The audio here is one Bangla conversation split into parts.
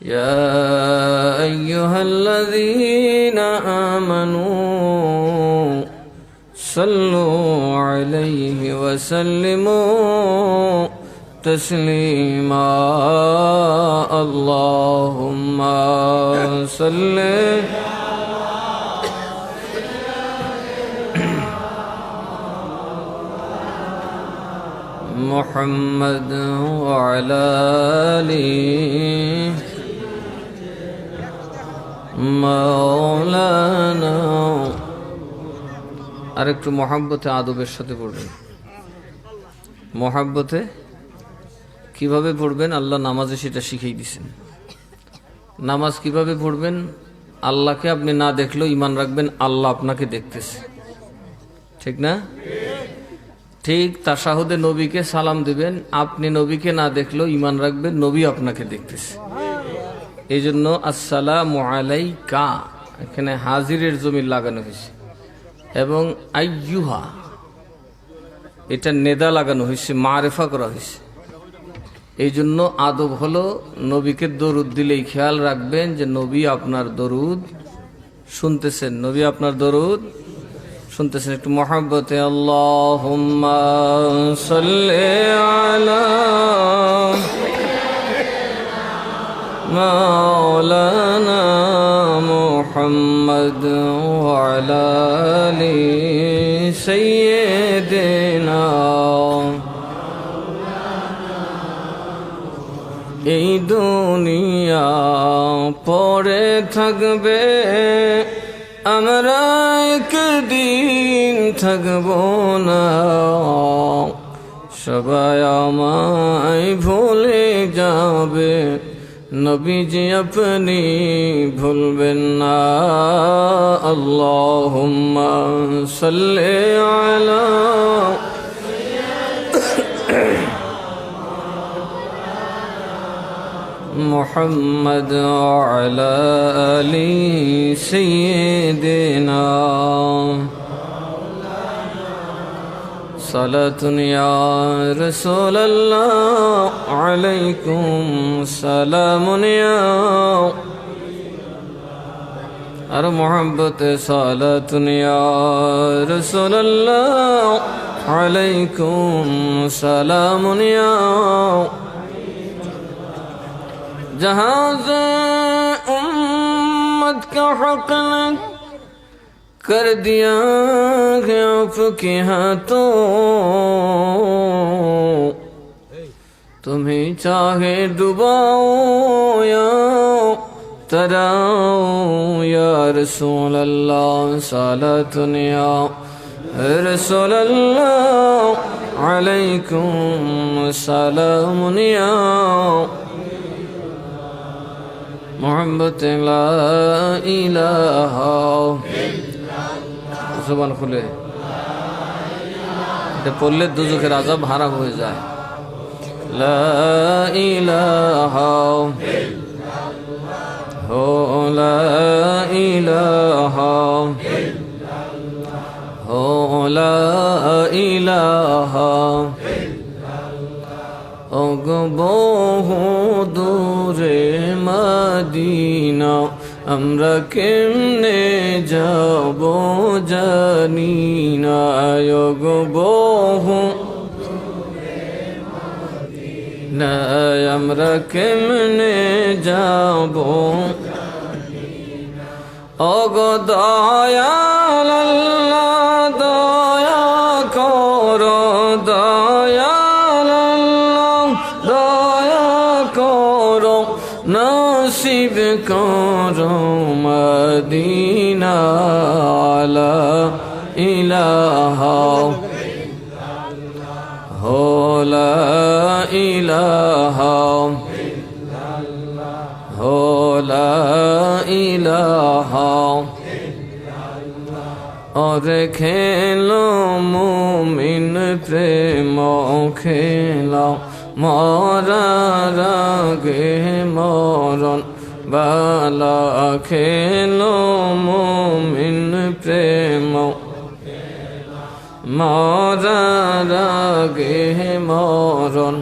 يا أيها الذين آمنوا صلوا عليه وسلموا تسليما اللهم صل محمد وعلى آله মাওলানা। আরেকটু মহাব্বতে আদবের সাথে পড়বেন। মহাব্বতে কিভাবে পড়বেন আল্লাহ নামাজে সেটা শিখিয়ে দিয়েছেন। নামাজ কিভাবে পড়বেন? আল্লাহকে আপনি না দেখলেও ঈমান রাখবেন আল্লাহ আপনাকে দেখতেছে, ঠিক না? ঠিক তাশাহুদে নবীকে সালাম দিবেন, আপনি নবীকে না দেখলেও ঈমান রাখবেন নবী আপনাকে দেখতেছে। এই জন্য আসসালামু আলাইকা এখানে হাজিরের জমির লাগানো হয়েছে, এবং আইয়ুহা এটা নেদা লাগানো হয়েছে, মারেফা করা হয়েছে। এই জন্য আদব হলো নবীকে দরুদ দিলেই খেয়াল রাখবেন যে নবী আপনার দরুদ শুনতেছেন, নবী আপনার দরুদ শুনতেছেন। একটু মহাব্বতে আল্লাহুম্মা সাল্লি আলা মাওলানা মুহাম্মদ ওয়া আলা আলি সাইয়্যিদিনা। এই দুনিয়া পড়ে থাকবে, আমরা একদিন থাকব না। সবাই আমায় ভুলে যাবে, নবীজি আপনি ভুলবেন না। আল্লাহুম্মা সাল্লি আলা মুহাম্মদ ওয়া আলা আলি সাইয়্যিদিনা। সালাতুন ইয়া রাসূলুল্লাহ আলাইকুম সালামুন ইয়া, আর মুহাব্বতে সালাতুন ইয়া রাসূলুল্লাহ আলাইকুম সালামুন ইয়া। जहाज़ उम्मत का हक कर दिया है आपके हाथों, तुम्हें चाहे डुबाओ या तराओ या रसूल अल्लाह सलातुन या रसूल अल्लाह अलैकुम सलामुन या मोहम्मद ला इलाहा। जुबान खुले এটা পড়লে দুজখের আযাব হারাম হয়ে যায়। লা ইলাহা হো লা ইলাহা হো লা ইলাহা। ওগো বহু দূরে মদিনা আমরা কেমনে যাব জানি না। ওগো বহু না আমরা কেমনে যাব। ওগো দয়াল আল্লাহ দয়া করো, দয়াল আল্লাহ দয়া করো, নসিব করো মদিনা। লা ইলাহা হো লা ইলাহা হো লা ইলাহা। और खेलो मुमिन प्रेम खेला मरार आगे मरण बाला। खेलो मुमिन प्रेम मरार आगे मरण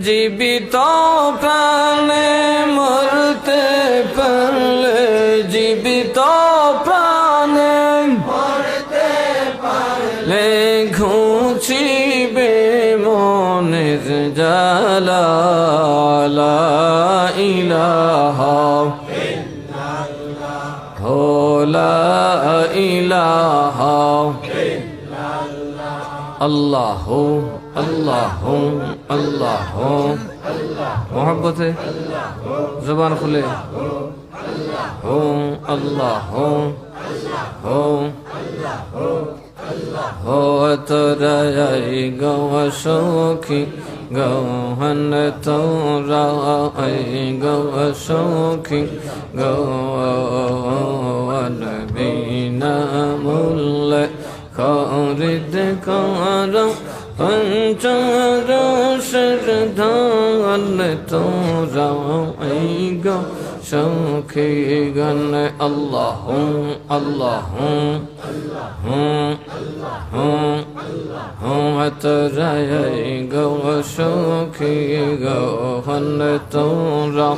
जीवित प्राणे لا لا إله لا إله الله الله الله मोहब्बत है ज़बान खुले हो अल्लाह हो तोरा गवा सखी गहन तोरा गवा सखी गवन बिना मूल्य खरीद कर पंचर सरधान तोरा गो सखी गन अल्लाह अल्लाह तोरा गो सखी गहन तोरा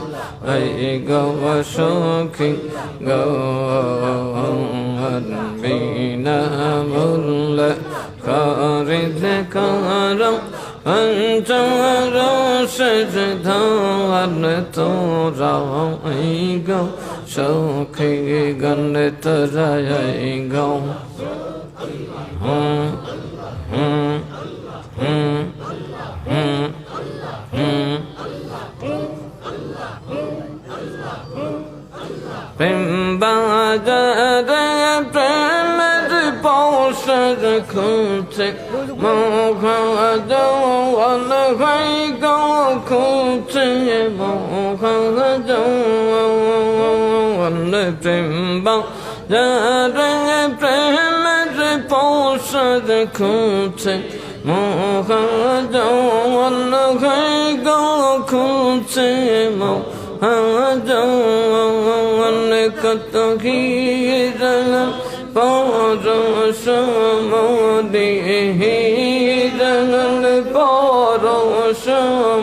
गो सखी गवन बिना मूल्य खरीद कर पंचर सरधान तोरा गो सखी गन तोरा गो प्रेम बाजार प्रेम पौषर खुचे मोह जौवन गौ खुचे मोह जौवन प्रेम बाजार प्रेम पौषर खुचे मोह जौवन गौ खुचे मोह जौवन कत हीरन परस मोदी हीरन परस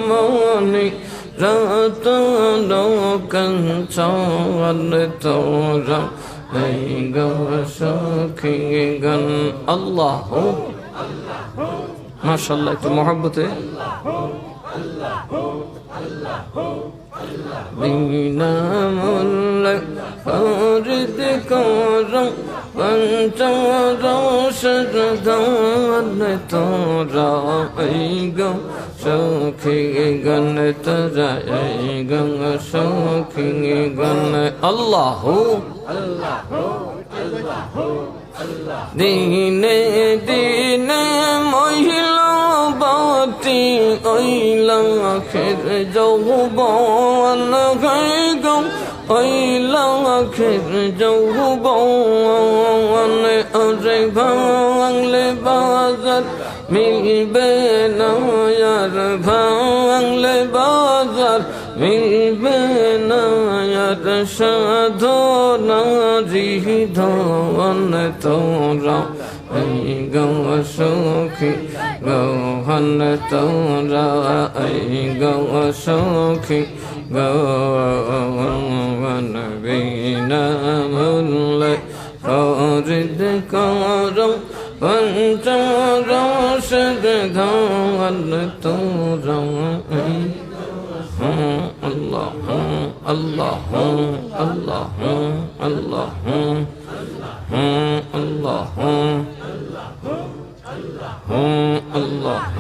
मोनि रतन कंचन तोरा गो सखी गन अल्लाह माशाअल्लाह একটু मोहब्बते बिना मूल्य खरीद कर पंचर सरधान तोरा गो सखी गन तोरा गो सखी गन अल्लाह दीने दीने महिला बाती ओइला खेर जौबन गो ओइला खेर जौबन अरे भांगले बाजार मिलबे ना यार भांगले बाजार मिलबे ना यार साधना धन तोरा गो सखी गहन तोरा गो सखी गवन बिना मूल्य खरीद कर पंचर सरधान तोरा अल्लाह अल्लाह अल्लाह अल्लाह अल्लाह अल्लाह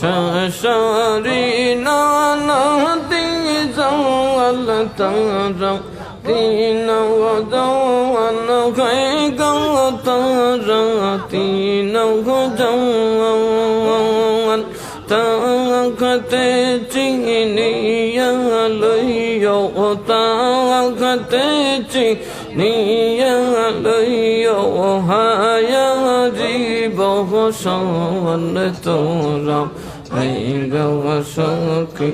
सारी नाना दी जल तारा तीन जवन गो तारा तीन जवन ताकते चिनिया लइयो ताकते चिनिया लइयो हाया जीव सन तोरा गो सखी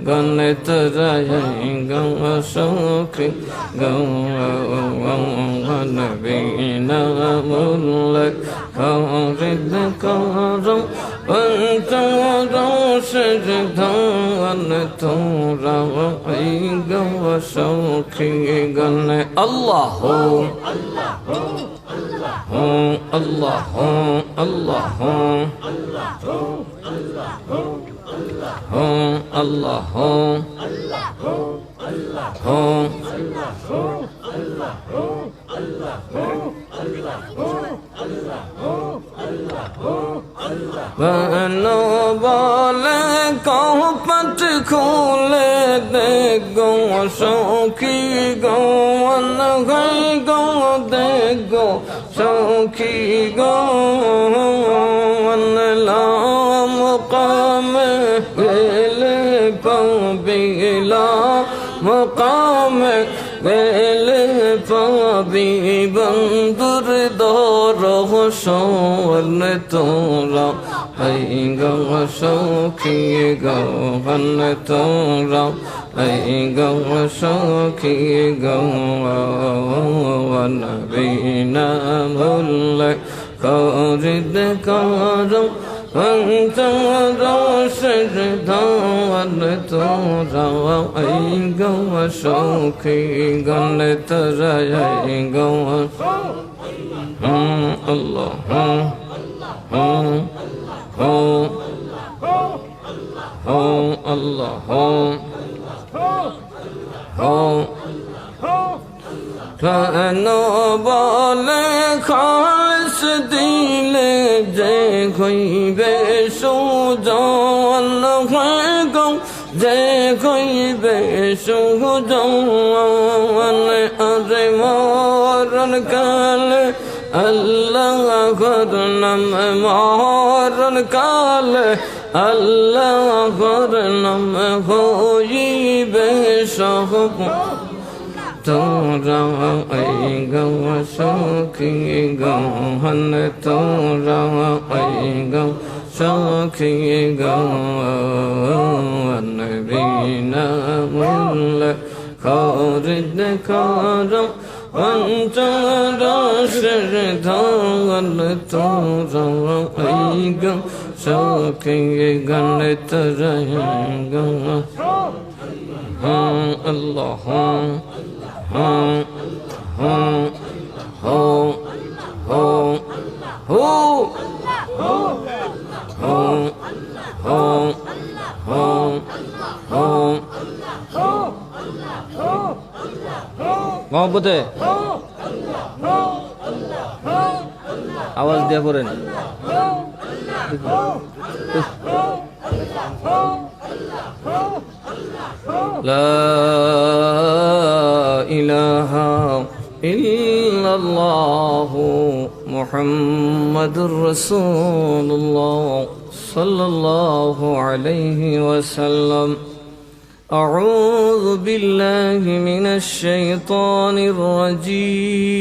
गन तोरा गो सखी गवन बिना मूल्य खरीद कर पंचर सरधान तोरा गो सखी गन अल्लाह Allah Allah Allah बनो बोले कहो पट खोले दे गो शौकी गौन गई गो दे गो शौकी गौन लाम मकाम बेले पबिला मकाम बेले पबी बंदुर दौर सोन तोरा गो शौकी गौन तोरा गो शौकी गौन बीना मुल कौरिद करो أنت راشد دان تورا أيغا وشوكي غنت رايغا الله الله فأنا بالي خالص دل جي کوئی بے سوجان ہے گو جے کوئی بے سوجان ارے مارن کال اللہ کرنم مارن کال اللہ کرنم ہوئی بے سوجان तोरा गो शौकी गौन तोरा गो शौकी गौन बीना मुल खौरिद करो अंत राशर धान तोरा गो शौकी गन तोरा Allah मोहब्बते आवाज दिया करें لا إله إلا الله محمد رسول الله صلى الله عليه وسلم أعوذ بالله من الشيطان الرجيم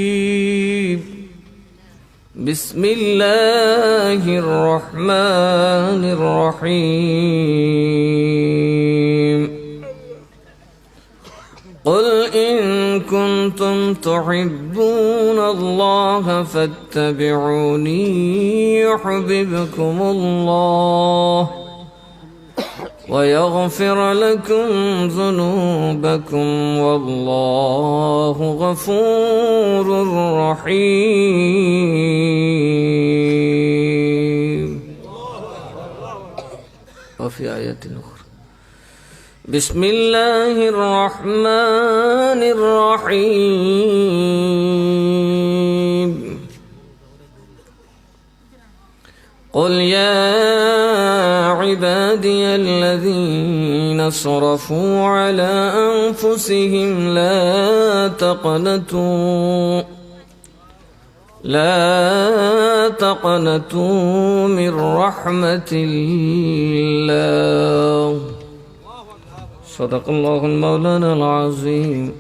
بسم الله الرحمن الرحيم قل إن كنتم تحبون الله فاتبعوني يحببكم الله ويغفر لكم ذنوبكم والله غفور رحيم. وفي آية أخرى بسم الله الرحمن الرحيم قل يا عبادي الذين صرفوا على أنفسهم لا تقنطوا من رحمة الله صدق الله المولانا العظيم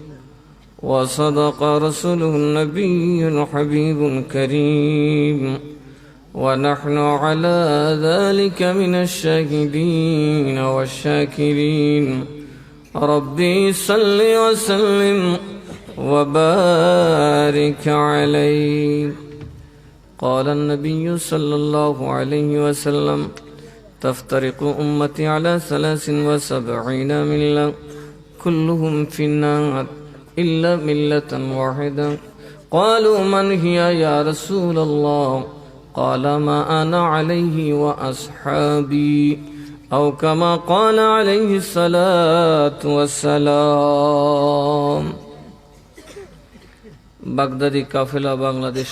وصدق رسوله النبي الحبيب الكريم ونحن على ذلك من الشاهدين والشاكرين. ربي صل وسلم وبارك عليه. قال النبي صلى الله عليه وسلم تفترق أمتي على 73 ملة كلهم في النار إلا ملة واحدة قالوا من هي يا رسول الله قال ما أنا عليه وأصحابي أو كما قال عليه الصلاة والسلام বাগদাদি কাফেলা বাংলাদেশ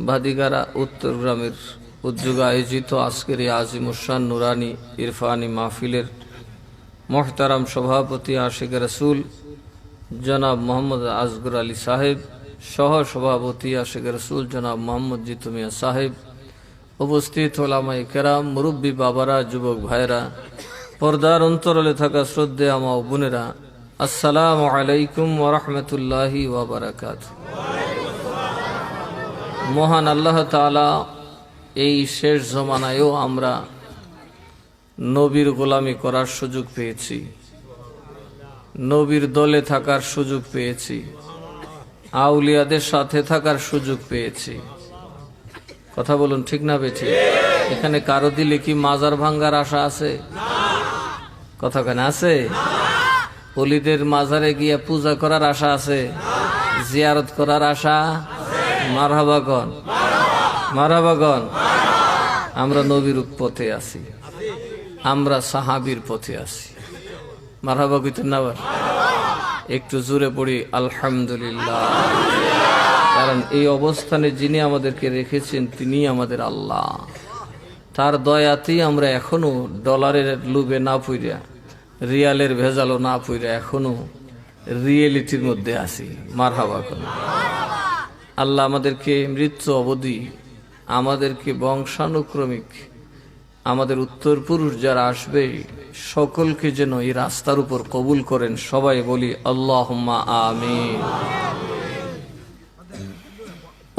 ভাদিগারা উত্তর গ্রামের উদ্যোগে আয়োজিত আজকের এই আজিমুশান নুরানি ইরফানি মাহফিলের মোহতারাম সভাপতি আশিক রাসূল জনাব মোহাম্মদ আসগর আলী সাহেব, সহ সভাপতি আশিক রাসূল জনাব মোহাম্মদ জিতু মিয়া সাহেব, উপস্থিত ওলামায়ে কেরাম, মুরব্বী বাবারা, যুবক ভাইরা, পর্দার অন্তরালে থাকা শ্রদ্ধেয় মা ও বোনেরা, আসসালামু আলাইকুম ওয়া রাহমাতুল্লাহি ওয়া বারাকাতুহু। মহান আল্লাহ তাআলা এই শেষ জমানায়ও আমরা নবীর গোলামি করার সুযোগ পেয়েছি, নবীর দলে থাকার সুযোগ পেয়েছি, আউলিয়াদের সাথে থাকার সুযোগ পেয়েছি। কথা বলুন, ঠিক না বেঠিক? এখানে কারো দিলে কি মাজার ভাঙ্গার আশা আছে? কথা কেন আছে? ওলিদের মাজারে গিয়ে পূজা করার আশা আছে, জিয়ারত করার আশা? মারহাবাগন, মারহাবাগন। আমরা নবীর পথে আছি, আমরা সাহাবীর পথে আছি। মারহাবা কইতেন না? একটু জোরে পড়ি আলহামদুলিল্লাহ। কারণ এই অবস্থানে যিনি আমাদেরকে রেখেছেন তিনি আমাদের আল্লাহ। তার দয়াতেই আমরা এখনো ডলারের লোভে না পইরা, রিয়ালের ভেজালও না পইরা এখনো রিয়েলিটির মধ্যে আছি। মারহাবা কোন আল্লাহ আমাদেরকে মৃত্যু অবধি, আমাদেরকে বংশানুক্রমিক, আমাদের উত্তর পুরুষ যারা আসবে সকলকে যেন এই রাস্তার উপর কবুল করেন। সবাই বলি আল্লাহুম্মা আমিন।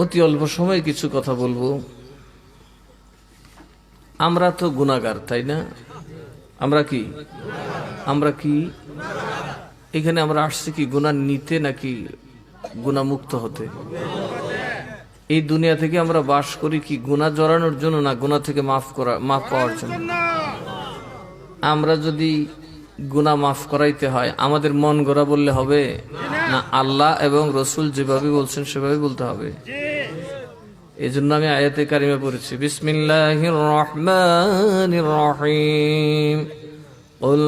অতি অল্প সময় কিছু কথা বলবো। আমরা তো গুনাহগার, তাই না? আমরা কি? আমরা কি এখানে আমরা আসছি কি গুনাহ নিতে নাকি গুনাহ মুক্ত হতে? এই দুনিয়া থেকে আমরা বাস করি কি গুনাহ জড়ানোর জন্য না গুনাহ থেকে মাফ পাওয়ার জন্য? আমরা যদি গুনাহ মাফ করাইতে হয় আমাদের মন গড়া বললে হবে না, আল্লাহ এবং রসুল যেভাবে বলছেন সেভাবে বলতে হবে। এই জন্য আমি আয়াতে কারিমা পড়েছি, বিসমিল্লাহির রহমানির রহিম, কুল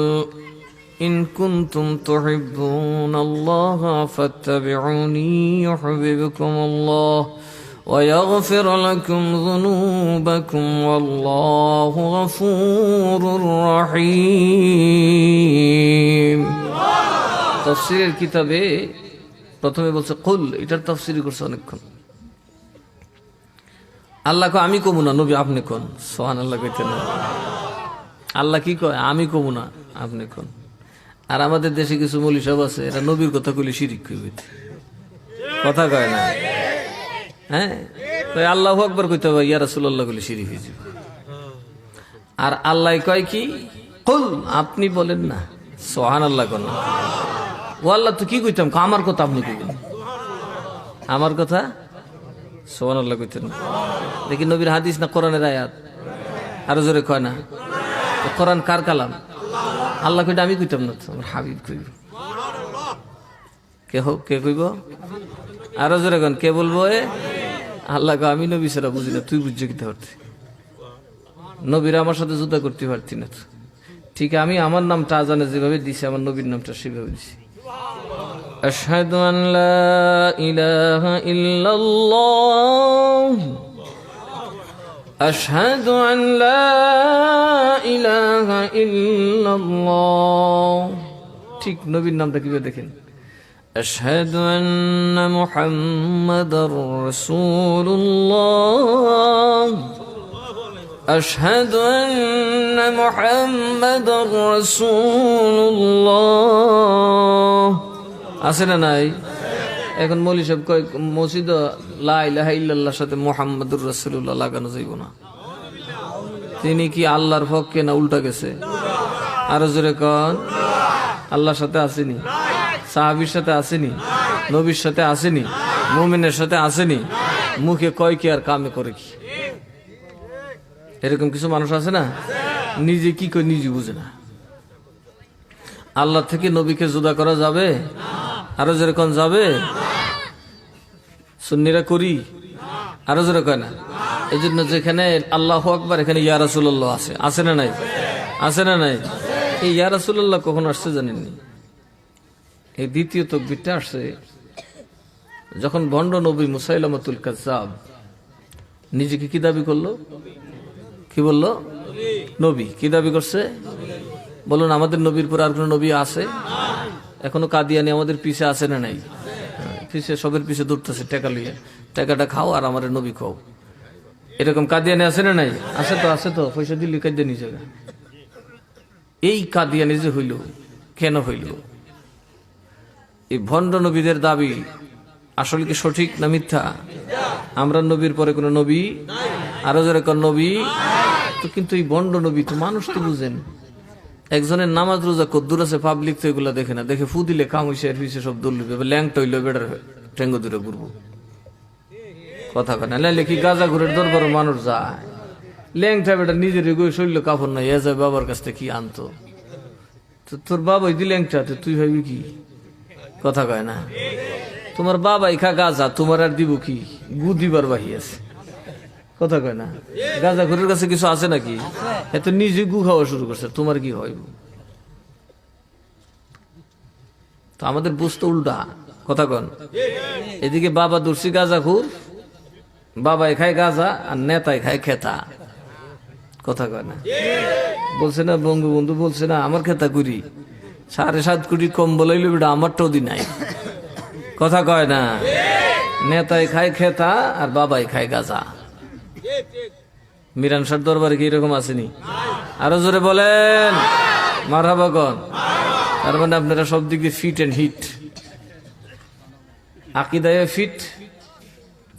ইন কুনতুম তুহিব্বুনাল্লাহা ফাত্তাবিউনি ইউহিব্বুকুমুল্লাহ ওয়া ইয়াগফির লাকুম যুনুবাকুম ওয়াল্লাহু গফুরুর রহিম। তাফসীরের কিতাবে প্রথমে বলছে কুল, এটার তাফসীর করছে অনেকক্ষণ। আল্লাহ কয় আমি কমু না, নবী আপনি কোন। সুবহানাল্লাহ কইতে না। আল্লাহ কি কয়? আমি কমু না, আপনি কোন। আর আমাদের দেশে কিছু মৌলী সাহেব আছে, এরা নবীর কথা কইলে শিরিক কইবে, কথা কয় না। হ্যাঁ, তাই আল্লাহু আকবার কইতে হবে, ইয়া রাসূলুল্লাহ কইলে শিরিক হয়ে যাবে। আর আল্লাহ কয় কি? কুল, আপনি বলেন না। সুবহানাল্লাহ কোন। ও আল্লাহ তো কি কইতাম, আমার কথা আপনি কইবেন, আমার কথা। সুবহানাল্লাহ কইতেন না। দেখি নবীর হাদিস না কোরআনের আয়াত? আরো জোরে কয় না। কোরআন কার কালাম? আল্লাহ কইটা আমি কইতাম না, আমার হাবিব কইব। কে কইব? আরো জোরে কন, কে বলবো? আল্লাহ কয় আমি নবী ছাড়া বুঝি না, তুই বুঝছো কি পারতি? নবীরা আমার সাথে যুদ্ধ করতে পারতি না। ঠিক আমি আমার নামটা আজানে যেভাবে দিছি, আমার নবীর নামটা সেভাবে দিছি। আশহাদু আন লা ইলাহা ইল্লাল্লাহ, আশহাদু আন লা ইলাহা ইল্লাল্লাহ। ঠিক নবীর নামটা কিভাবে দেখেন? আশহাদু আন্না মুহাম্মাদার রাসূলুল্লাহ, আশহাদু আন্না মুহাম্মাদার রাসূলুল্লাহ। আছে না নাই? এখন মৌলী সাহেব কয় মসজিদ লা ইলাহা ইল্লাল্লাহর সাথে মুহাম্মাদুর রাসূলুল্লাহ লাগানো যাইব না। তিনি কি আল্লাহর পক্ষে না উল্টা গেছে? আরো জোরে কন। আল্লাহর সাথে আসেনি, সাহাবীর সাথে আসেনি, নবীর সাথে আসেনি, মুমিনের সাথে আসেনি। মুখে কয় কি আর কামে করে কি? এরকম কিছু মানুষ আছে না, নিজে কি কয় নিজে বুঝে না। আল্লাহ থেকে নবীকে জুদা করা যাবে? আরো জোরে কোন যাবে? সুন্নিরা করি, আরো জোরে কয় না? এই জন্য যেখানে আল্লাহু আকবার এখানে ইয়া রাসূলুল্লাহ আছে, আছে না নাই? আছে না নাই? এই ইয়া রাসূলুল্লাহ কখন আসছে জানেননি? এই দ্বিতীয় তাকবীরটা আসছে যখন ভণ্ড নবী মুসাইলামাতুল কাজ্জাব নিজেকে কি দাবি করলো? কি বললো? নবী। কি দাবি করছে? বলুন, আমাদের নবীর পর আর কোন নবী আছে? এখনো কাদিয়ানি আমাদের পিছে আছে না নাই? পিছে, সবের পিছে দৌড়তেছে টাকা লিয়ে, টাকাটা খাও আর আমার নবী খাও। এরকম কাদিয়ানি আছে না নাই? আছে তো, আছে তো, পয়সা দিল্লি কাদিয়ানি জায়গা। এই কাদিয়ানি যে হইল, কেন হইল? এই ভণ্ড নবীদের দাবি আসলে কি সঠিক না মিথ্যা? আমরা নবীর পরে কোন নবী, আরো যেরকম নবী তো, কিন্তু এই ভণ্ড নবী তো মানুষ তো বুঝেন। একজনের নামাজ রোজা কদ্দুর আছে, পাবলিক তো এগুলা দেখে না, দেখে ফু দিলে কাম হইছে, এর পিছিয়ে সব দৌড় লিবে, ল্যাংটা হইলো বেটার ঠেঙ্গো দূরে ঘুরবো। কথা কেনা লাইলে কি গাজা ঘুরের দরবার মানুষ যায়? ল্যাংটা বেটা নিজের শরীর কাপড় নাই, এ যায় বাবার কাছ থেকে কি আনতো? তোর বাবাই দি ল্যাংটা, তুই ভাবি কি? কথা কয় না? তোমার বাবাই খা গাজা, তোমার আর দিব কি? গু দিবার বাহি আছে। কথা কয় না? গাজা ঘুরের কাছে কিছু আছে নাকি? এত নিজে গু খাওয়া শুরু করছে, তোমার কি হয়? তো আমাদের বুঝতে উল্টা। কথা কন, এদিকে বাবা দর্শি গাজা খুর, বাবাই খায় গাজা আর নেতাই খায় খেতা। কথা কয় না? বলছে না বঙ্গবন্ধু, বলছে না আমার খেতা করি 7.5 কোটি কম বলাইল বেটা, আমারটাও দি নাই। কথা কয় না? নেতাই খায় খেতা আর বাবাই খায় গাজা। মিরান শাহ দরবারে কি এরকম আসেনি? আরো জোরে বলেন মারহাবা কন। তার মানে আপনারা সব দিক দিয়ে ফিট এন্ড হিট, আকিদায় ফিট,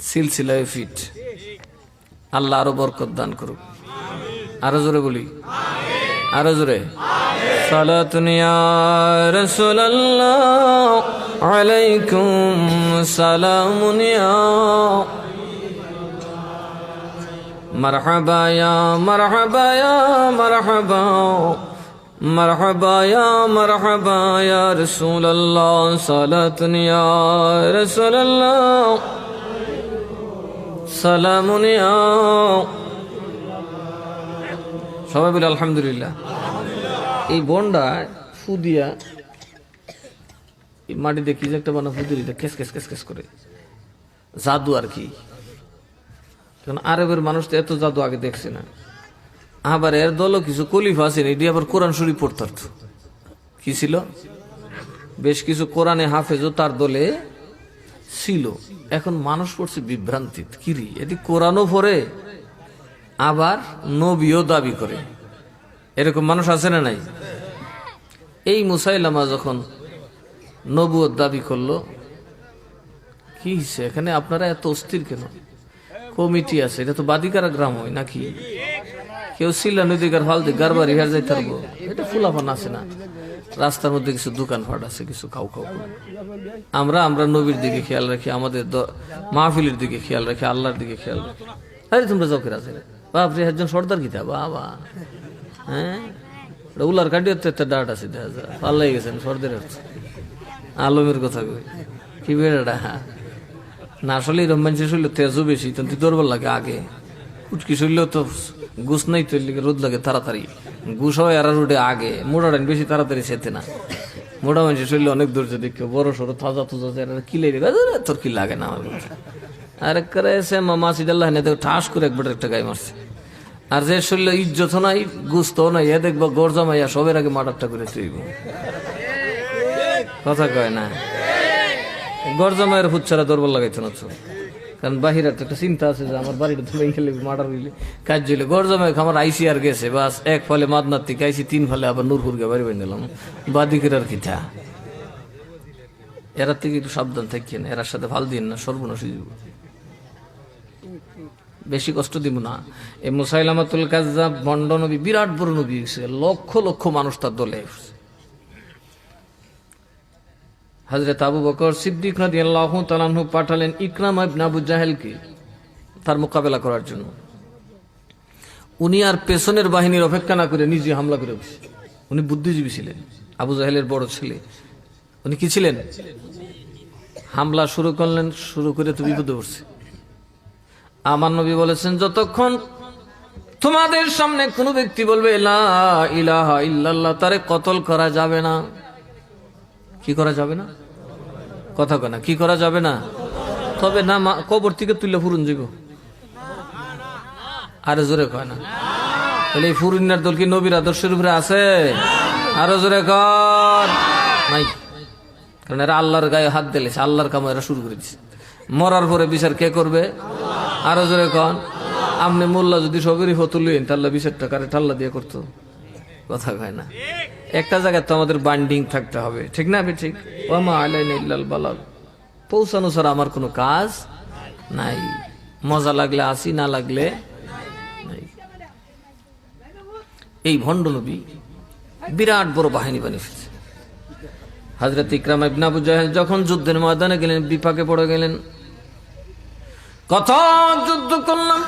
সিলসিলায় ফিট। আল্লাহ আরো বরকত দান করুক। আরো জোরে বলি, আরো জোরে। সালাতুন ইয়া রাসূলুল্লাহ আলাইকুম সালামুন ইয়া মারহাবা ইয়া মারহাবা ইয়া মারহাবা মারহাবা ইয়া মারহাবা ইয়া রাসূলুল্লাহ সালাতুন ইয়া রাসূলুল্লাহ সালামুন ইয়া। সবাই বলে আলহামদুলিল্লাহ। এই বন্ডা ফুদিয়া মাটি দেখি যে একটা বানা ফুদিয়া কেস কেস কেস কেস করে, জাদু আর কি। কারণ আরবের মানুষ তো এত জাদু আগে দেখছে না। আবার এর দলও কিছু কলিফা আছেন, এটি আবার কোরআন শরীফ পড়তার। কি ছিল? বেশ কিছু কোরআনে হাফেজও তার দলে ছিল। এখন মানুষ পড়ছে বিভ্রান্তি, কিরি এটি কোরআনও পড়ে আবার নবীও দাবি করে। এরকম মানুষ আছে না নাই? এই মুসাইলামা যখন নবুয়ত দাবি করলো, কি হয়েছে এখানে আপনারা এত অস্থির কেন? কমিটি আছে, এটা তো বাদিকারা গ্রাম হয় নাকি? কেউ সিলা নদীকার ফাল দিয়ে গারবারি হার যাই থাকবো? এটা ফুলাফান আছে না? রাস্তার মধ্যে কিছু দোকানপাট আছে, কিছু খাও খাও। আমরা নবীর দিকে খেয়াল রাখি, আমাদের মাহফিলের দিকে খেয়াল রাখি, আল্লাহর দিকে খেয়াল রাখি। আরে তোমরা চোখের আছে বাপরে, একজন সর্দার গীতা বাবা। হ্যাঁ, উলার কাটিয়ে একটা ডাট আছে, দেখা যায় পাল্লাই গেছেন সর্দার আলমের কথা কই কি বেড়াটা। না আসলে এরকম মানুষের শরীর তেজও বেশি, তুই দৌড়বার লাগে আগে। উটকি শরীরেও তো গুছ নাই, তো রোদ লাগে তাড়াতাড়ি। গুছ হয় আর উঠে আগে, মোড়াটান বেশি তাড়াতাড়ি সেতে না। মোড়া মানুষের শরীরে অনেক ধৈর্য দেখে, বড় সড়ো তাজা তুজা কিলে তোর কি লাগে না আমার। আর করে এসে মাসিদাল্লাহ ঠাস করে একবার একটা গায়ে মারছে। আর যে শরীরে ইজ্জত নাই, গুস্ত নাই, এ দেখবো গরজা মাইয়া সবের আগে মার্ডারটা করে তুইব। কথা কয় না? গরজা মায়ের হুচ্ছারা দরবার লাগাইতো না তো, কারণ বাহির একটা চিন্তা আছে যে আমার বাড়িটা তুমি গেলে মার্ডার হইলে কাজ হইলে। গরজা মায়ের আমার আইসি আর গেছে, বাস এক ফলে মাদনার থেকে আইসি, 3 ফলে আবার নূরপুরকে বাড়ি বাড়ি নিলাম। বাদিকের আর কিটা, এরা থেকে একটু সাবধান থাকেন, এরার সাথে ভাল দিন না, সর্বনাশ হয়ে যাব। বেশি কষ্ট দিব না। এই মুসাইলামাতুল কাজ্জাব ভণ্ড নবী, বিরাট বড় নবী, লক্ষ লক্ষ মানুষ তার দলে। হযরত আবু বকর সিদ্দিক রাদিয়াল্লাহু তাআলা আনহু পাঠালেন ইকরামা ইবনে আবু জাহেলকে তার মোকাবেলা করার জন্য। উনি আর পেছনের বাহিনীর অপেক্ষা না করে নিজে হামলা করে বসে। উনি বুদ্ধিজীবী ছিলেন, আবু জাহেলের বড় ছেলে। উনি কি ছিলেন? হামলা শুরু করলেন, শুরু করে তো বিপদে পড়ছে। আমার নবী বলেছেন, যতক্ষণ তোমাদের সামনে কোন ব্যক্তি বলবে লা ইলাহা ইল্লাল্লাহ, তারে কতল করা যাবে না। কি করা যাবে না? কথা কয় না, কি করা যাবে না? তবে না কবর থেকে তুললে ফুরুন যাব। আরো জোরে কয় না। তাহলে এই ফুরুন্নার দল কি নবীর আদর্শের উপরে আছে? আরো জোরে কর নাই। কারণ এরা আল্লাহর গায়ে হাত দিলেছে, আল্লাহর কাম এরা শুরু করে দিচ্ছে। মরার পরে বিচার কে করবে? আরো জোরে কন। আপনি মোল্লা যদি সবেরই ফতুলেন, তাহলে বিচারটা কারে ঠাল্লা দিয়ে করতো? কথা কয় না। একটা জায়গায় তো আমাদের বান্ডিং থাকতে হবে, ঠিক না? ঠিক। ওমা আলাইনা ইল্লাল বালাগ, পৌঁছানো ছাড়া আমার কোনো কাজ নাই। মজা লাগলে আসি, না লাগলে নাই। এই ভণ্ড নবী বিরাট বড় বাহিনী বানিয়েছে। হযরত ইকরামা ইবনে আবু জাহেল যখন যুদ্ধের ময়দানে গেলেন, বিপাকে পড়ে গেলেন। কত যুদ্ধ করলাম,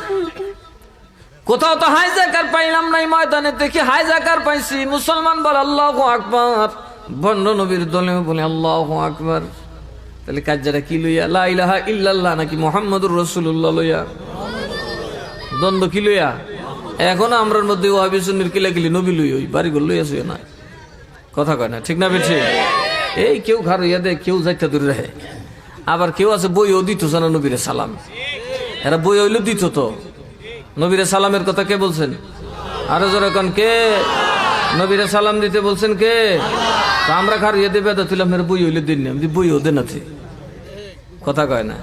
কোথাও তো হাইজাকার পাইলাম নাই। ময়দানে দেখি হাইজাকার পাইছি। মুসলমান বলে আল্লাহু আকবার, ভণ্ড নবীর দলে বলে আল্লাহু আকবার। তাহলে কাজটা কি লইয়া? লা ইলাহা ইল্লাল্লাহ নাকি মুহাম্মাদুর রাসূলুল্লাহ লইয়া? দ্বন্দ্ব কি লইয়া? এখন আমরার মধ্যে ওয়াহাবি সুন্নির কিলাকিলি নবী লই, ওই বাড়িঘর লইয়া শুয়ে না। কথা কয় না, ঠিক না বেঠে? এই কেউ ঘর ইয়া দেয়, কেউ যাইতে দূরে রাখে। আবার কেউ আছে বইও দিত জানা নবীরে সালাম। এরা বই হইলে দিত তো। নবীরে সালামের কথা কে বলছেন? আরো জোরে কোন কে? নবীরে সালাম দিতে বলছেন কে? আমরা খার ইয়ে দেবে তুলাম, বই হইলে দিন না, বইও দেন না। কথা কয় না।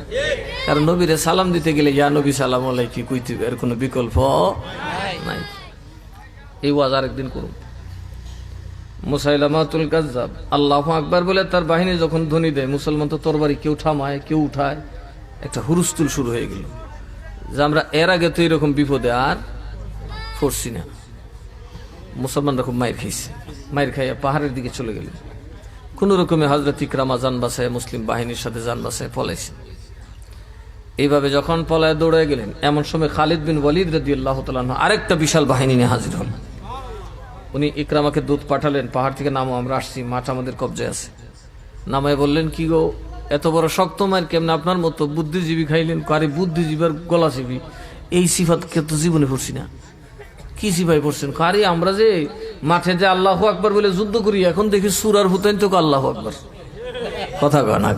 কারণ নবীরে সালাম দিতে গেলে ইয়া নবী সালাম আলাইকি কইতে, এর কোনো বিকল্প নাই। এই ওয়াজ আরেকদিন করুন। মুসাইলামাতুল কাজ্জাব আল্লাহু আকবার বলে তার বাহিনী যখন ধ্বনি দেয়, মুসলমান তো তরবারি কেউ থামায়, কেউ উঠায়। একটা হুরুস্তুল শুরু হয়ে গেল যে আমরা এর আগে তো এরকম বিপদে আর পড়ছি না। মুসলমানরা খুব মায়ের খাইছে, মায়ের খাইয়া পাহাড়ের দিকে চলে গেল। কোন রকমে হযরত ইকরামা জান বাঁচায় মুসলিম বাহিনীর সাথে জান বাঁচায় পলাইছে। এইভাবে যখন পলায় দৌড়ে গেলেন, এমন সময় খালিদ বিন ওয়ালিদ রাদিয়াল্লাহু তাআলা আনহু আরেকটা বিশাল বাহিনী নিয়ে হাজির হলেন। উনি ইকরামাকে দূত পাঠালেন, পাহাড় থেকে নামো, আমরা আসছি, মাঠ আমাদের কবজায় আছে। নামায় বললেন, কি গো এত বড় শক্ত মার কেমন আপনার মতো বুদ্ধিজীবী খাইলেন? কারে বুদ্ধিজীবীর গলা চিবি, এই সিফাতকে তো জীবনে পড়ছি না। কি সিফাই পড়ছেন? কারে আমরা যে মাঠে যে আল্লাহু আকবার বলে যুদ্ধ করি, এখন দেখি সুরার হুতাইন তো আল্লাহু আকবার। কথা কয় না?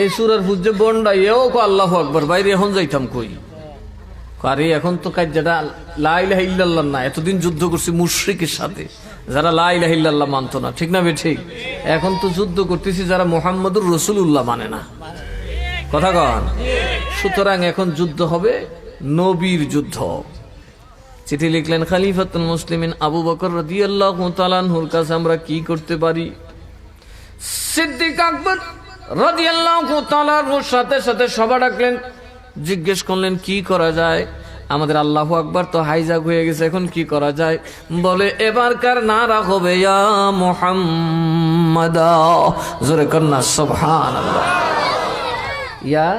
এই সুরার ভূত যে বন্ডা, এও কো আল্লাহু আকবার। বাইরে এখন যাইতাম কই? আরে এখন তো কাজটা লা ইলাহা ইল্লাল্লাহ না। এতদিন যুদ্ধ করছি মুশরিকের সাথে, যারা লা ইলাহা ইল্লাল্লাহ মানতো না, ঠিক না ঠিক? এখন তো যুদ্ধ করতেছি যারা মুহাম্মাদুর রাসূলুল্লাহ মানে না। কথা কন। সুতরাং এখন যুদ্ধ হবে নবীর যুদ্ধ। চিঠি লিখলেন খলিফাতুল মুসলিমিন আবু বকর রাদিয়াল্লাহু তাআলা আনহুর কাছে, আমরা কি করতে পারি? সিদ্দিক আকবর রাদিয়াল্লাহু তাআলা আনহুর সাথে সাথে সভা ডাকলেন, জিজ্ঞেস করলেন কি করা যায়? আমাদের আল্লাহু আকবার তো হাইজাক হয়ে গেছে, এখন কি করা যায়? বলে এবারকার নারা হবে ইয়া মুহাম্মাদ। জোরে কন্না সুবহানাল্লাহ। ইয়া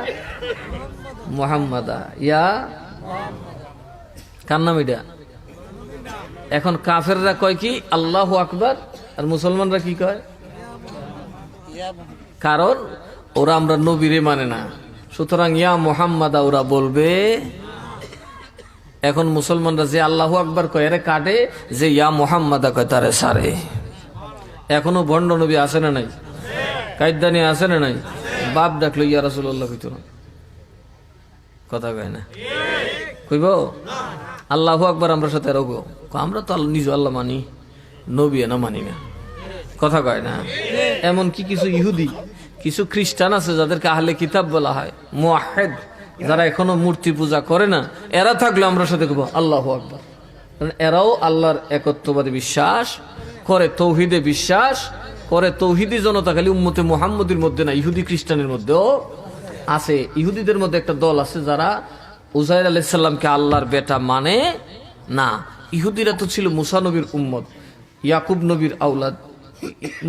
মুহাম্মাদ, ইয়া কার নাম এটা? এখন কাফেররা কয় কি? আল্লাহু আকবার। আর মুসলমানরা কি কয়? কারণ ওরা আমরা নবীরে মানে না, সুতরাং ইয়া মুহাম্মাদা ওরা বলবে। এখন মুসলমানরা যে আল্লাহু আকবার কয় এরে কাটে, যে ইয়া মুহাম্মাদা কয় তারে সারে। এখনো ভণ্ড নবী আছে না নাই? কায়দানি আছে না নাই? বাপ ডাকলো ইয়া রাসূলুল্লাহ কইতো না। কথা কয় না? কইব আল্লাহু আকবার আমরা সাথে রগো, আমরা তো নিজ আল্লাহ মানি, নবী না মানি না। কথা কয় না? এমন কি কিছু ইহুদি, কিছু খ্রিস্টান আছে যাদেরকে আহলে কিতাব বলা হয়, মুওয়াহহিদ, যারা এখনো মূর্তি পূজা করে না, এরা থাকলে আমরা সাথে কইব আল্লাহু আকবার। কারণ এরাও আল্লাহর একত্ববাদে বিশ্বাস করে, তৌহিদে বিশ্বাস করে। তৌহিদি জনতা খালি উম্মতে মুহাম্মদের মধ্যে না, ইহুদি খ্রিস্টানের মধ্যেও আছে। ইহুদিদের মধ্যে একটা দল আছে যারা উজাইর আলাইহিস সালামকে আল্লাহর বেটা মানে না। ইহুদিরা তো ছিল মুসা নবীর উম্মত, ইয়াকুব নবীর আওলাদ।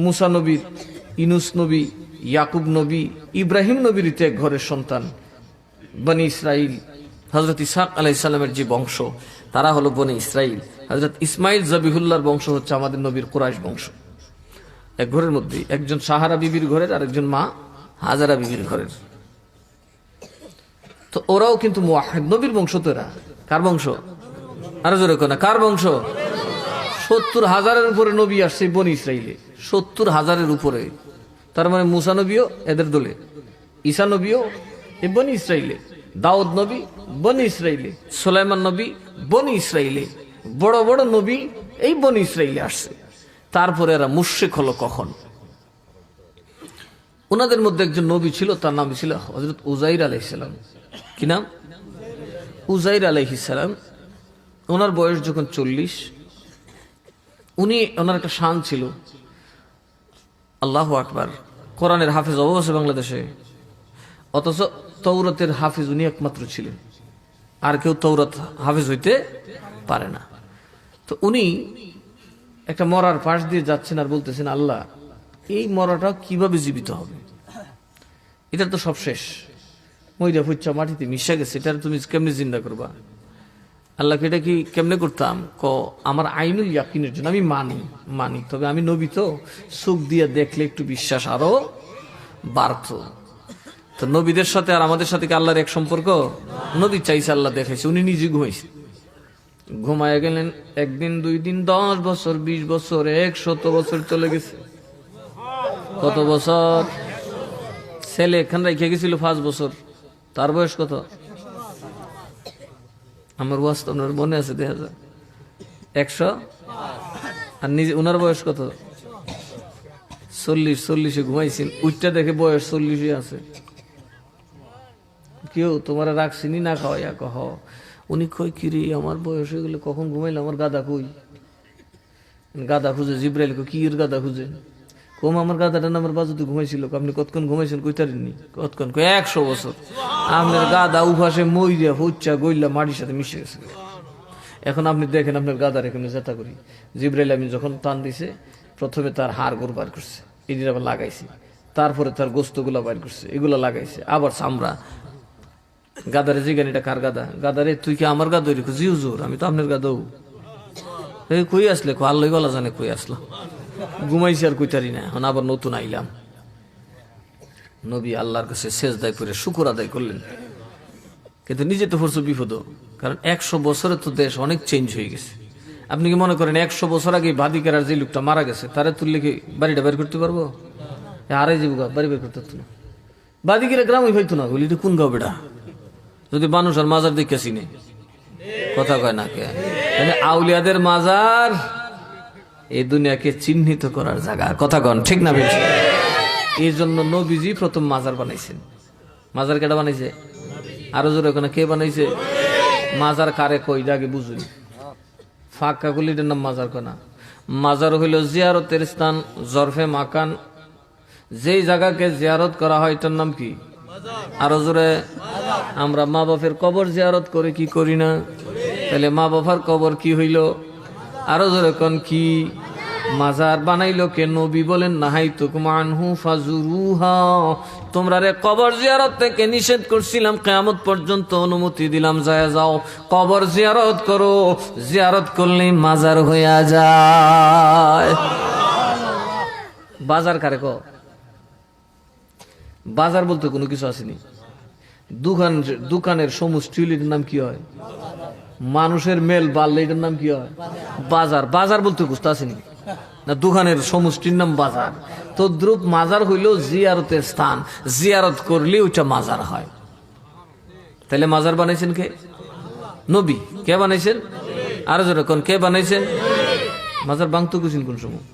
মুসা নবীর, ইউনূস নবী, ইয়াকুব নবী, ইব্রাহিম নবীর এক ঘরের সন্তান। বনি ইসরাইল, হযরত ইসহাক আলাইহিস সালামের যে বংশ, তারা হলো বনি ইসরাইল। হযরত ইসমাইল জবিহুল্লাহর বংশ হচ্ছে আমাদের নবীর কুরাইশ বংশ। এক ঘরের মধ্যে, একজন সাহারা বিবির ঘরের আর একজন মা হাজারা বিবির ঘরের। তো ওরাও কিন্তু মুওয়াহিদ, নবীর বংশ। তো এরা কার বংশ? আরো জোরে কোনা, কার বংশ? 70,000-এর উপরে নবী আসছে বনি ইসরাইলে, 70,000-এর উপরে। তার মানে মুসা নবীও এদের দলে, ঈসা নবীও এ বনি ইসরাইলে, দাউদ নবী বনি ইসরাইলে, সুলাইমান নবী বনি ইসরাইলে, বড় বড় নবী এই বনি ইসরাইলে আসছে। তারপরে এরা মুশরিক হলো কখন? ওনাদের মধ্যে একজন নবী ছিল, তার নাম ছিল হযরত উযাইর আলাইহিস সালাম। কি নাম? উযাইর আলাইহিস সালাম। ওনার বয়স যখন 40, ওনার একটা শান ছিল, আল্লাহু আকবার, কোরআনের হাফেজ অবশ্যই বাংলাদেশে, অথচ তৌরাতের হাফেজ উনি একমাত্র ছিলেন, আর কেউ তৌরাত হাফেজ হইতে পারে না। তো উনি একটা মরার পাশ দিয়ে যাচ্ছেন আর বলতেছেন, আল্লাহ, এই মরাটা কিভাবে জীবিত হবে? এটার তো সব শেষ, মইরা ফুচ্চা মাটিতে মিশা গেছে, এটা তুমি কেমনে জিন্দা করবা? আল্লাহকে এটা কি কেমনে করতাম? আমার আইনুল ইয়াকিনের জন্য আমি মানি, তবে আমি নবী তো, চোখ দিয়ে দেখলে একটু বিশ্বাস আরো বাড়ত। তো নবীদের সাথে আর আমাদের সাথে কি আল্লাহর এক সম্পর্ক? নবী চাইছে, আল্লাহ দেখাইছে, উনি নিজে ঘুমাইছে। ঘুমায় গেলেন, 1 দিন 2 দিন 10 বছর 20 বছর 100 বছর চলে গেছে। কত বছর? ছেলে এখান রেখে গেছিল 5 বছর, তার বয়স কত? আমার ওয়াজ তো আপনার মনে আছে, 100। আর নিজে ওনার বয়স কত? 40 ঘুমাইছেন, উঠটা দেখে বয়স 40 আছে। কেউ তোমার রাখছিনি না খাওয়াইয়া? কহ। উনি কই, কিরে আমার বয়স হয়ে গেলে কখন ঘুমাইলে, আমার গাদা কই? গাদা খুঁজে, জিব্রাইল কি এর গাদা খুঁজে? কম আমার গাদাটা আমার বাজুতে ঘুমাইছিল। আপনি কতক্ষণ ঘুমাইছেন? কইতারেননি? কতক্ষণ? 100 বছর। আপনার গাদা উপাসে মইরা হুচ্চা গইলা মাটির সাথে মিশে গেছে। এখন আপনি দেখেন আপনার গাদার এখানে জেতা করি, জিব্রাইল আমি যখন টান দিছে, প্রথমে তার হাড় গোড় বার করছে, এগুলো আবার লাগাইছে, তারপরে তার গোস্তগুলা বার করছে, এগুলো লাগাইছে, আবার চামড়া। গাদারে জিগান, এটা কার গাদা? গাদারে তুই কি আমার গাদা? জি হুজুর, আমি তো আপনার গাদাও। এই কই আসলে? আল্লাহ গলা জানে কই আসলো। ঘুমাইছি আর কইতারি না, এখন আবার নতুন আইলাম। নবী আল্লাহর কাছে সেজদায় করে শুকর আদায় করলেন, কিন্তু নিজে তো পড়ছো বিপদ, কারণ 100 বছরে তো দেশ অনেক চেঞ্জ হয়ে গেছে। আপনি কি মনে করেন 100 বছর আগে ভাদিকেরার যে লোকটা মারা গেছে, তারা তুললে কি বাড়িটা বের করতে পারবো? আড়াই যাবো, বাড়ি বের করতে পারতো না। বাদিকেরা গ্রামই হইতো না, বলি কোন গাও বেটা, যদি মানুষ আর মাজার দেখে চিনে, কথা কয় না কে? আউলিয়াদের মাজার এই দুনিয়াকে চিহ্নিত করার জায়গা, কথা কন ঠিক না বেশি? এই জন্য নবীজি প্রথম মাজার বানাইছেন। মাজার কেটা বানাইছে? আরো জোরে ওখানে কে বানাইছে? মাজার কারে কই আগে বুঝুন, ফাঁকা গুলিটার নাম মাজার কনা। মাজার হইল জিয়ারতের স্থান, জরফে মাকান, যেই জায়গাকে জিয়ারত করা হয় এটার নাম কি? আরো জোরে। আমরা মা বাপের কবর জিয়ারত করে কি করি না? তাহলে মা বাবার কবর কি হইল? আরো জোরে কোন কি? মাজার বানাইলো কে? নবী বলেন, নাহাইতুকুম আনহু ফাজুরুহা, তোমরা রে কবর জিয়ারত থেকে নিষেধ করছিলাম, কিয়ামত পর্যন্ত অনুমতি দিলাম, যায় যাও কবর জিয়ারত করো, জিয়ারত করলে মাজার হইয়া যায়। বাজার কারে ক? বাজার বলতে কোনো কিছু আসেনি। দোকানের সমষ্টি এটার নাম কি হয়? মানুষের মেল বাড়লে এটার নাম কি হয়? বাজার। বাজার বলতে বুঝতে আসেনি না, দোকানের সমষ্টির নাম বাজার। তো দ্রুপ মাজার হইল জিয়ারতের স্থান, জিয়ারত করলে ওইটা মাজার হয়। তাহলে মাজার বানাইছেন কে? নবী। কে বানাইছেন? আরো জোরে কোন, কে বানাইছেন? মাজার বাংতো গেছেন কোন সময়?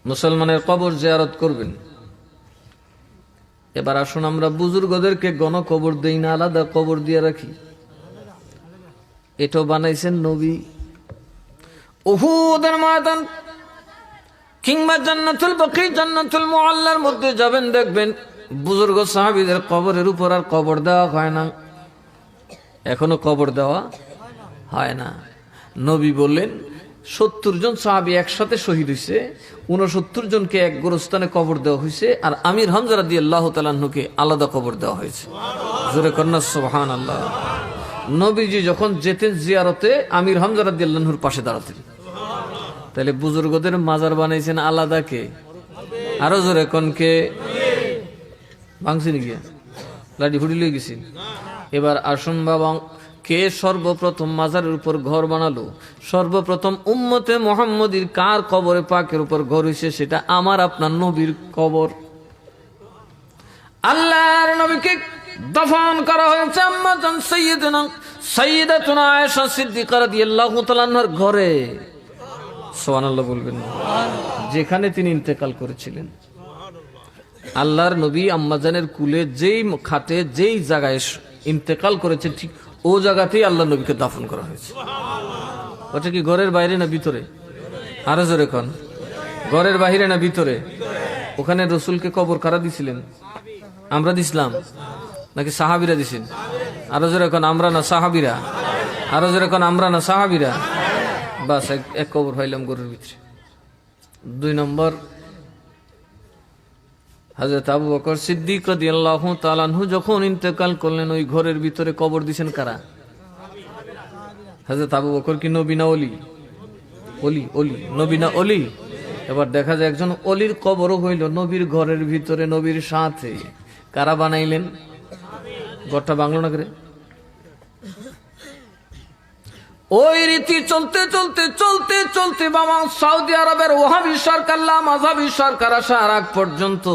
মুসলমানের কবর জিয়ারত করবেন। এবার আসুন, আমরা বুজুর্গদেরকে গণ কবর দেই না, আলাদা কবর দিয়ে রাখি। এটাও বানাইছেন নবী। উহুদের ময়দান কিংবা জান্নাতুল বাকি, জান্নাতুল মুআল্লার মধ্যে যাবেন, দেখবেন বুজুর্গ সাহাবীদের কবরের উপর আর কবর দেওয়া হয় না, এখনো কবর দেওয়া হয় না। নবী বললেন 70 জন সাহাবী একসাথে শহীদ হয়েছে, 69 জনকে এক গোরস্থানে কবর দেওয়া হয়েছে, আর আমির হামজা রাদিয়াল্লাহু তাআলা আনহুকে আলাদা কবর দেওয়া হয়েছে। জোরে কন্যা সুবহানাল্লাহ। নবীজি যখন যেতেন জিয়ারতে, আমির হামজা রাদিয়াল্লাহু আনহুর পাশে দাঁড়াতেন। তাহলে বুজুর্গদের মাজার বানাইছেন আলাদা কে? আরো জোরে কোন কে? ভাঙছি নাকি? লাঠি ফুটি লয়ে গেছি। এবার আসুন বাবা, কে সর্বপ্রথম মাজারের উপর ঘর বানালো? সর্বপ্রথম উম্মতে মুহাম্মদীর কার কবরে পাকের উপর ঘর হইছে? সেটা আমার আপনার নবীর কবর। আল্লাহর নবীকে দফন করা হয়েছে আম্মাজান সাইয়্যিদাতুনা আয়েশা সিদ্দিকা রাদিয়াল্লাহু তাআলা আনহার ঘরে। সুবহানাল্লাহ বলবেন না? যেখানে তিনি ইন্তেকাল করেছিলেন। আল্লাহর নবী আম্মাজানের কুলে যেই খাটে যেই জায়গায় ইন্তেকাল করেছে, ঠিক ও জায়গাতেই আল্লাহর নবীকে দাফন করা হয়েছে। ওটা কি ঘরের বাইরে না ভিতরে? আরো জোরে কোন, ঘরের বাইরে না ভিতরে? ওখানে রসুলকে কবর কারা দিছিলেন? আমরা দিছিলাম নাকি সাহাবীরা দিছেন? আরো জোরে কোন, আমরা না সাহাবীরা? আরো জোরে কোন, আমরা না সাহাবীরা? বাস এক কবর পাইলাম ঘরের ভিতরে। 2 নম্বর, হযরত আবু বকর সিদ্দিক রাদিয়াল্লাহু তাআলা আনহু যখন ইন্তেকাল করলেন, ওই ঘরের ভিতরে কবর দিয়েছেন কারা? হযরত আবু বকর কি নবী না ওলি? ওলি, ওলি, নবী না ওলি? এবার দেখা যায় একজন অলির কবরও হইল নবীর ঘরের ভিতরে, নবীর সাথে। কারা বানাইলেন? ঘরটা বাংলো না করে। ওই রীতি চলতে চলতে চলতে চলতে বাবা সৌদি আরবের ওয়াহাবি সরকার, লামাযাবি সরকার আসার আগ পর্যন্ত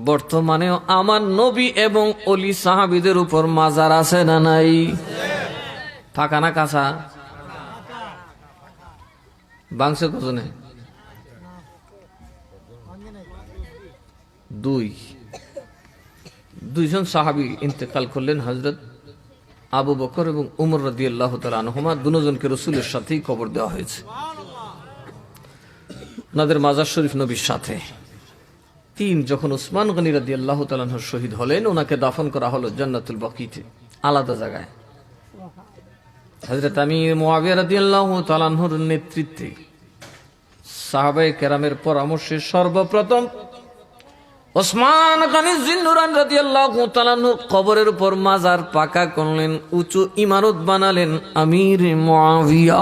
বর্তমানে আমার নবী এবং অলি সাহাবীদের উপর মাজার আছে না নাই? ফাঁকা না কাঁচা? বাংশে কজনে? 2 জন সাহাবী ইন্তেকাল করলেন, হযরত আবু বকর এবং উমর রাদিয়াল্লাহু তাআলা আনহুমা। দুজনকে রাসূলের সাথেই কবর দেওয়া হয়েছে, ওনাদের মাজার শরীফ নবীর সাথে। 3 যখন উসমান গনি রাদিয়াল্লাহু তাআলা আনহু শহীদ হলেন, ওনাকে দাফন করা হলো জান্নাতুল বাকিতে, আলাদা জায়গায়। হযরত আমির মুআবিয়া রাদিয়াল্লাহু তাআলা আনহুর নেতৃত্বে সাহাবায়ে কেরামের পরামর্শে সর্বপ্রথম ওসমান গনি জিন্নুরান রাদিয়াল্লাহু তাআলা আনহুর কবরের উপর মাজার পাকা করলেন, উঁচু ইমারত বানালেন আমির মুআবিয়া।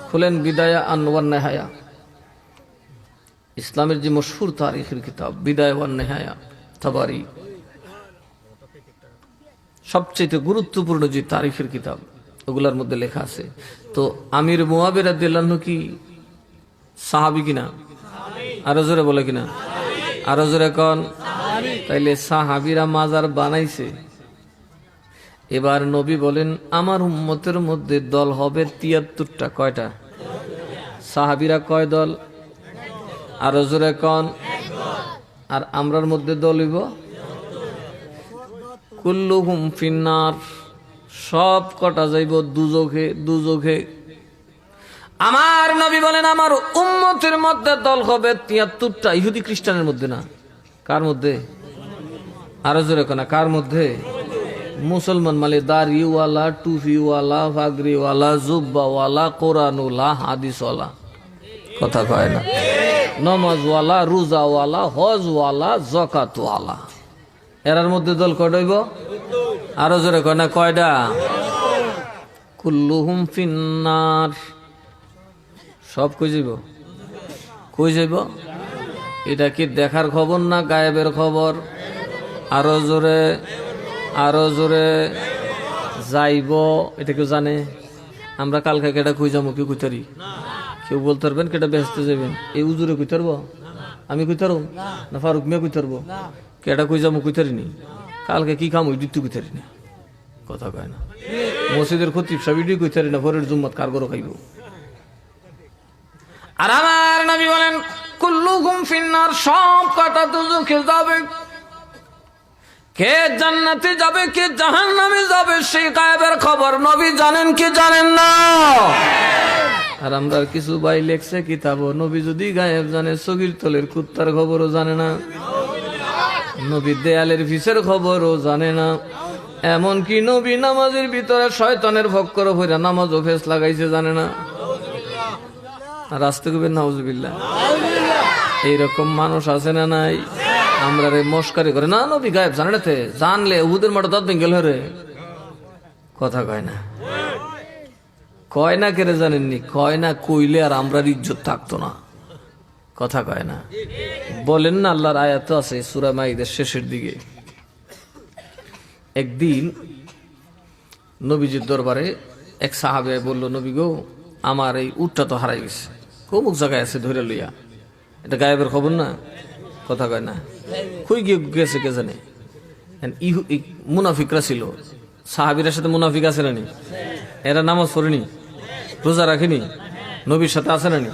খুলেন বিদায়া ওয়ান নিহায়া, ইসলামের যে মশহুর তারিখের কিতাব বিদায়া ওয়ান নিহায়া তাবারি, সবচেয়ে গুরুত্বপূর্ণ যে তারিখের কিতাব, ওগুলোর মধ্যে লেখা আছে। তো আমির মুআবিয়া রাদিয়াল্লাহু আনহু কি সাহাবী কিনা? আরো জোরে বলে কিনা? আরো জোরে কোন? তাইলে সাহাবীরা মাজার বানাইছে। এবার নবী বলেন আমার উম্মতের মধ্যে দল হবে 73টা। কয়টা? সাহাবীরা কয় দল? আরো জোরে কোন? আর আমরার মধ্যে দল হইব কুল্লুহুম ফিন্নার, সব কটা যাইব দুজখে। দুজখে। আমার নবী বলেন আমার উম্মতের মধ্যে দল হবে 73টা। ইহুদি খ্রিস্টানের মধ্যে না। কার মধ্যে? আরো জোরে কোন, কার মধ্যে? মুসলমান মানে দাড়িওয়ালা, টুপিওয়ালা, পাগড়িওয়ালা, জুব্বাওয়ালা, কোরআনওয়ালা, হাদিসওয়ালা। কথা কয় না? নামাজওয়ালা, রোজাওয়ালা, হজওয়ালা, যাকাতওয়ালা। এরার মধ্যে দল কয়টা হইব? আরো জোরে কয় না, কয়টা? কুল্লুহুম ফিন্নার। সব কই যাইব? কই যাইব? এটা কি দেখার খবর না গায়েবের খবর? আরো জোরে, আরো জোরে। যাইব, এটা কেউ জানে? আমরা কালকে কেটা কই যাবো কেউ কইতারি? কেউ বলতে পারবেন কেটা বেহেশতে যাবেন? এই উজুরে কইতে পারবো? আমি কইতে পারবো না? ফারুক মিয়া কইতে পারবো? কেটা কই যাবো কইতারি নি? কালকে কি কাম ওই দিতে কইতারি না। কথা কয় না? মসজিদের খতিব সাহেব ইডি কইতারি না পরের জুম্মাত কার গরো খাইব। আর আমার নবী বলেন কুল্লুকুম ফিন্নার, সব কটা দুজখে যাবে। কে জান্নাতে যাবে কে জাহান্নামে যাবে সেই গায়েবের খবর নবী জানেন কি জানেন না? আর আমরা কিছু ভাই লেখছে কিতাব, নবী যদি গায়েব জানে সগীর তলের কুত্তার খবরও জানে না, নবী দেয়ালের ভিসের খবরও জানে না। এমনকি নবী নামাজের ভিতরে শয়তানের ভক্কর হইরা নামাজ ও ফেস লাগাইছে জানে না। আর আসতে কবেন নাউজুবিল্লাহ। এইরকম মানুষ আছে না নাই? আমরা রে মস্কারি করে না নবী গায়েব জানে না, জানলে উহুদের মাঠে দাঁত ভেঙ্গেল হরে। কথা কয় না? কয় না কেড়ে জানেননি, কয় না কইলে আর আমরার ইজ্জত থাকতো না, কথা কয় না। বলেন না, আল্লাহর আয়াত আছে সূরা মাইদার শেষের দিকে। একদিন নবীজির দরবারে এক সাহাবে বলল, নবী গো, আমার এই উটটা তো হারাই গেছে, অমুক জায়গায় আছে, ধরে লইয়া। এটা গায়েবের খবর না, কথা কয় না। কই গিয়ে গেছে কে জানে। মুনাফিকরা ছিল, সাহাবীর সাথে মুনাফিক আছে না নি? এরা নামাজ পড়েনি, রোজা রাখেনি, নবীর সাথে আছে না নি?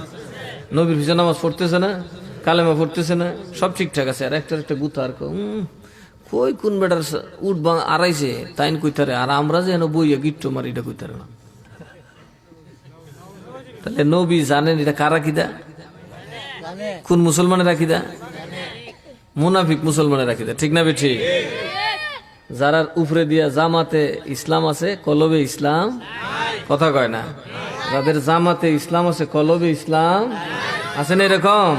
নবীর পিছনে নামাজ পড়তেছে না, কালেমা পড়তেছে না, সব ঠিকঠাক আছে। আর একটা গুতা আর কই কোন বেটার উঠ আড়াইছে তাইন কইতারে, আর আমরা যেন বইয়া গিট্টো মারি, এটা কইতারে না। তাহলে নবী জানেন এটা কারা কিদা, কোন মুসলমানের রাখিদা? মুনাফিক মুসলমানের রাখিদা, ঠিক না বেঠি? যারা উপরে দিয়া জামাতে ইসলাম আছে, কলবে ইসলাম, কথা কয় না। যাদের জামাতে ইসলাম আছে, কলবে ইসলাম আছে না? এরকম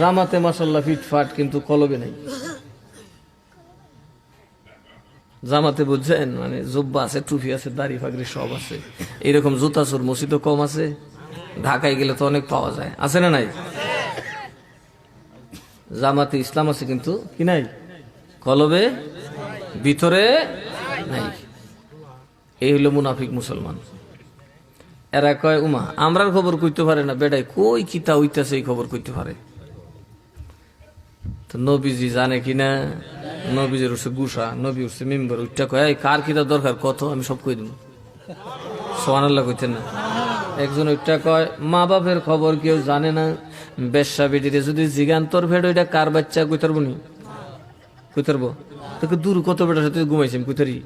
জামাতে মাশাআল্লাহ ফিটফাট, কিন্তু কলবে নাই। জামাতে বুঝছেন, মানে জুব্বা আছে, টুপি আছে, দাড়ি ফাগরি সব আছে। এইরকম জুতা চোর মসজিদও কম আছে, ঢাকায় গেলে তো অনেক পাওয়া যায়, আছে না নাই? জামাতে ইসলাম আছে কিন্তু কি নাই, কলবে ভিতরে নাই। এই হলো মুনাফিক মুসলমান। এরা কয় উমা আমরার খবর কইতে পারে না, বেড়াই কই কিতা হইতাছে এই খবর কইতে পারে। তো নবীজি জানে কিনা? নবীজির উঠছে গুসা, নবী উঠছে মেম্বার, উঠটা কয় কার কিতা দরকার কত, আমি সব কই দিব। সুবহানাল্লাহ কইতেন না? একজন উঠটা কয় মা বাপের খবর কেউ জানে না, বেশ্যা বেটিরে যদি জিগান তোর ভেড় ওইটা কার বাচ্চা, কইতারবো নি? কইতারবো? তোকে দূর কত বেটার সাথে ঘুমাইছি আমি, কইতারি?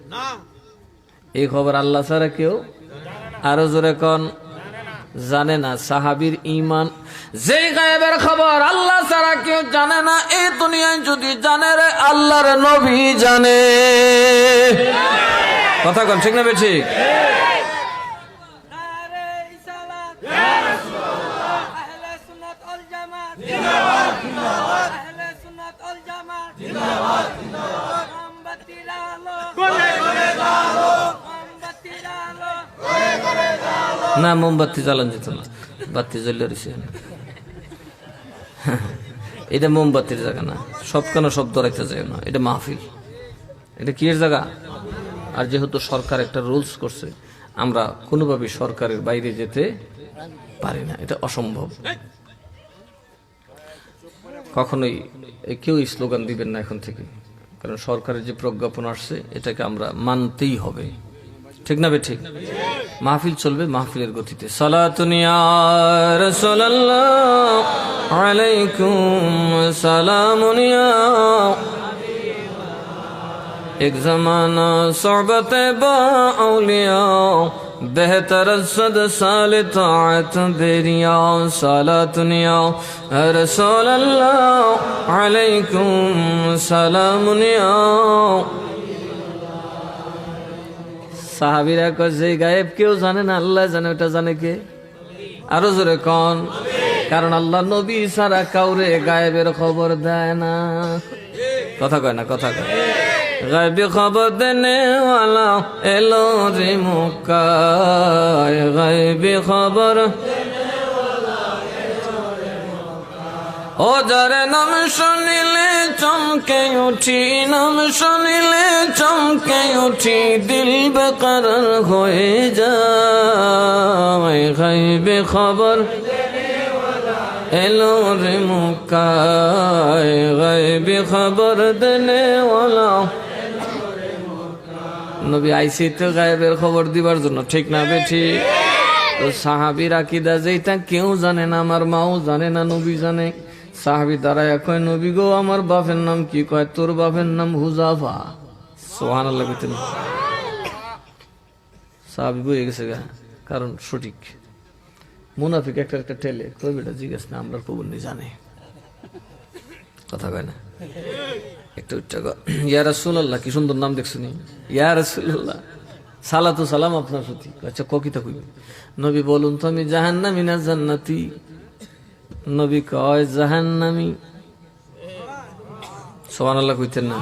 এই খবর আল্লাহ ছাড়া কেউ, আরো জোরে কন, জানে না। সাহাবীর ঈমান, যে গায়েবের খবর আল্লাহ ছাড়া কেউ জানে না, এই দুনিয়ায় যদি জানে রে আল্লাহর নবী জানে, কথা কন, ঠিক না বেঠিক? না মোমবাতি জ্বালান যেত না, বাতি জ্বলে রয়েছে। এটা মোমবাতির জায়গা না, সব কেন শব্দ রাখতে যায় না, এটা মাহফিল, এটা কি এর জায়গা? আর যেহেতু সরকার একটা রুলস করছে, আমরা কোনোভাবে সরকারের বাইরে যেতে পারি না, এটা অসম্ভব। কখনোই কেউ স্লোগান দিবেন না এখন থেকে, কারণ সরকারের যে প্রজ্ঞাপন আসছে এটাকে আমরা মানতেই হবে, ঠিক না বে ঠিক? মাহফিল চলবে মাহফিলের গতিতে। সালাতুন ইয়া রাসূলুল্লাহ আলাইকুম সালামুন ইয়া, এক জামানা সোহবতে বা আউলিয়া, बेहतर सद साल ताअत बेरिया, सालातुन या रसूल अल्लाह अलैकुम सलामुन या। সাহাবীরা কয় যে গায়েব কেউ জানে না, আল্লাহ জানে, ওটা জানে কে? আরো জোরে কোন। কারণ আল্লাহ নবী ছাড়া কাউরে গায়েবের খবর দেয় না, কথা কয় না, কথা কয়। গায়েবী খবর দেনে ওয়ালা এলো রে মক্কায়, গায়েবী খবর ও যার নাম শুনিলে চমকে উঠি, নাম শুনিলে চমকে উঠি, দিল বেকরার হয়ে যায়, গায়েবী খবর এলো রে মক্কায়, গায়েবী খবর দেনে ওয়ালা। নবী আইসি তো গায়েবের খবর দিবার জন্য, ঠিক না বেঠি? তো সাহাবীর আকীদা যেটা কেউ জানে না, আমার মাও জানে না, নবী জানে। সাহাবী দাঁড়ায় কয় নবী গো আমার বাপের নাম কি? কয় তোর বাপের নাম হুযাফা। সুবহানাল্লাহ কইতেন। সাহাবী বুঝে গেছে গা, কারণ সঠিক। মুনাফিক একটা ঠেলে কই বেটা জিজ্ঞেস না, আমরা খবর নেই জানে, কথা কয় না। একটা ইয়া রাসূলুল্লাহ, কি সুন্দর নাম দেখছুনি, ইয়া রাসূলুল্লাহ সালাতু সালাম আপনার প্রতি। আচ্ছা ককিতা কইবে? নবী বলুন তো আমি জাহান্নামী না জান্নাতি? নবী কয় জাহান্নামী। সুবহানাল্লাহ কইতেন না?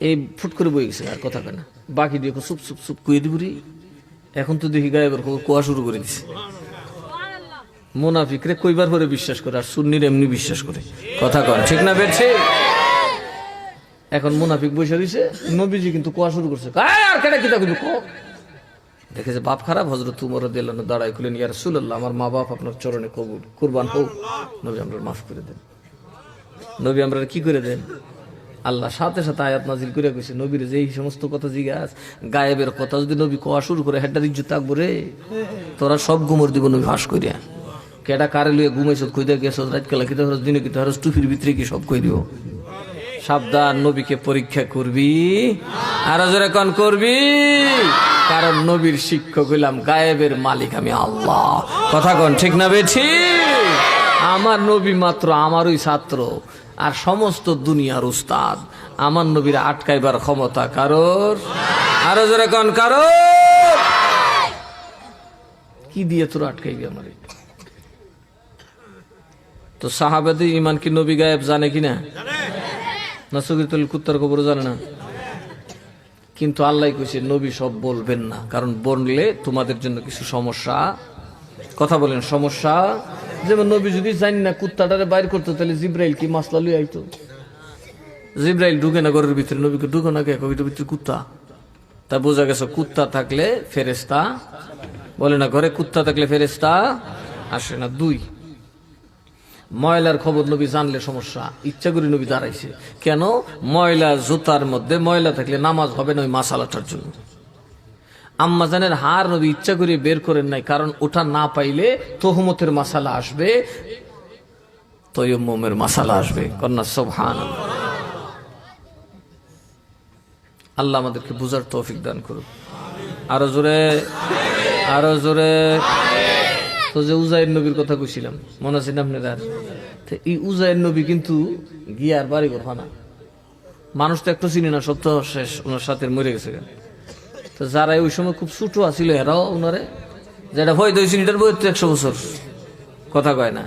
এই ফুট করে বই গেছে, আর কথা কয় না। বাকি দিয়ে চুপ চুপ চুপ কই দিবুরি, এখন তো দেখি গায়েবের কোয়া শুরু করে দিছে। মুনাফিকরে কইবার পরে বিশ্বাস করে, আর সুন্নির এমনি বিশ্বাস করে। কথা কন ঠিক না বেঠে? এখন মুনাফিক বসে দিছে, নবীজি কিন্তু কোয়া শুরু করছে, আর কেটা কিতা কিন্তু দেখেছে বাপ খারাপ। হযরত উমর রাদিয়াল্লাহু আনহু দাঁড়ায় কইলেন, ইয়া রাসূলুল্লাহ, আমার মা বাপ আপনার চরণে কবুল কুরবান হোক, নবী আমরা মাফ করে দেন। নবী আমরা কি করে দেন? আল্লাহ সাথে সাথে আয়াত নাজিল করে কইছে, নবীর যে এই সমস্ত কথা জিজ্ঞাস, গায়েবের কথা যদি নবী কোয়া শুরু করে, হেডার ইজ্জত থাকবো রে, তোরা সব গুমর দিব নবী ফাঁস করিয়া। কেডা কারে লইয়া ঘুমাইছ, কইদা গেছ, রাত কেলা কিতা হরস, দিনে কিতা হরস, টুপির ভিতরে কি সব কই দিব। সাবধান, নবীকে পরীক্ষা করবি, আর জোরে কন করবি, কারণ নবীর শিক্ষক হইলাম, গায়েবের মালিক আমি আল্লাহ। কথা কন ঠিক না বেঠি? আমার নবী মাত্র আমারই ছাত্র, আর সমস্ত দুনিয়ার উস্তাদ। আমার নবীর আটকাইবার ক্ষমতা কারোর, আরো জোরে কন কারোর। কি দিয়ে তোরা আটকাইবি আমার? তো সাহাবাদের ইমান কি নবী গায়েব জানে কিনা? না চোখের তলে কুত্তার খবর জানে না? কিন্তু আল্লাহ কইছে নবী সব বলবেন না, কারণ বললে তোমাদের জন্য কিছু সমস্যা। কথা বলেন, সমস্যা। যেমন নবী যদি জানি না কুত্তাটারে বাইর করতো, তাহলে জিব্রাইল কি মাসলা লুই আইতো? জিব্রাইল ঢুকে না ঘরের ভিতরে, নবীকে ঢুকে না, কবির ভিতরে কুত্তা। তা বোঝা গেছে কুত্তা থাকলে ফেরেশতা, বলে না ঘরে কুত্তা থাকলে ফেরেশতা আসে না। 2, ময়লার খবর নবী জানলে সমস্যা, ইচ্ছা করে নবী দাঁড়াইছে কেন? ময়লা জুতার মধ্যে ময়লা থাকলে নামাজ হবে না ওই মাসালাটার জন্য। আম্মাজানের হার নবী ইচ্ছা করে বের করেন নাই, কারণ ওটা না পাইলে তহমতের মাসালা আসবে, তয়ম্মুমের মাসালা আসবে। কন্যা সুবহানাল্লাহ। আল্লাহ আমাদেরকে বুঝার তৌফিক দান করুন। আরো জোরে, আরো জোরে। তো যে উজাইর নবীর কথা কইছিলাম, মনে আছে না আপনারা? এই উজাইর নবী কিন্তু গিয়ার বাড়ি ঘর না, মানুষ তো একটু চিনি না, সব তো শেষ, ওনার সাথে মরে গেছে। তো যারা ওই সময় খুব ছোট আছিল, এরাও ওনারে যেটা ভয় দিয়েছিল, এটার বয়স তো 100 বছর। কথা কয় না?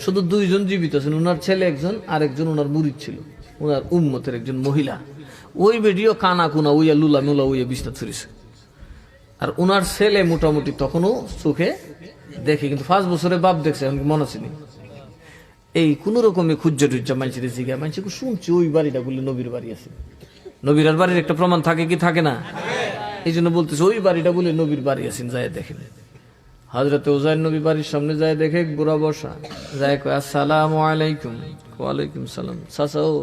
শুধু 2 জন জীবিত আছেন, ওনার ছেলে একজন, আর একজন ওনার মুরিদ ছিল, ওনার উম্মতের একজন মহিলা। ওই বেডিও কানা কুনা উইয়া লুলা মুলা উইয়া বিস্তার ছড়িয়েছে। আর ওনার ছেলে মোটামুটি তখনও চোখে দেখে, কিন্তু 5 বছরে বাপ দেখছে, এমনকি মনে আছে। এই কোন রকমে খুঁজা টুজ্জা মানুষের জিগা, মানুষ শুনছি ওই বাড়িটা বললে নবীর বাড়ি আছে। নবীর আর বাড়ির একটা প্রমাণ থাকে কি থাকে না? এই জন্য বলতেছে ওই বাড়িটা বলে নবীর বাড়ি আছেন, যায় দেখেন। হযরত উজাইর নবী বাড়ির সামনে যায়, দেখে বুড়া বসা, যায় কয় আসসালামু আলাইকুম। ওয়ালাইকুম সালাম। চাচা ও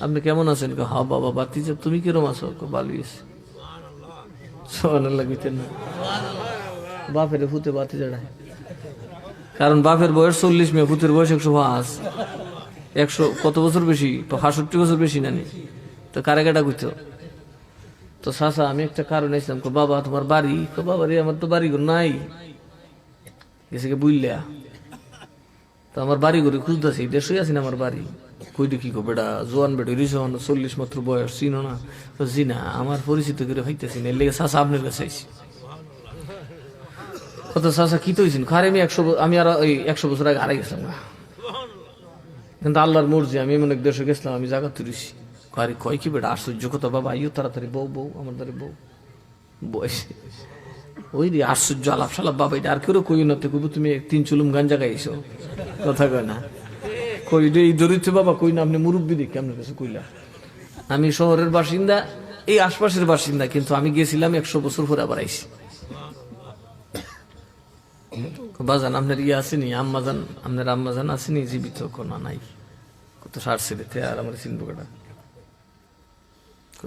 আপনি কেমন আছেন? হা বাবা বাতিজা, তুমি কিরম আছো? ভালো আছি। সুবহানাল্লাহ কইতেন না? বাপের ফুতে বাতি জড়ায়, কারণ বাপের বয়স 40, মেয়ে ফুতের বয়স 105। 100 কত বছর বেশি? 65 বছর বেশি না? তো কারে কাটা কইতো? তো চাচা আমি একটা কারণ আইছিলাম। বাবা তোমার বাড়ি? বাবা রে আমার তো বাড়ি ঘর নাই, গেছে কে বুঝলিয়া। তো আমার বাড়ি ঘরে খুঁজতেছি, 150 আছি না আমার বাড়ি। কইটা কি বেটা জোয়ান বেটা রিস 40 মাত্র বয়স, চিনো না? জি না, আমার পরিচিত করে হইতেছি না, এর লেগে চাচা আপনার কাছে আইছি। কত চাচা কি তৈছেন? খারে আমি আর ওই 100 বছর আগে হারাই গেছিলাম, কিন্তু আল্লাহর মর্জি আমি এমন এক দেশে গেছিলাম, আমি জায়গা তুলিছি। আরে কয় কি বেটা আশ্চর্য কথা, বাবা আইও তাড়াতাড়ি, বউ বউ আমার দ্বারে বউ বয়স ওই রে আশ্চর্য আলাপ সালাপ। বাবা এটা আর কেউ কই না, তো কইব তুমি 3 চুলুম গাঞ্জা গাইছো। কথা কয় না? কই রে এই দরিদ্র বাবা কই না, আপনি মুরব্বী দেখি আপনার কাছে কইলা। আমি শহরের বাসিন্দা, এই আশপাশের বাসিন্দা, কিন্তু আমি গেছিলাম 100 বছর পরে আবার আইছি। বাজান আপনার ইয়ে আসেনি, আম্মাজান, আপনার আম্মাজান আসেনি জীবিত? কোনা নাই, কত 60 ছেলেতে, আর আমার সিন্ধুকাটা।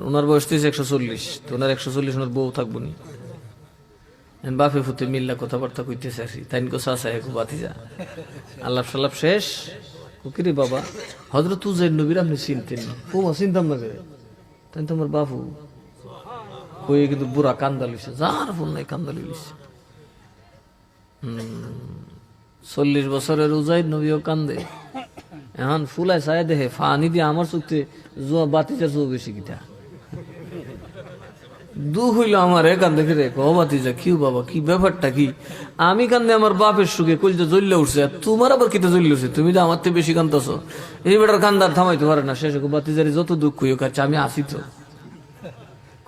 ওনার বয়স তো 140, তো ওনার 140 ওনার বউ থাকবো নি। বাপে ফুতে মিল্লা কথাবার্তা কইতেছে আসি, তাই চাচা এক বাতিজা আল্লাহ সাল্লাপ শেষ। কিরে বাবা হযরত উজাইর নবীর আপনি চিনতেন? ও চিনতাম না রে, তাই তো আমার বাপু কই, কিন্তু বুড়া কান্দা লইছে, যার ফোন নাই কান্দা লইছে। 40 বছরের উজাইর নবীও কান্দে। এখন ফুলায় চায় দেখে ফানি দিয়ে আমার চোখতে বাতিজা চোখ বেশি কিটা দুঃখ হইল আমার। কান দেখে রে বাতিজা কি বাবা, কি ব্যাপারটা কি? আমি কান্দে আমার বাপের সুখে কইতে জ্বললে উঠছে, তোমার আবার কিতে জ্বললে উঠছে? তুমি তো আমার থেকে বেশি কান্দাছো। এই বেটার কান্দার থামাইতে পারে না। শেষ বাতিজারি যত দুঃখ হইও কাছে আমি আসি তো।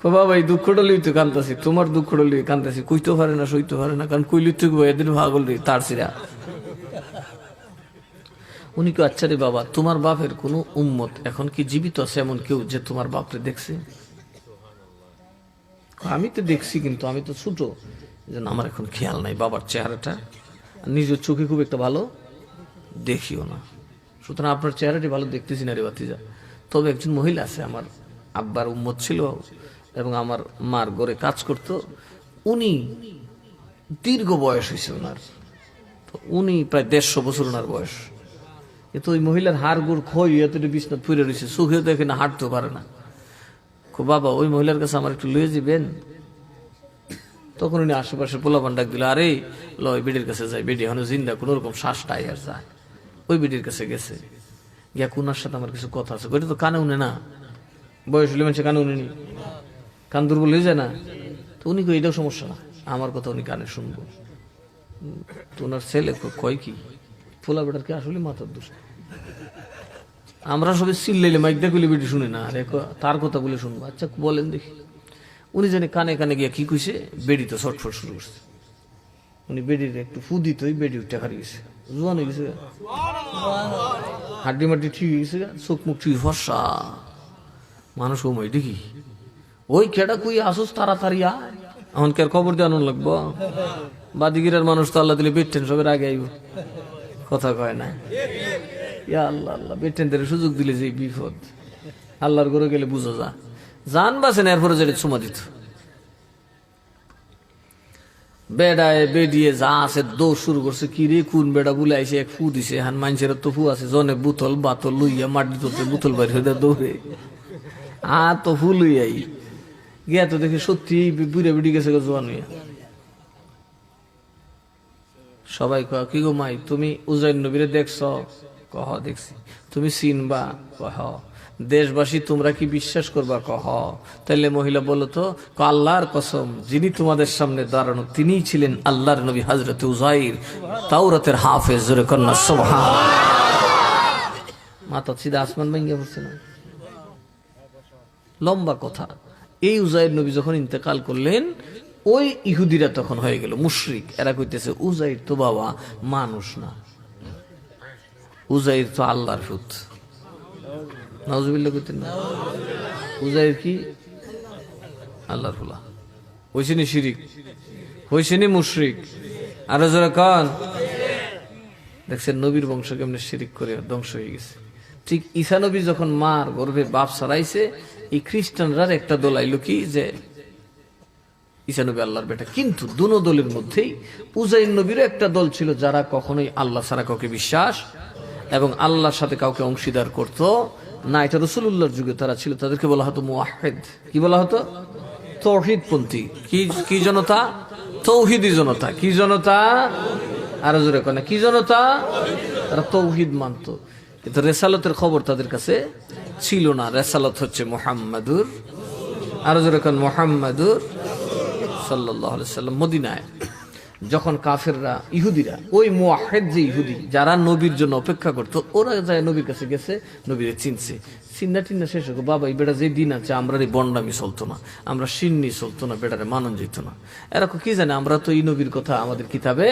বাবা এই দুঃখটা লইতে কান্দাছি, তোমার দুঃখটা লইয়ে কান্দাছি, কইতে পারে না, সইতে পারে না, কারণ কইলি তুই এদের ভাগল রে তার সিরা। উনি কি আচ্ছা রে বাবা, তোমার বাপের কোনো উম্মত এখন কি জীবিত আছে এমন কেউ যে তোমার বাপরে দেখছে? আমি তো দেখছি, কিন্তু আমি তো ছোট, যেন আমার এখন খেয়াল নাই বাবার চেহারাটা, নিজের চোখে খুব একটা ভালো দেখিও না, সুতরাং আপনার চেহারাটি ভালো দেখতেছি না রে বাতিজা। তবে একজন মহিলা আছে, আমার আব্বার উম্মত ছিল এবং আমার মার ঘরে কাজ করত, উনি দীর্ঘ বয়স হয়েছে ওনার, উনি প্রায় 150 বছর ওনার বয়স। এতো ওই মহিলার হাড় গুড় খই এতটা বিছনাথ পুরে রয়েছে, চোখেও দেখে না, হাঁটতেও পারে না। বাবা ওই মহিলার কাছে আমার একটু লয়ে যাবেন। তখন উনি আশেপাশে পোলাপান ডাক দিল, আরে লয় বেডির কাছে যাই, বেডি এখন জিন্দা, কোন রকম শ্বাসটাই আর যায়। ওই বেডির কাছে গেছে, গিয়া কুনার সাথে আমার কিছু কথা আছে, ওইটা তো কানে উনে না, বয়স হলে মানুষের কানে উনি, কান দুর্বল হয়ে যায় না। তো উনি কই এটাও সমস্যা না, আমার কথা উনি কানে শুনবো। তো ওনার ছেলে কয় কি, পোলা বেটার কি আসলে মাথার দোষ? আমরা সবাই চিল্লাইলে মাইক দেখলে বেটি শুনে না, আরে তার কথা বলে শুনবো। আচ্ছা বলেন দেখি। উনি জানি কানে কানে গিয়া কি কইছে, বেডি তো ছটফট শুরু করছে। উনি বেডির একটু ফু দিতই বেডি উঠে হারিয়ে গেছে, জোয়ান হয়ে গেছে, হাড্ডি মাড্ডি ঠিক হয়ে গেছে, চোখ মুখ ঠিক ফর্সা মানুষ। ও মাই দেখি ওই কেডা কই আসোস তাড়াতাড়ি আয়, এখন কে খবর দিয়ে আনন্দ লাগবো। বাদিগিরার মানুষ তো আল্লাহ দিলে বেটেন সবের আগে আইব, কথা কয় না। ইয়া আল্লাহ আল্লাহ, বেটেনদের সুযোগ দিলে যে বিপদ, আল্লাহর ঘরে গেলে বুঝো যা জান বাসেন, এরপরে যেটা চুমা দিত। বেড়ায় বেডিয়ে যা আছে দৌড় শুরু করছে, কি রে কোন বেড়া বুলে আইসে এক ফু দিছে, হান মানুষের তো ফু আছে, জনে বুতল বাতল লইয়া মাটি তোতে বুতল বাইর হয়ে দৌড়ে তো ফু লইয়াই গিয়া তো দেখে সত্যি বুড়ে বেড়ি গেছে জোয়ান হইয়া। সবাই কয় কি গো মাই, তুমি উজাইর নবীরে দেখছ? কহ দেখছি। তুমি চিনবা? কহ। দেশবাসী তোমরা কি বিশ্বাস করবা? কহ। তাইলে মহিলা বলো তো, আল্লাহর কসম, যিনি তোমাদের সামনে দাঁড়ানো তিনিই ছিলেন আল্লাহর নবী হযরত উজাইর, তাওরাতের হাফেজ। জোরে কন্যা সুবহানাল্লাহ। মাথা সিধা আসমান ভেঙে পড়ছে না? লম্বা কথা। এই উজাইর নবী যখন ইন্তেকাল করলেন, ওই ইহুদিরা তখন হয়ে গেল মুশরিক। এরা কইতেছে উজাইর তো বাবা মানুষ না, উজাইর তো আল্লাহর পুত। নাউজুবিল্লাহ কইতেন না? উজাইর কি আল্লাহর ফুলা? হইছে নি শিরিক? হইছে নি মুশরিক? আরো যারা কান দেখছেন নবীর বংশ কেমনে শিরিক করে ধ্বংস হয়ে গেছে। ঠিক ঈসা নবী যখন মার গর্ভে বাপ ছাড়াইছে, এই খ্রিস্টানরার একটা দল আইলো কি যে ঈসা নবী আল্লাহর বেটা। কিন্তু দুনো দলের মধ্যেই উজাইর নবীরও একটা দল ছিল যারা কখনোই আল্লাহ ছাড়া কাউকে বিশ্বাস এবং আল্লাহর সাথে কাউকে অংশীদার করত না। এটা রাসূলুল্লাহর যুগে তারা ছিল, তাদেরকে বলা হতো মুওয়াহহিদ। কি বলা হতো? তাওহীদপন্থী। কি জনতা? তৌহিদি জনতা। কি জনতা? আরো জোরে কয় না, কি জনতা? তারা তৌহিদ মানত, কিন্তু রেসালতের খবর তাদের কাছে ছিল না। রেসালত হচ্ছে মুহাম্মাদুর, আরো জোরে কয় মুহাম্মাদুর সাল্লাল্লাহু আলাইহি সাল্লাম। মদিনায় যখন কাফেররা ইহুদিরা, ওই মুওয়াহহিদ যে ইহুদি যারা নবীর জন্য অপেক্ষা করতো, ওরা যায় নবীর কাছে গেছে, নবীরে চিনছে, চিন্না টিন্না শেষ হোক, বাবা এই বেটা যে দিন আছে আমরা এই বন্ডামি চলতো না, আমরা সিন্নি চলতো না, বেটারে মানন যেত না। এরকম কি জানে, আমরা তো এই নবীর কথা আমাদের কিতাবে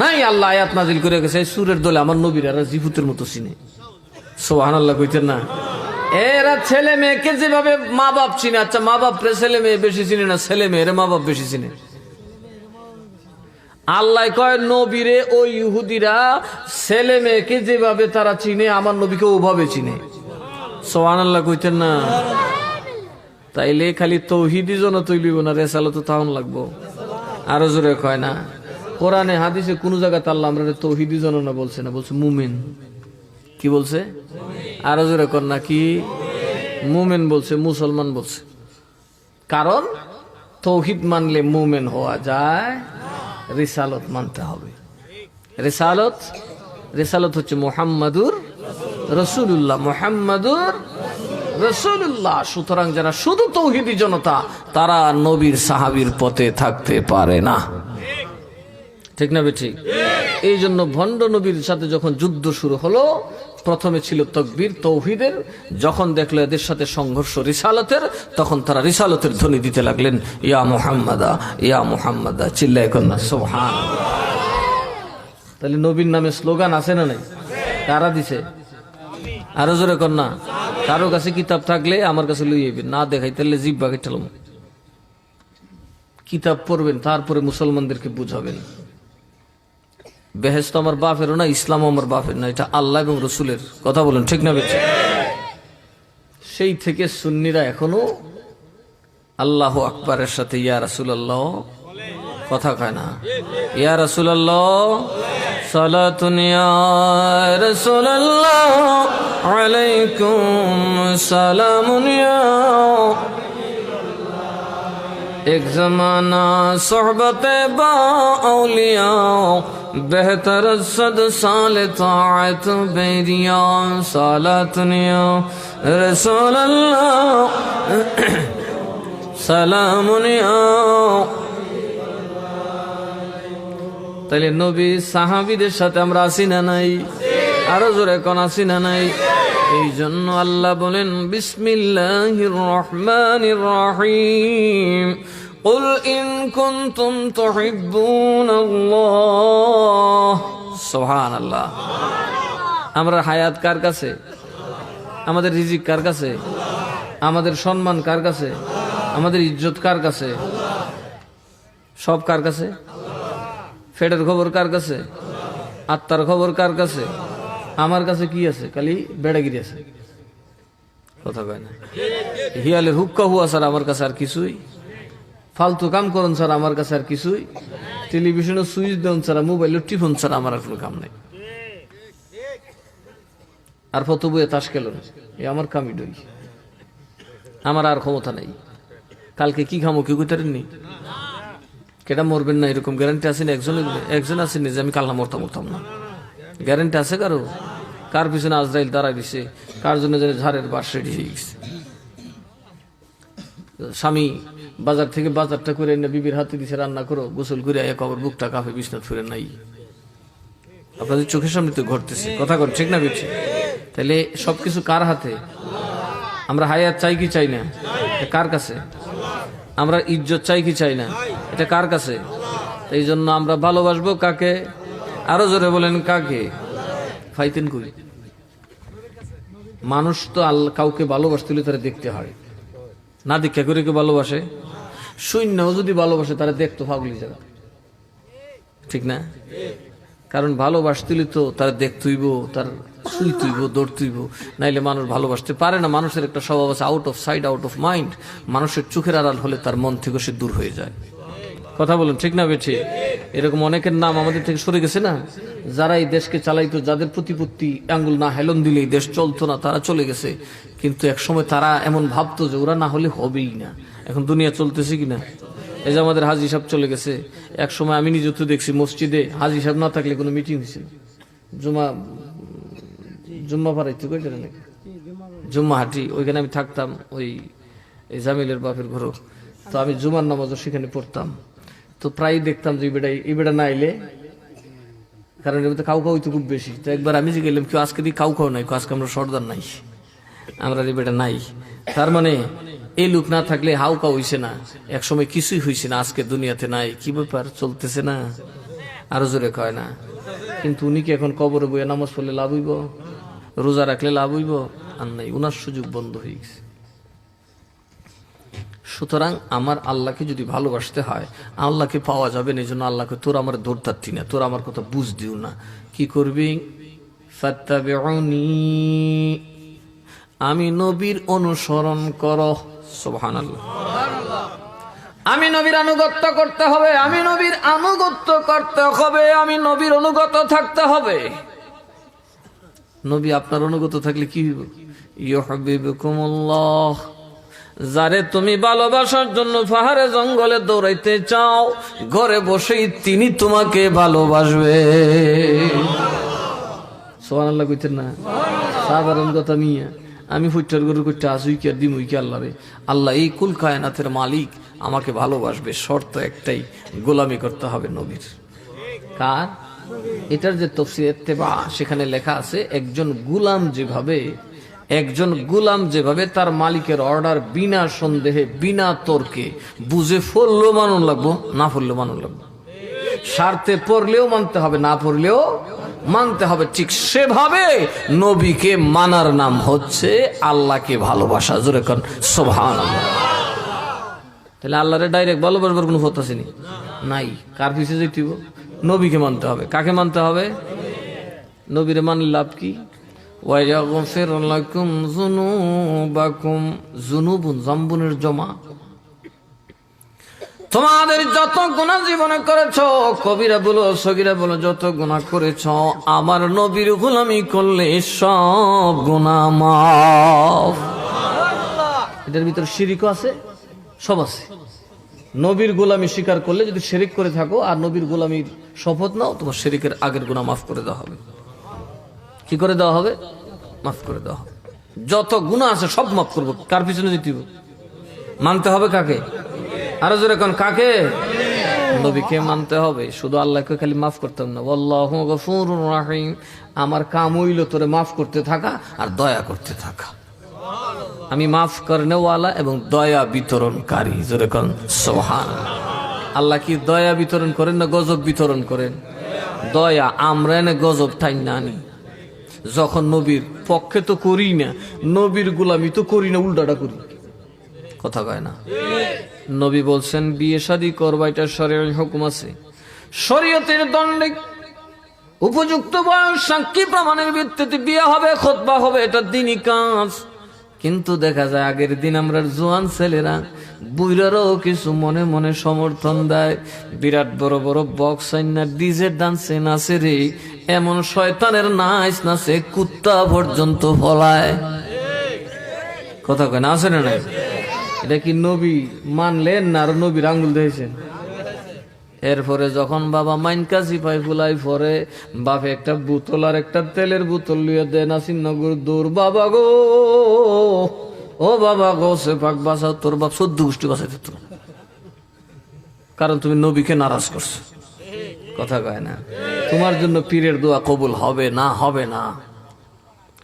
নাই। আল্লাহ আয়াত নাজিল করে গেছে, সুরের দলে আমার নবীর এরা জিভুতের মতো চিনে। সুবহানাল্লাহ কইতেন না? এরা ছেলে মেয়েকে যেভাবে মা বাপ চিনে, আচ্ছা মা বাপ ছেলে মেয়ে বেশি চিনে না, ছেলে মেয়ের মা বাপ বেশি চিনে। আল্লাহ কয় নবীরে ওই ইহুদিরা ছেলে মেয়েকে যেভাবে তারা চিনে, আমার নবীকে ওভাবে চিনে। সুবহানাল্লাহ কইতেন না? তাইলে খালি তৌহিদি জন তৈলিব না, রেসালত তাহন লাগবো। আরো জোরে কয় না? কোরআনে হাদিসে কোন জায়গাতে আল্লাহ আমরা তৌহিদি জন না বলছে না, বলছে মুমিন। কি বলছে? আরো জোরে কর না, কি? মুমিন বলছে, মুসলমান বলছে। কারণ তৌহিদ মানলে মুমিন হওয়া যায়, রিসালত মানতে হবে। রিসালত হচ্ছে মুহাম্মাদুর রাসূলুল্লাহ, মুহাম্মাদুর রাসূলুল্লাহ। সুতরাং যারা শুধু তৌহিদি জনতা, তারা নবীর সাহাবীর পথে থাকতে পারে না। ঠিক না বেঠিক? এই জন্য ভণ্ড নবীর সাথে যখন যুদ্ধ শুরু হলো, প্রথমে ছিল তাকবীর তৌহিদের, যখন দেখলো এদের সাথে সংঘর্ষ রিসালতের, তখন তারা রিসালতের ধ্বনি দিতে লাগলেন, ইয়া মুহাম্মাদা ইয়া মুহাম্মাদা, চিল্লায় কন্যা সুবহানাল্লাহ। তাহলে নবীর নামে স্লোগান আছে না নাই? কারা দিছে? আরো জোরে কন্যা। কারো কাছে কিতাব থাকলে আমার কাছে লইয়ে আইবেন, না দেখাই তাহলে জিব্বা কেটালাম। কিতাব পড়বেন, তারপরে মুসলমানদেরকে বুঝাবেন বেহেশত আমার বাপেরও না, ইসলাম আমার বাপের না, এটা আল্লাহ এবং রসুলের কথা। বলেন ঠিক না বেঠিক? সেই থেকে সুন্নিরা এখনো আল্লাহু আকবারের সাথে ইয়া রাসূলুল্লাহ কথা কয় না। ইয়া রাসূলুল্লাহ সালাতুন ইয়া রাসূলুল্লাহ আলাইকুম সালামুন ইয়া। एक जमाना सोहबते बा औलिया बेहतर सद साल ताअत बेरिया सालातनिया रसूल अल्लाह सलामुनिया। তাহলে নবী সাহাবীদের সাথে আমরা আছি না নাই? আরো জোরে কোন আছি না নাই? এই জন্য আল্লাহ বলেন বিসমিল্লাহির রহমানির রহিম, কুল ইন কুনতুম তুহিব্বুনাল্লাহ। সুবহানাল্লাহ। আমরা হায়াত কার কাছে? আমাদের রিজিক কার কাছে? আমাদের সম্মান কার কাছে? আমাদের ইজ্জত কার কাছে? সব কার কাছে? ফেডের খবর কার কাছে? আত্মার খবর কার কাছে? আমার কাছে কি আছে? খালি বেড়াগিরি আছে, কথা কয় না। হিয়ালের হুক্কা হুয়া স্যার আমার কাছে আর কিছুই, ফালতু কাম করুন স্যার আমার কাছে আর কিছুই, টেলিভিশনে সুইচ দেন স্যার, মোবাইলের টিফোন স্যার আমার আর কোনো কাম নাই। আর ফটো বইয়ে তাস খেলুন, এ আমার কামি ডই, আমার আর ক্ষমতা নাই। কালকে কি খামো কেউ কইতারেননি? কেটা মরবেন না এরকম গ্যারান্টি আছে না? একজন আসেনি যে আমি কালনা মরতাম না, গ্যারান্টি আছে কারো? কার পিছনে আজরাইল দাঁড়ায় দিছে, কার জন্য যেন ঝাড়ের বাস রেডি হয়ে গেছে। স্বামী বাজার থেকে বাজারটা করে এনে বিবির হাতে দিছে, রান্না করো, গোসল করে এক খবর বুকটা কাফে বিছনাত ফিরে নাই। আপনাদের চোখের সামনে তো ঘটতেছে, কথা কর ঠিক না বেঠি? তাহলে সবকিছু কার হাতে? আমরা হায়াত চাই কি চাই না? এটা কার কাছে? আমরা ইজ্জত চাই কি চাই না? এটা কার কাছে? এই জন্য আমরা ভালোবাসবো কাকে? আরো জোরে বলেন কাকে? ফাইতেন কই? মানুষ তো আল্লাহ কাউকে ভালোবাসতে হলে তারা দেখতে হয় না, দীক্ষা করে কেউ ভালোবাসে? শূন্যও যদি ভালোবাসে তারা দেখতো ফাগলি জায়গা, ঠিক না? কারণ ভালোবাসতে হলে তো তারা দেখতেইব, তার শুইতেইব, দৌড়তেইব, নাইলে মানুষ ভালোবাসতে পারে না। মানুষের একটা স্বভাব আছে, out of side out of mind. মানুষের চোখের আড়াল হলে তার মন থেকে সে দূর হয়ে যায়, কথা বলুন ঠিক না বেঠি? এরকম অনেকের নাম আমাদের থেকে সরে গেছে না, যারা এই দেশকে চালাইতো, যাদের প্রতিপত্তি আঙ্গুল না হেলন দিলেই দেশ চলতো না, তারা চলে গেছে। কিন্তু একসময় তারা এমন ভাবতো যে ওরা না হলে হবেই না। এখন দুনিয়া চলতেছে কিনা? এই যে আমাদের হাজী সাহেব চলে গেছে। এক সময় আমি নিজে তো দেখছি মসজিদে হাজী সাহেব না থাকলে কোনো মিটিং হয়েছে না। জুম্মা পাড়াইতে কই নাকি জুম্মা হাটি, ওইখানে আমি থাকতাম, ওই জামিলের বাপের ঘর। তো আমি জুমার নামাজও সেখানে পড়তাম। তো প্রায় দেখতাম যে এই বেটা না এলে, কারণ এর মধ্যে কাউ তো খুব বেশি। তো একবার আমি যে গেলাম, কেউ আজকে দিয়ে কাউ নাই, আজকে আমরা সর্দার নাই, আমরা এই বেটা নাই। তার মানে এই লোক না থাকলে হাউ কাউ হইছে না, এক সময় কিছুই হইছে না, আজকে দুনিয়াতে নাই। কি ব্যাপার, চলতেছে না? আরো জোরে কয় না? কিন্তু উনি কি এখন কবরে বইয়া নামাজ পড়লে লাভ হইব? রোজা রাখলে লাভ হইব? আর নাই, উনার সুযোগ বন্ধ হয়ে গেছে। সুতরাং আমার আল্লাহকে যদি ভালোবাসতে হয়, আল্লাহকে পাওয়া যাবে না। এই জন্য আল্লাহকে তোর আমার ধরতারতি না, তোর আমার কথা বুঝ দিও না। কি করবি? ফাত্তাবিউনি, আমি নবীর অনুসরণ করো। সুবহানাল্লাহ। আমি নবীর আনুগত্য করতে হবে, আমি নবীর আনুগত্য করতে হবে, আমি নবীর অনুগত থাকতে হবে। নবী আপনার অনুগত থাকলে কি হইব? ইউহিব্বুকুমুল্লাহ, যারে তুমি ভালোবাসার জন্য পাহাড়ে জঙ্গলে দৌড়াইতে চাও, ঘরে বসেই তিনি তোমাকে ভালোবাসবে। সুবহানাল্লাহ কইতেন না? সাধারণ কথা মিয়া, আমি ফুটার গরু করতে আসুই কি আর দিমুই কি আল্লাহ রে? আল্লাহ এই কুল কায়নাতের মালিক, আমাকে ভালোবাসবে, শর্ত একটাই, গোলামি করতে হবে নবীর। কার? এটার যে তাফসীর ইত্তেবা, সেখানে লেখা আছে একজন গুলাম যেভাবে তার মালিকের অর্ডার বিনা সন্দেহে বিনা তর্কে বুঝে ফললেও মানুন লাগবো, না ফললেও মানুন লাগবো, স্বার্থে পড়লেও মানতে হবে, না পড়লেও মানতে হবে, ঠিক সেভাবে নবীকে মানার নাম হচ্ছে আল্লাহকে ভালোবাসা। জোরে কোন সুবহানাল্লাহ। তাহলে আল্লাহরে ডাইরেক্ট ভালোবাসবার কোনো পথ আছে নাই। কার পিছে যেতে হবে? নবীকে মানতে হবে। কাকে মানতে হবে? নবীরে মানলে লাভ কি? ওয়ায়াগফির লাকুম যুনুবাকুম, যুনুবুন জামবুনের জমা। তোমাদের যত গুনাহ জীবনে করেছো, কবিরা বলো সগীরা বলো, যত গুনাহ করেছো, আমার নবীর গোলামি করলে সব গুনাহ মাফ। এটার ভিতর শিরিকও আছে, সব আছে। নবীর গোলামি স্বীকার করলে যদি শিরিক করে থাকো আর নবীর গোলামির শপথ নাও, তোমার শিরিকের আগের গুনাহ মাফ করে দেওয়া হবে। কি করে দেওয়া হবে? মাফ করে দেওয়া হবে। যত গুনাহ আছে সব মাফ করবো। কার পিছনে দিতে হবে? মানতে হবে কাকে? আরো জোরে কোন কাকে? নবীকে মানতে হবে। শুধু আল্লাহকে খালি মাফ করতাম না, আল্লাহু গফুরুর রহিম, আমার কাম হইল তোরে মাফ করতে থাকা আর দয়া করতে থাকা। আমি মাফ করনেওয়ালা এবং দয়া বিতরণকারী। জোরে কোন সুবহানাল্লাহ। আল্লাহ কি দয়া বিতরণ করেন না গজব বিতরণ করেন? দয়া। আমরা এনে গজব ঠাই না আনি। যখন নবীর পক্ষে তো করি না, নবীর গোলামি তো করি না, উল্টাটা করি। কথা কয় না? নবী বলছেন বিয়ে শাদী করবা, এটা শরীয়তের হুকুম আছে, শরীয়তের দণ্ডে উপযুক্ত বয়স সাক্ষী প্রমাণের ভিত্তিতে বিয়ে হবে, খুতবা হবে, এটা দ্বীনি কাজ। কিন্তু দেখা যায় আগের দিন আমরা জোয়ান ছেলেরা বুইরারও কিছু মনে মনে সমর্থন দেয়, বিরাট বড় বড় বক্স আইনা ডিজে ডান্সে নাচে রে, এমন শয়তানের নাচ নাচে কুত্তা পর্যন্ত ফলায়। কথা কয় না? আছে না নাই? এটা কি নবী মানলেন না আর নবীর আঙ্গুল দিয়েছেন? এরপরে যখন বাবা মাইন কাছি পাই ফুলাই পরে, বাপে একটা বোতল আর একটা তেলের বোতল লিয়ে দেন আসিনগর দূর, বাবা গো, ও বাবা গো, সে পাক বাঁচাও, তোর বাপ 14 গোষ্ঠী বাঁচাইতে তো, কারণ তুমি নবীকে নারাজ করছো। কথা কয় না? তোমার জন্য পীরের দোয়া কবুল হবে না, হবে না।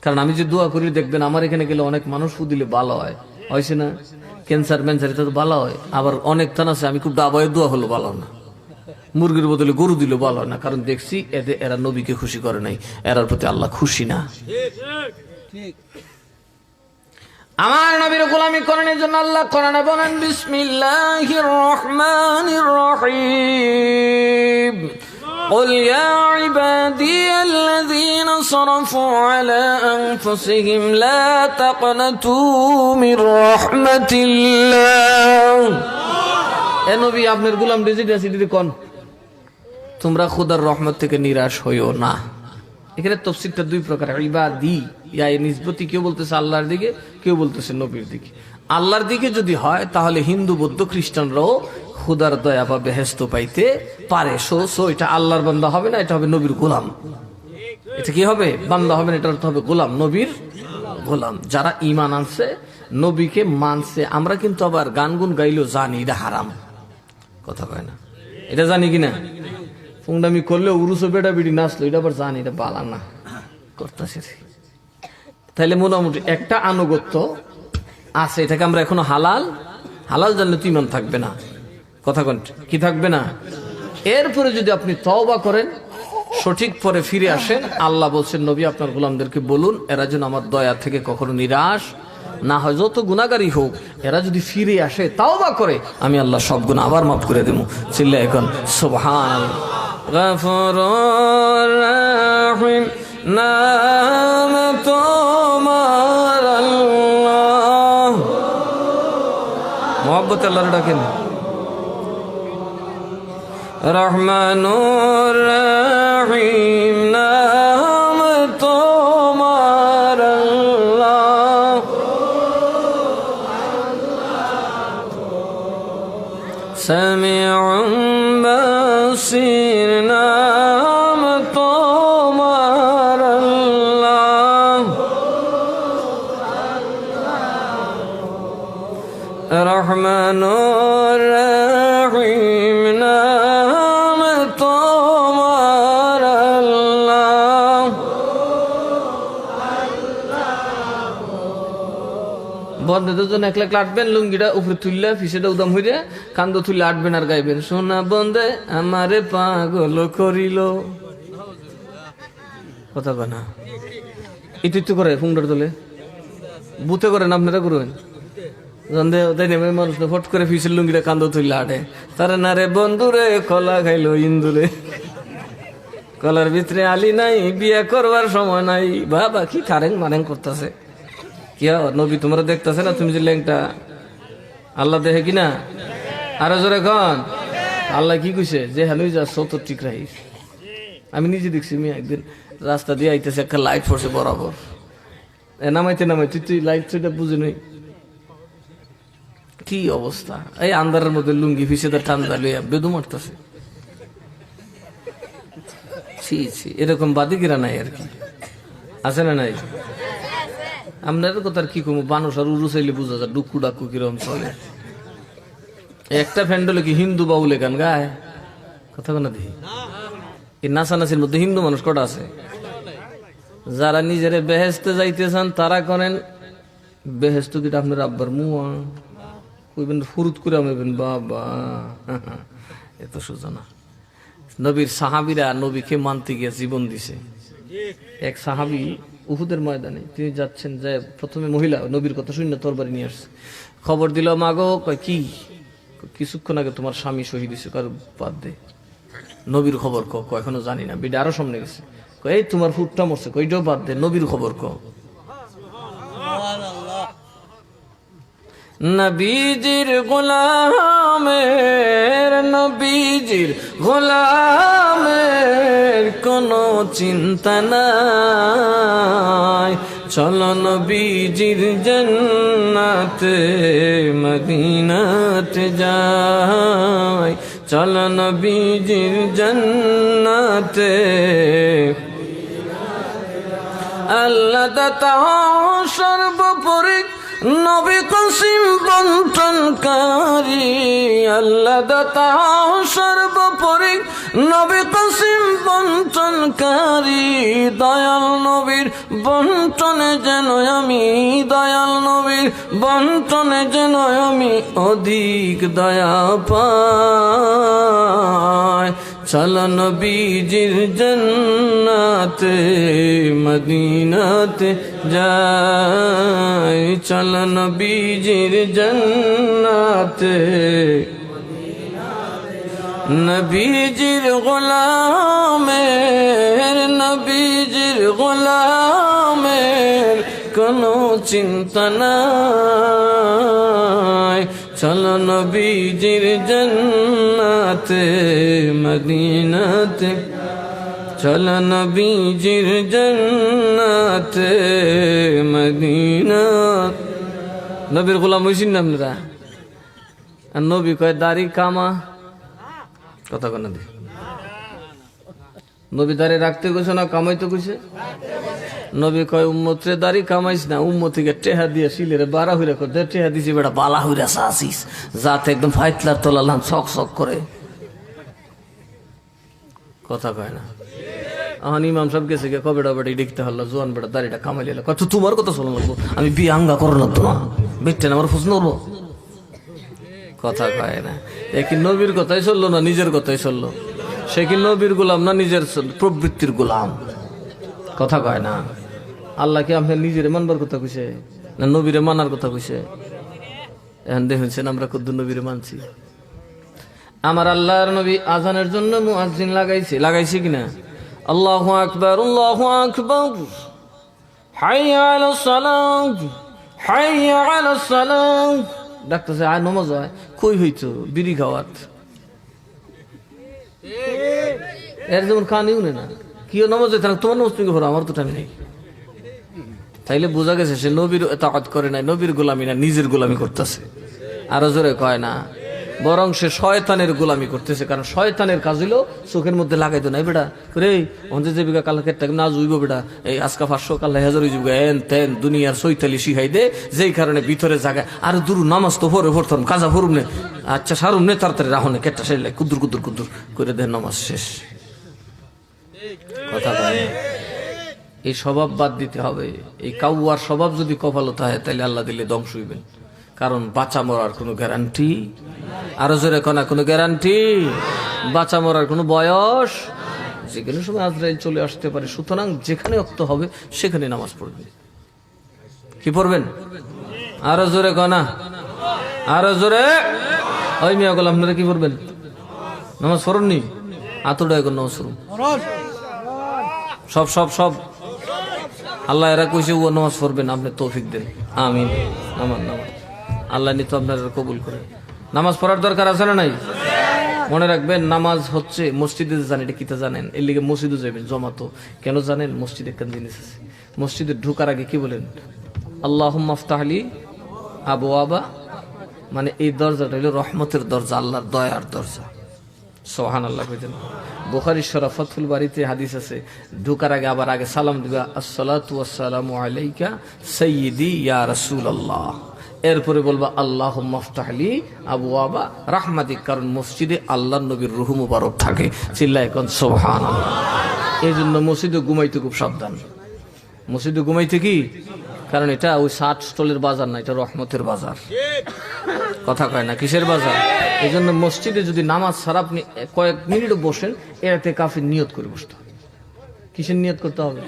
কারণ আমি যে দোয়া করি দেখবেন আমার এখানে গেলে অনেক মানুষ ফু দিলে ভালো হয়, হয়েছে না? ক্যান্সার ম্যান্সার এটা তো ভালো হয়। আবার অনেক থান আছে আমি খুব ডাবায় দোয়া হলো ভালো না, মুরগির বদলে গরু দিলে ভালো হয় না, কারণ দেখছি এরা নবীকে খুশি করে নাই, এরার প্রতি আল্লাহ খুশি না। আমার নবীর গোলামি করার জন্য আল্লাহ কোরআনে বলেন বিসমিল্লাহির রহমানির রহিম, قل يا عبادي الذين صرفوا على أنفسهم لا تقنطوا من رحمة الله। এ নবী আপনার গোলাম ডিজিটাল কোন তোমরা খোদার রহমত থেকে নিরাশ হইও না। এখানে তাফসীরটা দুই প্রকার, ইবাদি ইয়া নিসবতি, কেউ বলতেছে আল্লাহর দিকে, কেউ বলতেছে নবীর দিকে। আল্লাহর দিকে যদি হয় তাহলে হিন্দু বৌদ্ধ খ্রিস্টানরাও খুদার দয়া বা বেহেশত পাইতে পারে। সো এটা আল্লাহর বান্দা হবে না, এটা হবে নবীর গোলাম। এটা কি হবে? বান্দা হবে না, এটা অর্থ হবে গোলাম, নবীর গোলাম। যারা ঈমান আনছে, নবীকে মানছে। আমরা কিন্তু আবার গান গুন গাইলেও জানি এটা হারাম। কথা কয় না? এটা জানি কিনা? পুংডামি করলে উরুসো বেটা বিড়ি নাচলো, এটা আবার জানি এটা বালা না, করতেছে। তাইলে মোটামুটি একটা আনুগত্য আছে, এটাকে আমরা এখনো হালাল হালাল জানলে তো ঈমান থাকবে না। কথা কন কি থাকবে না? এরপরে যদি আপনি তওবা করেন, সঠিক পরে ফিরে আসেন, আল্লাহ বলছেন নবী আপনার গোলামদেরকে বলুন এরা যেন আমার দয়া থেকে কখনো নিরাশ না হয়। যত গুনাহগারই হোক, এরা যদি ফিরে আসে, তওবা করে, আমি আল্লাহ সব গুনাহ আবার মাফ করে দেবো। চিল্লা এখন সুবহানাল্লাহ। গফুরুর রহিম নাম তোমার আল্লাহ। মোহাব্বতে আল্লাহর ডাকেন। রহমানুর রহিম নাম তোমার আল্লাহ। সামিউম বাসির নাম তোমার আল্লাহ। রহমানুর রহিম নাম তোমার বন্ধেদের জন্য একলা আটবেন, লুঙ্গিটা উপরে তুললে ফিসেটা উদাম হইলে কান্দ তুললে আটবেন আর গাইবেন, সোনা বন্ধে আমারে পাগল করিল। কথা কয় না, ইটু করে ফুংডার তোলে বুতে করেন আপনারা করবেন। মানুষ ফট করে ফিসের লুঙ্গিটা কান্দ তুললে আটে, তারা না রে বন্ধুরে কলা খাইলো ইন্দুরে, কলার ভিতরে আলি নাই, বিয়ে করবার সময় নাই। বাবা কি কারেং মারেং করতেছে, কি নবী তোমরা দেখতেছে না, তুমি যে ল্যাংটা আল্লাহ দেখে কিনা? আরো জোরে কন, আল্লাহ কি কইছে যে হানুই যা সত ঠিক রাখিস। আমি নিজে দেখছি, আমি একদিন রাস্তা দিয়ে আইতেছে, একটা লাইট পড়ছে বরাবর, নামাইতে নামাইতে তুই লাইট সেটা বুঝে নই, কি অবস্থা। এই আন্দারের মধ্যে লুঙ্গি ফিসে ঠান্ডা লইয়া বেদু মারতেছে। এরকম বাদিকেরা নাই আর কি, আছে না নাই? আপনার কথা কি কম, মানুষ আর উরু চাইলে বুঝা যায় ডুকু ডাকু কিরকম চলে। একটা ফ্যান্ডলে কি হিন্দু বাউলে গান গায়? কথা কেন দেখি, এই নাচানাচির মধ্যে হিন্দু মানুষ কটা আছে? যারা নিজের বেহেস্তে যাইতে চান তারা করেন বেহেস্ত, কিটা আপনার আব্বার মুয়া কইবেন, ফুরুত করে আমবেন, বাবা এত সোজা না। নবীর সাহাবিরা নবীকে মানতে গিয়ে জীবন দিছে। এক সাহাবি উহুদের ময়দানে তিনি যাচ্ছেন, যে প্রথমে মহিলা নবীর কথা শুনে তরবারি নিয়ে আসছে, খবর দিল, মাগো কয় কি, কিছুক্ষণ আগে তোমার স্বামী শহীদ হয়েছে, কার বাদ দে, নবীর খবর ক, এখনো জানি না। বিডা আরো সামনে গেছে, এই তোমার ফুটটা মরছে, কইটাও বাদ দে, নবীর খবর ক। নবীজির গোলামের, নবীজির গোলামের কোনো চিন্তা নাই, চলো নবীজির জান্নাতে মদিনাতে যাই, চলো নবীজির জান্নাতে। আল্লাহ দাতা সর্বোপরি, নবী কাসিম বন্টনকারী, আল্লাহ দাতা সর্বোপরি, নবী কাসিম বন্টনকারী। দয়াল নবীর বন্টনে যেন আমি, দয়াল নবীর বন্টনে যেন আমি অধিক দয়া পাই। চলো নবীজির জান্নাতে মদিনাতে যাই, চলো নবীজির জান্নাতে। নবীজির গোলামের, নবীজির গোলামের কোনো চিন্তা নাই, চলো নবীজির জান্নাতে মদিনাতে, চলো নবীজির জান্নাতে মদিনাত। নবীর গোলাম হইছেন না আপনারা? আর নবী কয় দাড়ি কামা, কথা কেন দি, নবী দাড়ি রাখতে গেছে না কামাইতে গেছে? নবী কয় উম্মতরে দাড়ি কামাইস না, উম্মত থেকে টেহা দিয়ে শিলের বাড়া হইরা করে টেহা দিছি, বেটা বালা হইরা চাষিস, যাতে একদম ফাইতলার তোলালাম ছক ছক করে। কথা কয় না? এখন ইমাম সব গেছে গিয়ে কবেটা বেটা দেখতে হলো, জোয়ান বেটা দাড়িটা কামাই লিল, কত তোমার কথা শোনো লাগবো, আমি বিয়ে আঙ্গা করো না তোমার বেটেন আমার খোঁজ নবো। কথা কয় না, এ কি নবীর কথাই চললো না নিজের কথাই চললো? সে কি নবীর গোলাম না নিজের প্রবৃত্তির গোলাম? কথা কয় না। আল্লাহ কি আপনার নিজের মানবার কথা কইছে না নবীরে মানার কথা কইছে? এখন দেখছেন আমরা কত নবীরে মানছি। আমার আল্লাহর নবী আজানের জন্য মুয়াজ্জিন লাগাইছে কিনা? আল্লাহু আকবার, আল্লাহু আকবার, হাইয়া আলাস সালাত, হাইয়া আলাস সালাত। ডাক্তার আয় নমাজ হয়, কই হইতো বিড়ি খাওয়াত, এর যেমন কানিও না, কিও নমাজ হইতে না, তোমার নমাজ তুমি করো, আমার তো টাইম নেই। তাইলে বোঝা গেছে সে নবীর তাকাত করে নাই, নবীর গোলামি না, নিজের গোলামি করতেছে। আরো জোরে কয় না, বরং সে শয়তানের গোলামি করতেছে। কারণ শয়তানের কাজ হইলো চোখের মধ্যে লাগাইতো নাই, বেটা রে অন্ধে যে বিঘা কালকে না জুইব বেটা, এই আজকা 500 কাল 1000 হইব, এন তেন দুনিয়ার চৈতালি শিখাই দে, যেই কারণে ভিতরে জায়গায় আর দূর নামাজ তো পরে পড়তাম, কাজা পড়ুম নে, আচ্ছা সারুম নে, তাড়াতাড়ি রাহনে কেটটা সেলাই কুদ্দুর কুদ্দুর কুদ্দুর করে দেন, নামাজ শেষ। কথা কয় না। এই স্বভাব বাদ দিতে হবে। এই কাউয়ার স্বভাব যদি কপালতা হয় তাহলে আল্লাহ দিলে ধ্বংস হইবেন, কারণ বাঁচা মরার কোনো গ্যারান্টি, আরো জোরে কোনা কোনো গ্যারান্টি, বাঁচা মরার কোনো বয়স, যে কোনো সময় আজরাইল চলে আসতে পারে। সুতরাং যেখানে অক্ত হবে সেখানে নামাজ পড়বেন। কি পড়বেন? আরো জোরে কোনা, আরো জোরে। ওই মিয়া গোলাম, আপনারা কি পড়বেন? নামাজ পড়েননি? আতটা এখন নামাজ পড়ুন। সব সব সব আল্লাহ এরা কইছে ও নামাজ পড়বেন, আপনি তৌফিক দেন। আমিন। নামাজ নামাজ আল্লাহ নিত আপনারা কবুল করেন। নামাজ পড়ার দরকার আছে না নাই? মনে রাখবেন, নামাজ হচ্ছে মসজিদে জানেন, এটা কিতা জানেন? এর লিগে মসজিদে যাবেন জমাতো কেন জানেন? মসজিদে কেন জিনিস আছে, মসজিদে ঢুকার আগে কি বলেন? আল্লাহুম্মা আফতাহলি আবওয়াবা, মানে এই দরজাটা হলো রহমতের দরজা, আল্লাহর দয়ার দরজা। সুবহানাল্লাহ কইতেন। বুখারী শরীফ ফাতহুল বারীতে হাদিস আছে, ঢুকার আগে আবার আগে সালাম দিবা, আসসালাতু ওয়াসসালামু আলাইকা সাইয়্যিদি ইয়া রাসূলুল্লাহ। এরপরে বলবা আল্লাহুম্মা আফতাহলি আবওয়াবা রাহমাতিক, কারণ মসজিদে আল্লাহর নবীর রূহ মুবারক থাকে। চিল্লায় কোন সুবহানাল্লাহ। এই জন্য মসজিদে ঘুমাইতে খুব সাবধান। মসজিদে ঘুমাইতে কি? কারণ এটা ওই 60 স্টলের বাজার না, এটা রহমতের বাজার। কথা কয় না, কিসের বাজার? এই জন্য মসজিদে যদি নামাজ ছাড়া আপনি কয়েক মিনিটও বসেন, এতে কাফির নিয়ত করে বসতে হবে। কিসের নিয়ত করতে হবে?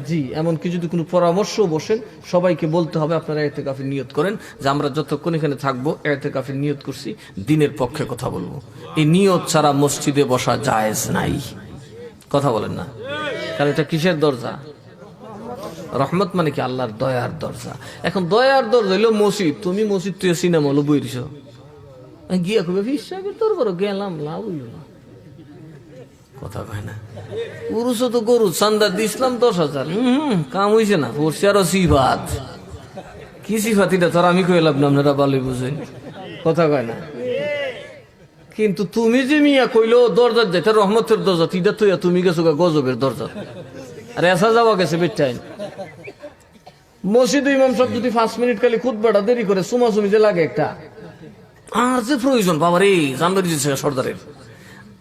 জি, এমনকি যদি কোনো পরামর্শ বসেন, সবাইকে বলতে হবে আপনারা এতে কাফির নিয়ত করেন যে আমরা যতক্ষণ এখানে থাকবো এতে কাফির নিয়ত করছি, দিনের পক্ষে কথা বলবো। এই নিয়ত ছাড়া মসজিদে বসা জায়েজ নাই। কথা বলেন না? কারণ এটা কিসের দরজা? রহমত মানে কি? আল্লাহর দয়ার দরজা। এখন দয়ার দরজা হইলো মসজিদ। তুমি মসজিদ তুই সিনেমা হলো বইরিস, গিয়া কবে ফিস সাহেবের তোর বড় গেলাম, লাভ হইল না। কথা কয় না? পুরুষ তো গরু চান্দা দিছিলাম 10,000, কাম হইছে না, পড়ছে আরো সিফাত। কি সিফাত এটা তোর আমি কইলাম না, আপনারা ভালোই বুঝেন। কথা কয় না? কিন্তু তুমি যে মিয়া কইলো দরজার যেটা রহমতের দরজা, তিটা তুই তুমি গেছো গজবের দরজা। আর এসা যাওয়া গেছে বেটাইন মসজিদ ইমাম সাহেব যদি 5 মিনিট খালি খুতবাটা দেরি করে, সুমাসুমি যে লাগে একটা, আর যে প্রয়োজন বাবারে জানবে দিয়েছে সর্দারের।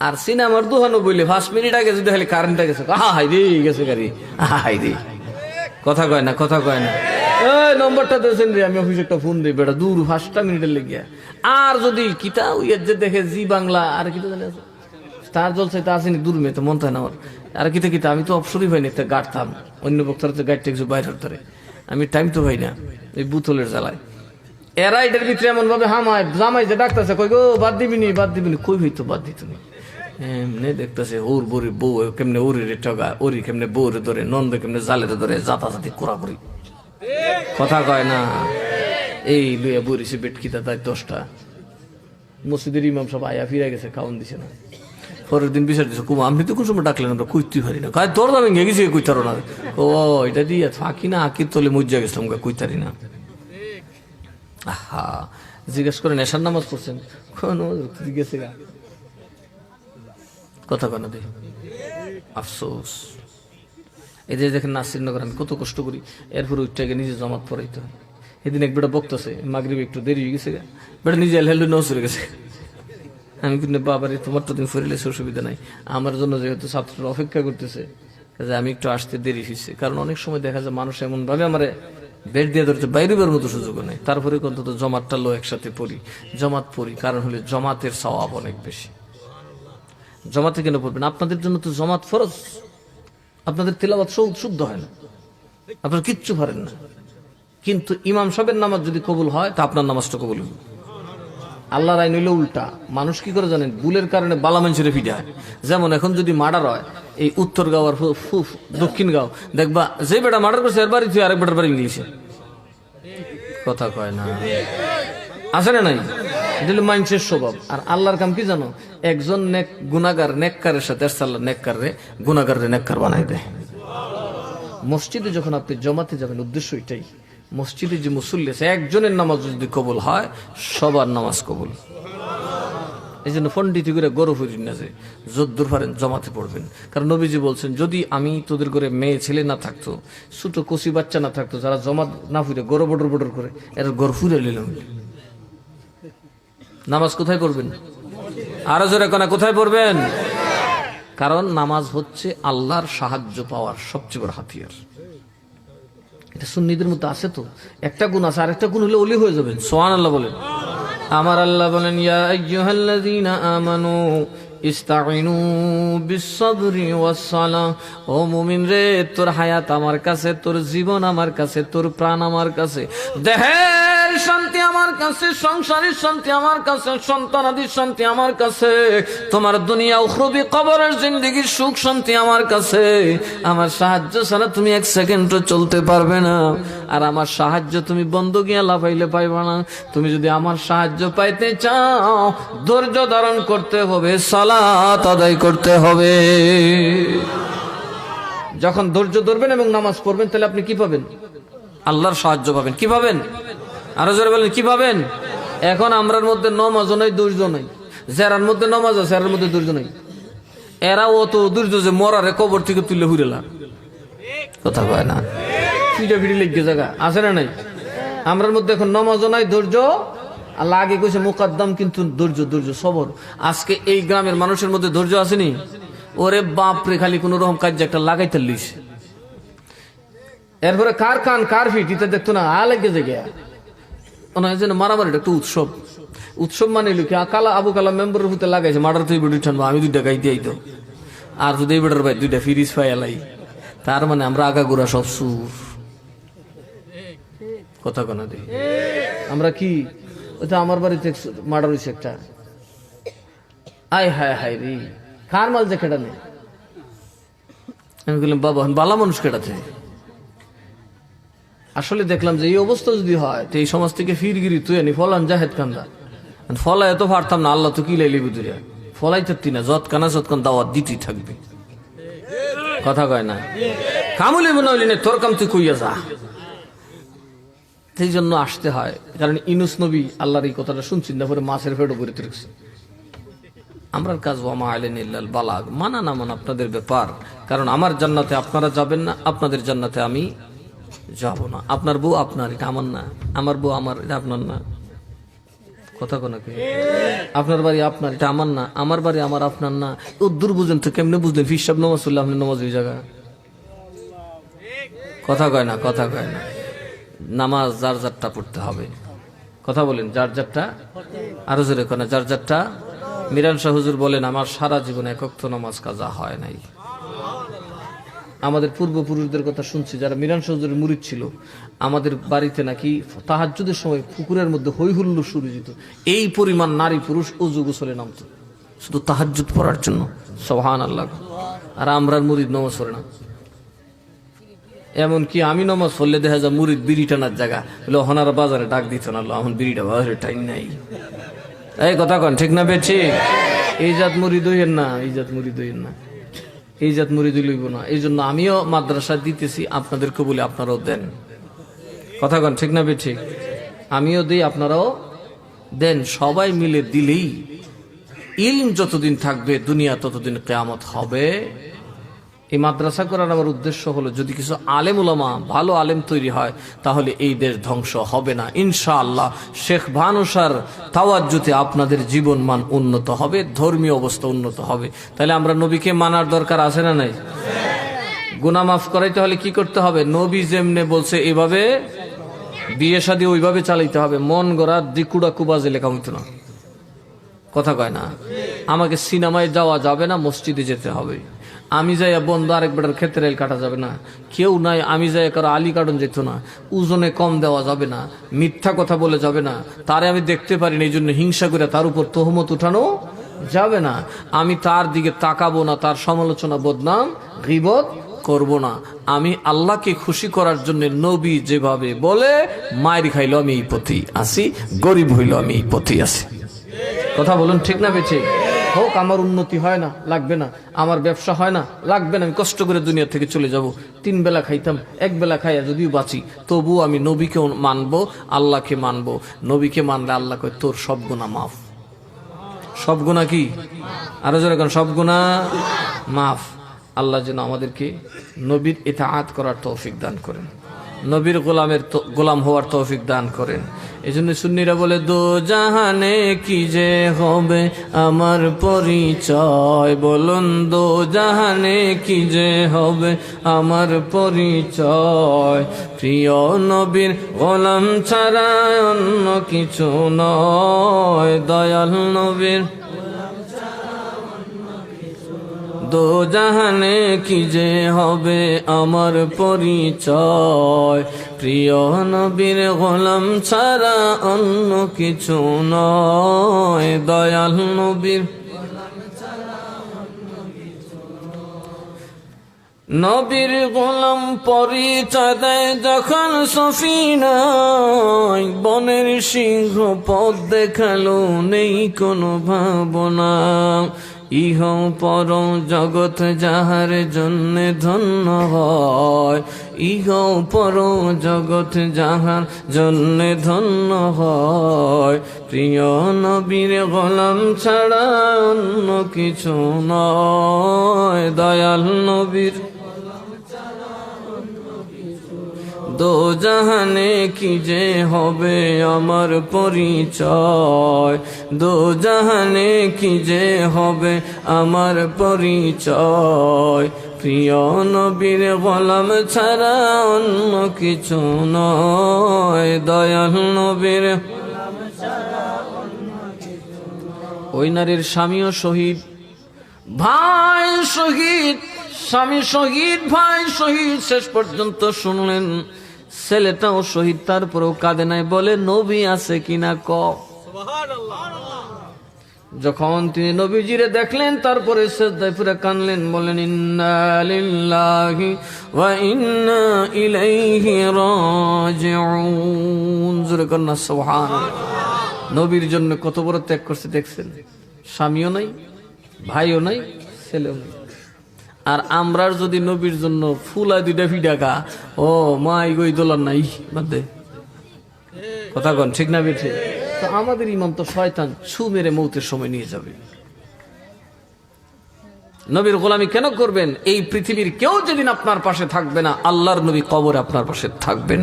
আর সিনেমার দোকানও বললে 5 মিনিট আগে যদি খালি কারেন্টটা গেছে, হাই রে গেছে গাড়ি, হাই রে। কথা কয় না? কথা কয় না? এই নম্বরটা দিয়েছেন রে, আমি অফিসে একটা ফোন দিই বেটা, দূর 5 মিনিটের লেগে। আর যদি কিতা উইয়ের যে দেখে জি বাংলা আর কিতা জানি আছে স্টার জলছে, তা আসেনি দূর মেয়ে তো মন হয় না আমার। আর কিতা কিতা আমি তো অপসরই পাইনি, একটা গাড়তাম অন্য বক্তারা তো গাড়িটা কিছু বাইরে ধরে, আমি টাইম তো পাই না এই বুতলের জ্বালায়। এরা এটার ভিতরে এমন ভাবে হামায় জামাই যে ডাকতেছে, কই গো বাদ দিবিনি, বাদ দিবিনি, কই হইতো বাদ দিত না। এমনি দেখতেছে ওর বউরি বউ কেমনে ওরি রে টগা, ওরি কেমনে বউরে ধরে, নন্দ কেমনে জালেরে ধরে, জাতাজাতি কোরাকুরি। কথা কয় না? এই লইয়া বরিছে বেটকিতা তাই 10টা। মসজিদের ইমাম সব আয়া ফিরে গেছে, খাওয়ান দিছে না। পরের দিন বিচার দিছে, কুমা আপনি তো কোন সময় ডাকলেন, আমরা কইতেই পারি না। কাজ দরজা ভেঙে গেছি, কইতারো না। ও এটা দিয়ে ফাঁকি না, আঁকির তলে মজ্জা গেছিলাম, কইতারি না। আহা, জিজ্ঞেস করে নেশার নামাজ পড়ছেন? গেছে গা। কথা কেন দে আফসোস। এই যে দেখেন নাসিরনগর আমি কত কষ্ট করি, এরপরে উঠটাকে নিজে জমাত পড়াইতে হয়। এদিন এক বেটা বকতেছে, মাগরিবে একটু দেরি হয়ে গেছে, বেটা নিজে হেলু নৌ চলে গেছে। আমি কিন্তু বাবারে তোমার তো তুমি ফরিলে অসুবিধা নাই, আমার জন্য যেহেতু ছাত্ররা অপেক্ষা করতেছে, আমি একটু আসতে দেরি হয়েছে। কারণ অনেক সময় দেখা যায় মানুষ এমন ভাবে আমার বেড দিয়ে ধরতে বাইরে বের মতো সুযোগ নেই। তারপরে অন্তত জমাতটা লো একসাথে পড়ি, জমাত পড়ি, কারণ হলে জমাতের সওয়াব অনেক বেশি। জমাতে কেন পড়বেন? আপনাদের জন্য তো জমাত ফরজ, আপনাদের তেলাওয়াত শুদ্ধ হয় না, আপনারা কিচ্ছু পারেন না। কিন্তু ইমাম সাহেবের নামাজ যদি কবুল হয় তা আপনার নামাজটা কবুল হবে। আল্লাহর আইন হইলে উল্টা। মানুষ কি করে জানেন? ভুলের কারণে বালা মানুষের ফিডে হয়। যেমন এখন যদি মার্ডার হয়, এই উত্তর গাঁও আর দক্ষিণ গাঁও, দেখবা যে বেটা মার্ডার করছে এর বাড়ি তুই আরেক বেটার বাড়ি ইংলিশে। কথা কয় না? আছে না নাই? এটা হলো মানুষের স্বভাব। আর আল্লাহর কাম কি জানো? একজন গুনাহগার নেককারের সাথে আল্লাহ নেককারে গুনাহগারে নেককার বানাই দেয়। মসজিদে যখন আপনি জমাতে যাবেন, উদ্দেশ্য এটাই, মসজিদে যে মুসল্লি আছে একজনের নামাজ যদি কবুল হয়, সবার নামাজ কবুল। এই জন্য পন্ডিতি করে গরু ফিরিন না যে যদ্দুর পারেন জমাতে পড়বেন। কারণ নবীজি বলছেন, যদি আমি তোদের ঘরে মেয়ে ছেলে না থাকতো, ছোট কচি বাচ্চা না থাকতো, যারা জমাত না ফিরে গরু বডর বডর করে, এরা গরু ফুরে নিলাম। নামাজ কোথায় পড়বেন? আরো জোরে কোনা কোথায় পড়বেন? কারণ নামাজ হচ্ছে আল্লাহর সাহায্য পাওয়ার সবচেয়ে বড় হাতিয়ার। এটা সুন্নিদের মতো আছে তো, একটা গুণ আছে, আরেকটা গুণ হলে ওলি হয়ে যাবেন। সুবহানাল্লাহ বলেন। আমার আল্লাহ বলেন, ইয়া আইয়ুহাল্লাযীনা আমানু ইস্তাঈনু বিস-সাবরি ওয়াস-সালাহ। ও মুমিন রে, তোর হায়াত আমার কাছে, তোর জীবন আমার কাছে, তোর প্রাণ আমার কাছে, দেহের শান্তি আমার কাছে, সংসারের শান্তি আমার কাছে, সন্তানাদির শান্তি আমার কাছে, তোমার দুনিয়া উখরবি কবরের জিন্দেগির সুখ শান্তি আমার কাছে। আমার সাহায্য ছাড়া তুমি এক সেকেন্ডও চলতে পারবে না, আর আমার সাহায্য তুমি বন্দগি লাফাইলে পাইবা না। তুমি যদি আমার সাহায্য পাইতে চাও, ধৈর্য ধারণ করতে হবে, সালাত আদায় করতে হবে। যখন ধৈর্য ধরবেন এবং নামাজ পড়বেন, তাহলে আপনি কি পাবেন? আল্লাহর সাহায্য পাবেন। কি পাবেন? আরো জোরে বলেন, কি পাবেন? এখন আমরার মধ্যে নমাজও নাই, ধৈর্য নাই। যারার মধ্যে নমাজ আছে, এর মধ্যে ধৈর্য নাই। এরা অত ধৈর্য যে মরারে কবর থেকে তুলে হুইরেলা, কথা কয় না, ফিটা ফিটি লেগে জায়গা আছে না নাই? আমরার মধ্যে এখন নমাজও নাই, ধৈর্য। আল্লাহ আগে কইছে মুকাদ্দাম, কিন্তু ধৈর্য, ধৈর্য, সবর। আজকে এই গ্রামের মানুষের মধ্যে ধৈর্য আসেনি? ওরে বাপরে, খালি কোন রকম কাজ একটা লাগাইতে লিস। এরপরে কার কান কার ফিট এটা দেখতো না, লেগে যে গিয়া যেন মারামারি একটা উৎসব। উৎসব মানে কি? কালা আবু কালাম মেম্বারের হতে লাগাইছে, মার্ডার তুই বেড়ি ঠানবো, আমি 2টা গাই দিই তো, আর যদি এই বেটার ভাই 2টা ফিরিজ পাই এলাই, তার মানে আমরা আগাগোড়া সব সুর। কথা কোনা দিই আমরা কি? ওইটা আমার বাড়িতে মার্ডার হয়েছে একটা, আয় হায় হায় রে, কার মাল যে কেটা নেই। আমি বললাম, বাবা বালা মানুষ কেটাতে। আসলে দেখলাম যে এই অবস্থা যদি হয়, তো এই সমাজ থেকে ফিরগিরি তুই আনি ফলান জাহেদ কান্দা ফলা এত পারতাম না। আল্লাহ তো কি লাইলি বুঝিয়া ফলাই থাকতি না, যৎকানা যৎকান দাওয়াত দিতেই থাকবি। কথা কয় না, কামুলি মনে হইলি না, তোর কাম তুই কইয়া যা। সেই জন্য আসতে হয়, কারণ ইউনূস নবী আল্লাহর এই কথাটা শুনছেন, তারপরে মাছের ফেটও করে তুলছে। আমরার কাজ ওয়ামা আলাইনা ইল্লাল বালাগ, মানা না মানা আপনাদের ব্যাপার। কারণ আমার জান্নাতে আপনারা যাবেন না, আপনাদের জান্নাতে আমি যাব না। আপনার বউ আপনার, এটা আমার না। আমার বউ আমার, এটা আপনার না। কথা কোনাকে, আপনার বাড়ি আপনার, এটা আমার না। আমার বাড়ি আমার, আপনার না। ও দূর বুঝেন তো, কেমনে বুঝলেন? ফিসাব নামাজ পড়লে আপনি নামাজ ওই জায়গা। কথা কয় না, কথা কয় না। নামাজ যার যারটা পড়তে হবে। কথা বলেন, যার যারটা। আরো জোরে কোনা, যার যারটা। মিরান শাহ হুজুর বলেন, আমার সারা জীবনে এক ওয়াক্ত নামাজ কাজা হয় নাই। আমাদের পূর্বপুরুষদের কথা শুনছি, যারা মিরান শাহ হুজুরের মুরিদ ছিল, আমাদের বাড়িতে নাকি তাহাজ্জুদের সময় পুকুরের মধ্যে হই হুল্লোড় শুরু যেত। এই পরিমাণ নারী পুরুষ ওযু গোসলে নামতো শুধু তাহাজ্জুদ পড়ার জন্য। সুবহানাল্লাহ। আর আমরার মুরিদ নামাজ পড়ে না। এমনকি আমি নামাজ পড়লে দেখা যায় মুরিদ বিড়ি টানার জায়গা বলে হনারা বাজারে ডাক দিত না, এখন বিড়িটা বাজারে টাইম নাই। এই কথা কন, ঠিক না বেঠি? এই জাত মুরিদ হইয়েন না, এই জাত মুরিদ হইয়েন না, এই জাত মুরিদ লইব না। এই জন্য আমিও মাদ্রাসা দিতেছি, আপনাদেরকে বলে আপনারাও দেন। কথা কন, ঠিক না বেঠি? আমিও দিই, আপনারাও দেন। সবাই মিলে দিলেই ইলম যতদিন থাকবে দুনিয়া ততদিন কিয়ামত হবে। এই মাদ্রাসা করার আমার উদ্দেশ্য হলো, যদি কিছু আলেম উলামা, ভালো আলেম তৈরি হয়, তাহলে এই দেশ ধ্বংস হবে না ইনশাআল্লাহ। শেখ ভানুসার তাওয়াজ্জুতে আপনাদের জীবন মান উন্নত হবে, ধর্মীয় অবস্থা উন্নত হবে। তাহলে আমরা নবীকে মানার দরকার আছে না নাই? গুনাহ মাফ করাইতে হলে কি করতে হবে? নবী যেমনে বলছে এভাবে বিয়ে শাদী ওইভাবে চালাইতে হবে। মন গড়া দিকুড়া কুবাজে লেখা হইতো না। কথা কয় না। আমাকে সিনেমায় যাওয়া যাবে না, মসজিদে যেতে হবে। আমি যাই বন্ধু আরেক বেটার ক্ষেত্রে রেল কাটা যাবে না। কেউ নাই আমি যাই কারো আলী কাটন যেত না। ওজনে কম দেওয়া যাবে না, মিথ্যা কথা বলে যাবে না। তারে আমি দেখতে পারি না, এই জন্য হিংসা করে তার উপর তহমত উঠানো যাবে না। আমি তার দিকে তাকাবো না, তার সমালোচনা বদনাম গীবত করব না। আমি আল্লাহকে খুশি করার জন্য নবী যেভাবে বলে, মায়ের খাইলো আমি এই পথে আছি, গরিব হইলো আমি এই পথে আছি। কথা বলুন, ঠিক না বেঠি? হোক আমার উন্নতি হয় না, লাগবে না। আমার ব্যবসা হয় না, লাগবে না। আমি কষ্ট করে দুনিয়া থেকে চলে যাব। 3 বেলা খাইতাম, 1 বেলা খাইয়া যদিও বাঁচি, তবু আমি নবীকে মানবো, আল্লাহকে মানবো। নবীকে মানলে আল্লাহ কয় তোর সব গুনাহ মাফ। সব গুনাহ কি? আরো জোরে কোন, সব গুনাহ মাফ। আল্লাহ যেন আমাদেরকে নবীর ইতাআত করার তৌফিক দান করেন। নবীর গোলাম হওয়ার তৌফিক দান করেন। এই জন্য সুন্নিরা বলে, দো জাহানে কি যে হবে আমার পরিচয়, বলুন দো জাহানে কি যে হবে আমার পরিচয়, প্রিয় নবীর গোলাম ছাড়া অন্য কিছু নয়, দয়াল নবীর দো জাহানে কি যে হবে আমার পরিচয়, প্রিয় নবীর গোলাম ছাড়া অন্য কিছু নয়, দয়াল নবীর নবীর গোলাম পরিচয় দেয় যখন সফিনায়, বনের সিংহ পথ দেখালো নেই কোনো ভাবনা, ইহ পর জগৎ যাহার জন্য ধন্য হয়, ইহ পর জগৎ যাহার জন্য ধন্য হয়, প্রিয় নবীর গোলাম ছাড়া অন্য কিছু নয়, দয়াল নবীর দো জাহানে কি যে হবে আমার পরিচয়, দো জাহানে কি যে হবে আমার পরিচয়, প্রিয় নবীর গোলাম ছাড়া অন্য কিছু নয়, দয়াল নবীর ওই নারীর স্বামীও শহীদ, ভাই শহীদ, স্বামী শহীদ, ভাই শহীদ, শেষ পর্যন্ত শুনলেন ছেলেটাও শহীদ, তারপরেও কাঁদে নাই, বলে নবী আছে কিনা ক। যখন তিনি নবীজিরে দেখলেন তারপরে সিজদায় পড়ে কাঁদলেন, বলেন ইন্না লিল্লাহি ওয়া ইন্না ইলাইহি রাজিউন, জোরে কন্যা সুবহানাল্লাহ। নবীর জন্য কত বড় ত্যাগ করছে দেখছেন, স্বামীও নাই, ভাইও নাই, ছেলেও নাই। আর আমরার যদি নবীর জন্য ফুলা দুইটা ফিডাকা, ও মা ইগোই দোলার নাই বাদে, কথা কন ঠিক না বেঠে? তো আমাদের ইমাম তো শয়তান, ছু মেরে মৌতের সময় নিয়ে যাবে। নবীর গোলামি কেন করবেন? এই পৃথিবীর কেউ যেদিন আপনার পাশে থাকবে না, আল্লাহর নবী কবরে আপনার পাশে থাকবেন।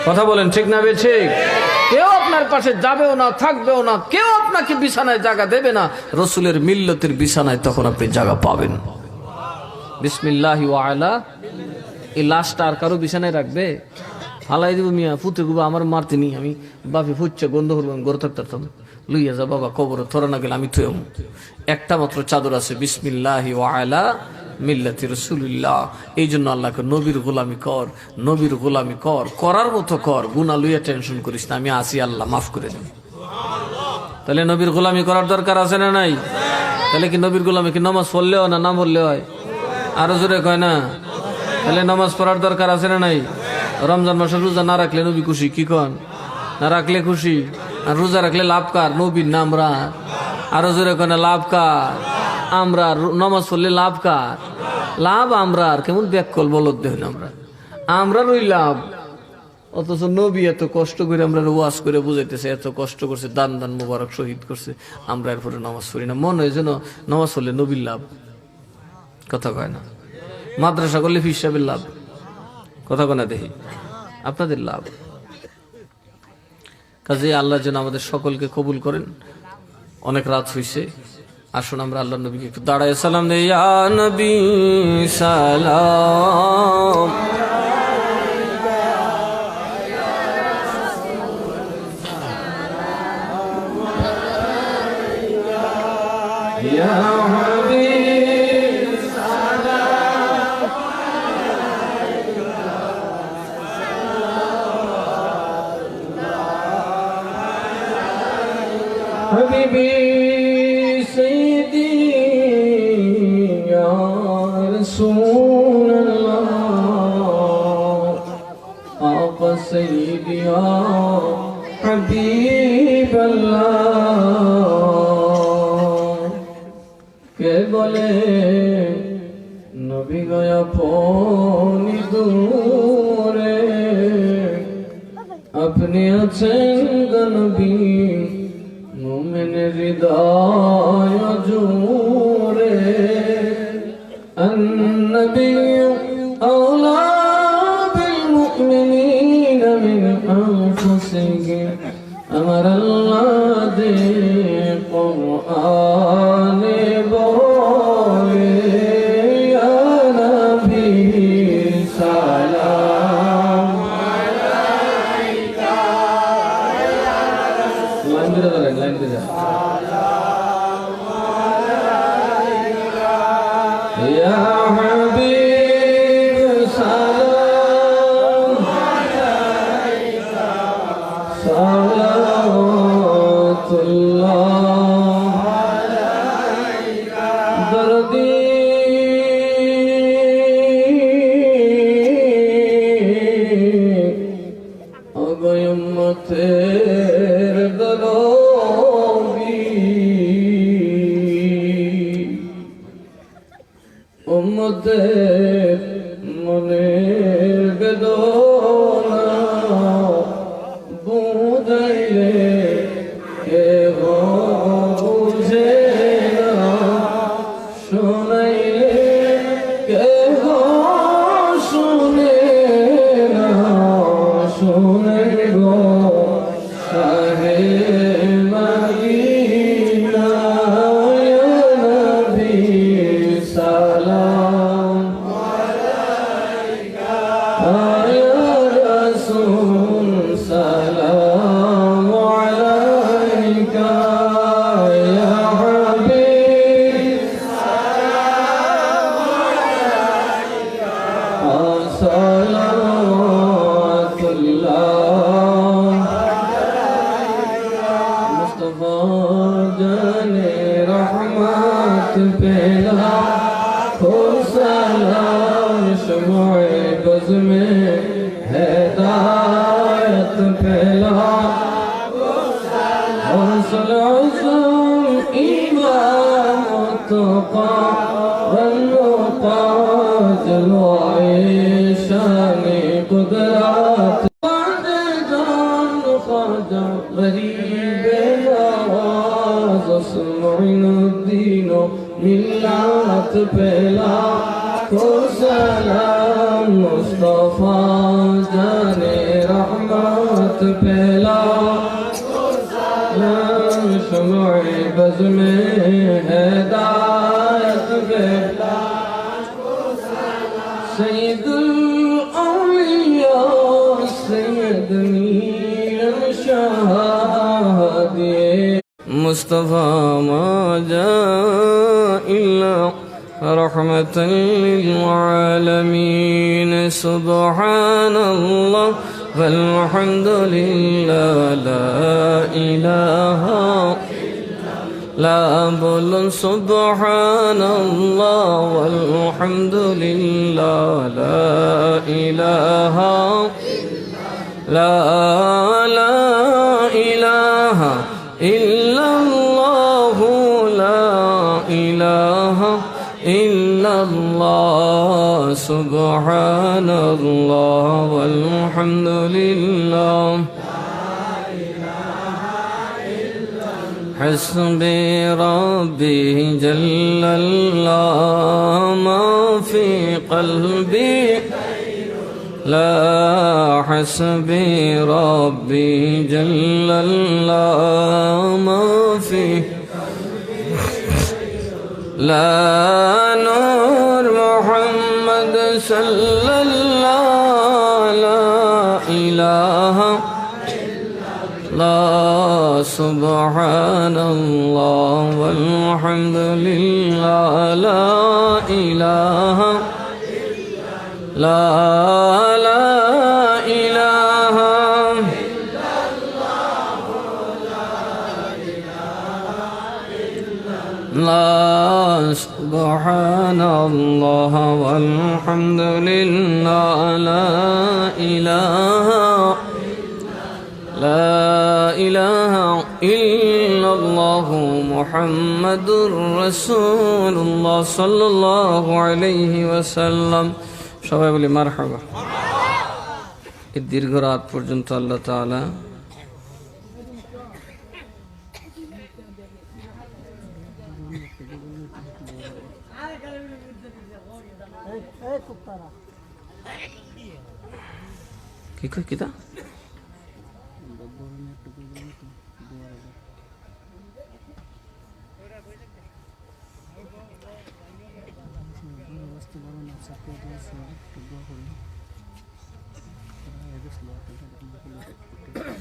কথা বলেন ঠিক না বেঠে? কেউ আপনার পাশে যাবেও না, থাকবেও না, কেউ আপনাকে বিছানায় জায়গা দেবে না, রসুলের মিল্লতের বিছানায় তখন আপনি জায়গা পাবেন। বিসমিল্লাহি ওয়া আলা, এই লাশটা আর কারো বিছানায় রাখবে? ফালাই দিব মিয়া, পুতে গুবা আমার মারতে নি, আমি বাপে ফুচ্ছে গন্ধ করবো, গড়ে থাকতাম, লইয়া যা বাবা কবরে, তোরা না গেলে আমি থুয়ে। একটা মাত্র চাদর আছে, বিসমিল্লাহি ওয়া আলা মিল্লাতি রাসূলিল্লাহ। এই জন্য আল্লাহকে নবীর গোলামি কর, নবীর গোলামি কর, করার মতো কর, গুনাহ লইয়া টেনশন করিস না, আমি আসি, আল্লাহ মাফ করে দেন। তাহলে নবীর গোলামি করার দরকার আছে না নাই? তাহলে কি নবীর গোলামি কি নামাজ পড়লেও না না পড়লে হয়? আরো জোরে কয় না? তাহলে নামাজ পড়ার দরকার আছে না নাই? রমজান মাসে রোজা না রাখলে নবী খুশি, কি কন? না রাখলে খুশি, আর রোজা রাখলে লাভ কার? নবীর না আমরা। আরো জোরে কয় না? লাভ কার? আমরা। নামাজ পড়লে লাভ কার? লাভ আমরা। আর কেমন ব্যাককল বলদ দেখুন, আমরা রই লাভ, অথচ নবী এত কষ্ট করে আমরা ওয়াজ করে বুঝাইতেছে, এত কষ্ট করছে, দান দান মুবারক শহীদ করছে, আমরা এরপরে নামাজ পড়ি না। মনে হয় যেন নামাজ পড়লে নবীর লাভ, কথা কয় না? মাদ্রাসা করলে ফিস সাহেবের লাভ, কথা কয় না? দেখি আপনাদের লাভ। কাজে আল্লাহ যেন আমাদের সকলকে কবুল করেন। অনেক রাত হয়েছে, আসুন আমরা আল্লাহ নবীকে একটু দাঁড়ায় সালাম দেই। ইয়া নবী সালাম, ইয়া হাবিব সালাম, হাবিবি সাইয়্যিদি ইয়া রাসূলুল্লাহ, আপা সাইয়্যিদি ইয়া হাবিবাল্লাহ। কে বলে নবী গয়া পনি দূরে, আপনি আছেন নবী মুমিনের হৃদয় জুড়ে। النبي أولى بالمؤمنين উম্মতের মনের বেদনা বুঝাইলে কেহ বুঝে না, শোনাইলে কেহ শুনে না, শুনে গো শাহে মদিনা ইয়া নবী সালাম আলাইকা ইয়া রাসূল সালাম আলাইকা ইয়া হাবিব সালাম আলাইকা সালাওয়াতুল্লাহ মুস্তাফা জানে রহমত পেলা खो सलाम शमाए बज़ में हिदायत फैला हौसल अज़म ईमान मुत्तक़ा वन्नुक़ा जलवाए शान कुदरत जान ख्वाजा गरीब नवाज़ अस्माइनुद्दीन मिल्लत पहला को सलाम मुस्तफा जाने रहमत पहला को सलाम शमाए बज़ में हिदायत पहला को सलाम सैयदुल औलिया सैयद मीर शाहदी मुस्तफा मा जा इल्ला रहमतन लिल आलमीन सुब्हानल्लाह वल्हम्दुलिल्लाह ला इलाहा ला बोलो सुब्हानल्लाह वल्हम्दुलिल्लाह ला इलाहा ला ला इलाहा इल्लल्लाहु ला इलाहा इल्लल्लाह सुब्हानल्लाह वल्हम्दुलिल्लाह हस्बी रब्बी जल्लल्लाह मा फी क़ल्बी ला हस्बी रब्बी जल्लल्लाह मा फी ला नूर मुहम्मद सल्लल्लाहु ला इलाहा ला सुब्हानल्लाह वल्हम्दुलिल्लाह ला इलाहा ला ला इलाहा ला सुब्हानल्लाह वल्हम्दुलिल्लाह ला इलाहा ला इलाहा इल्लल्लाहु मुहम्मदुर रासूलुल्लाह सल्लल्लाहु अलैहि वसल्लम। সবাই বলি মারহাবা। এই দীর্ঘ রাত পর্যন্ত আল্লাহ তাআলা কি কই কিতা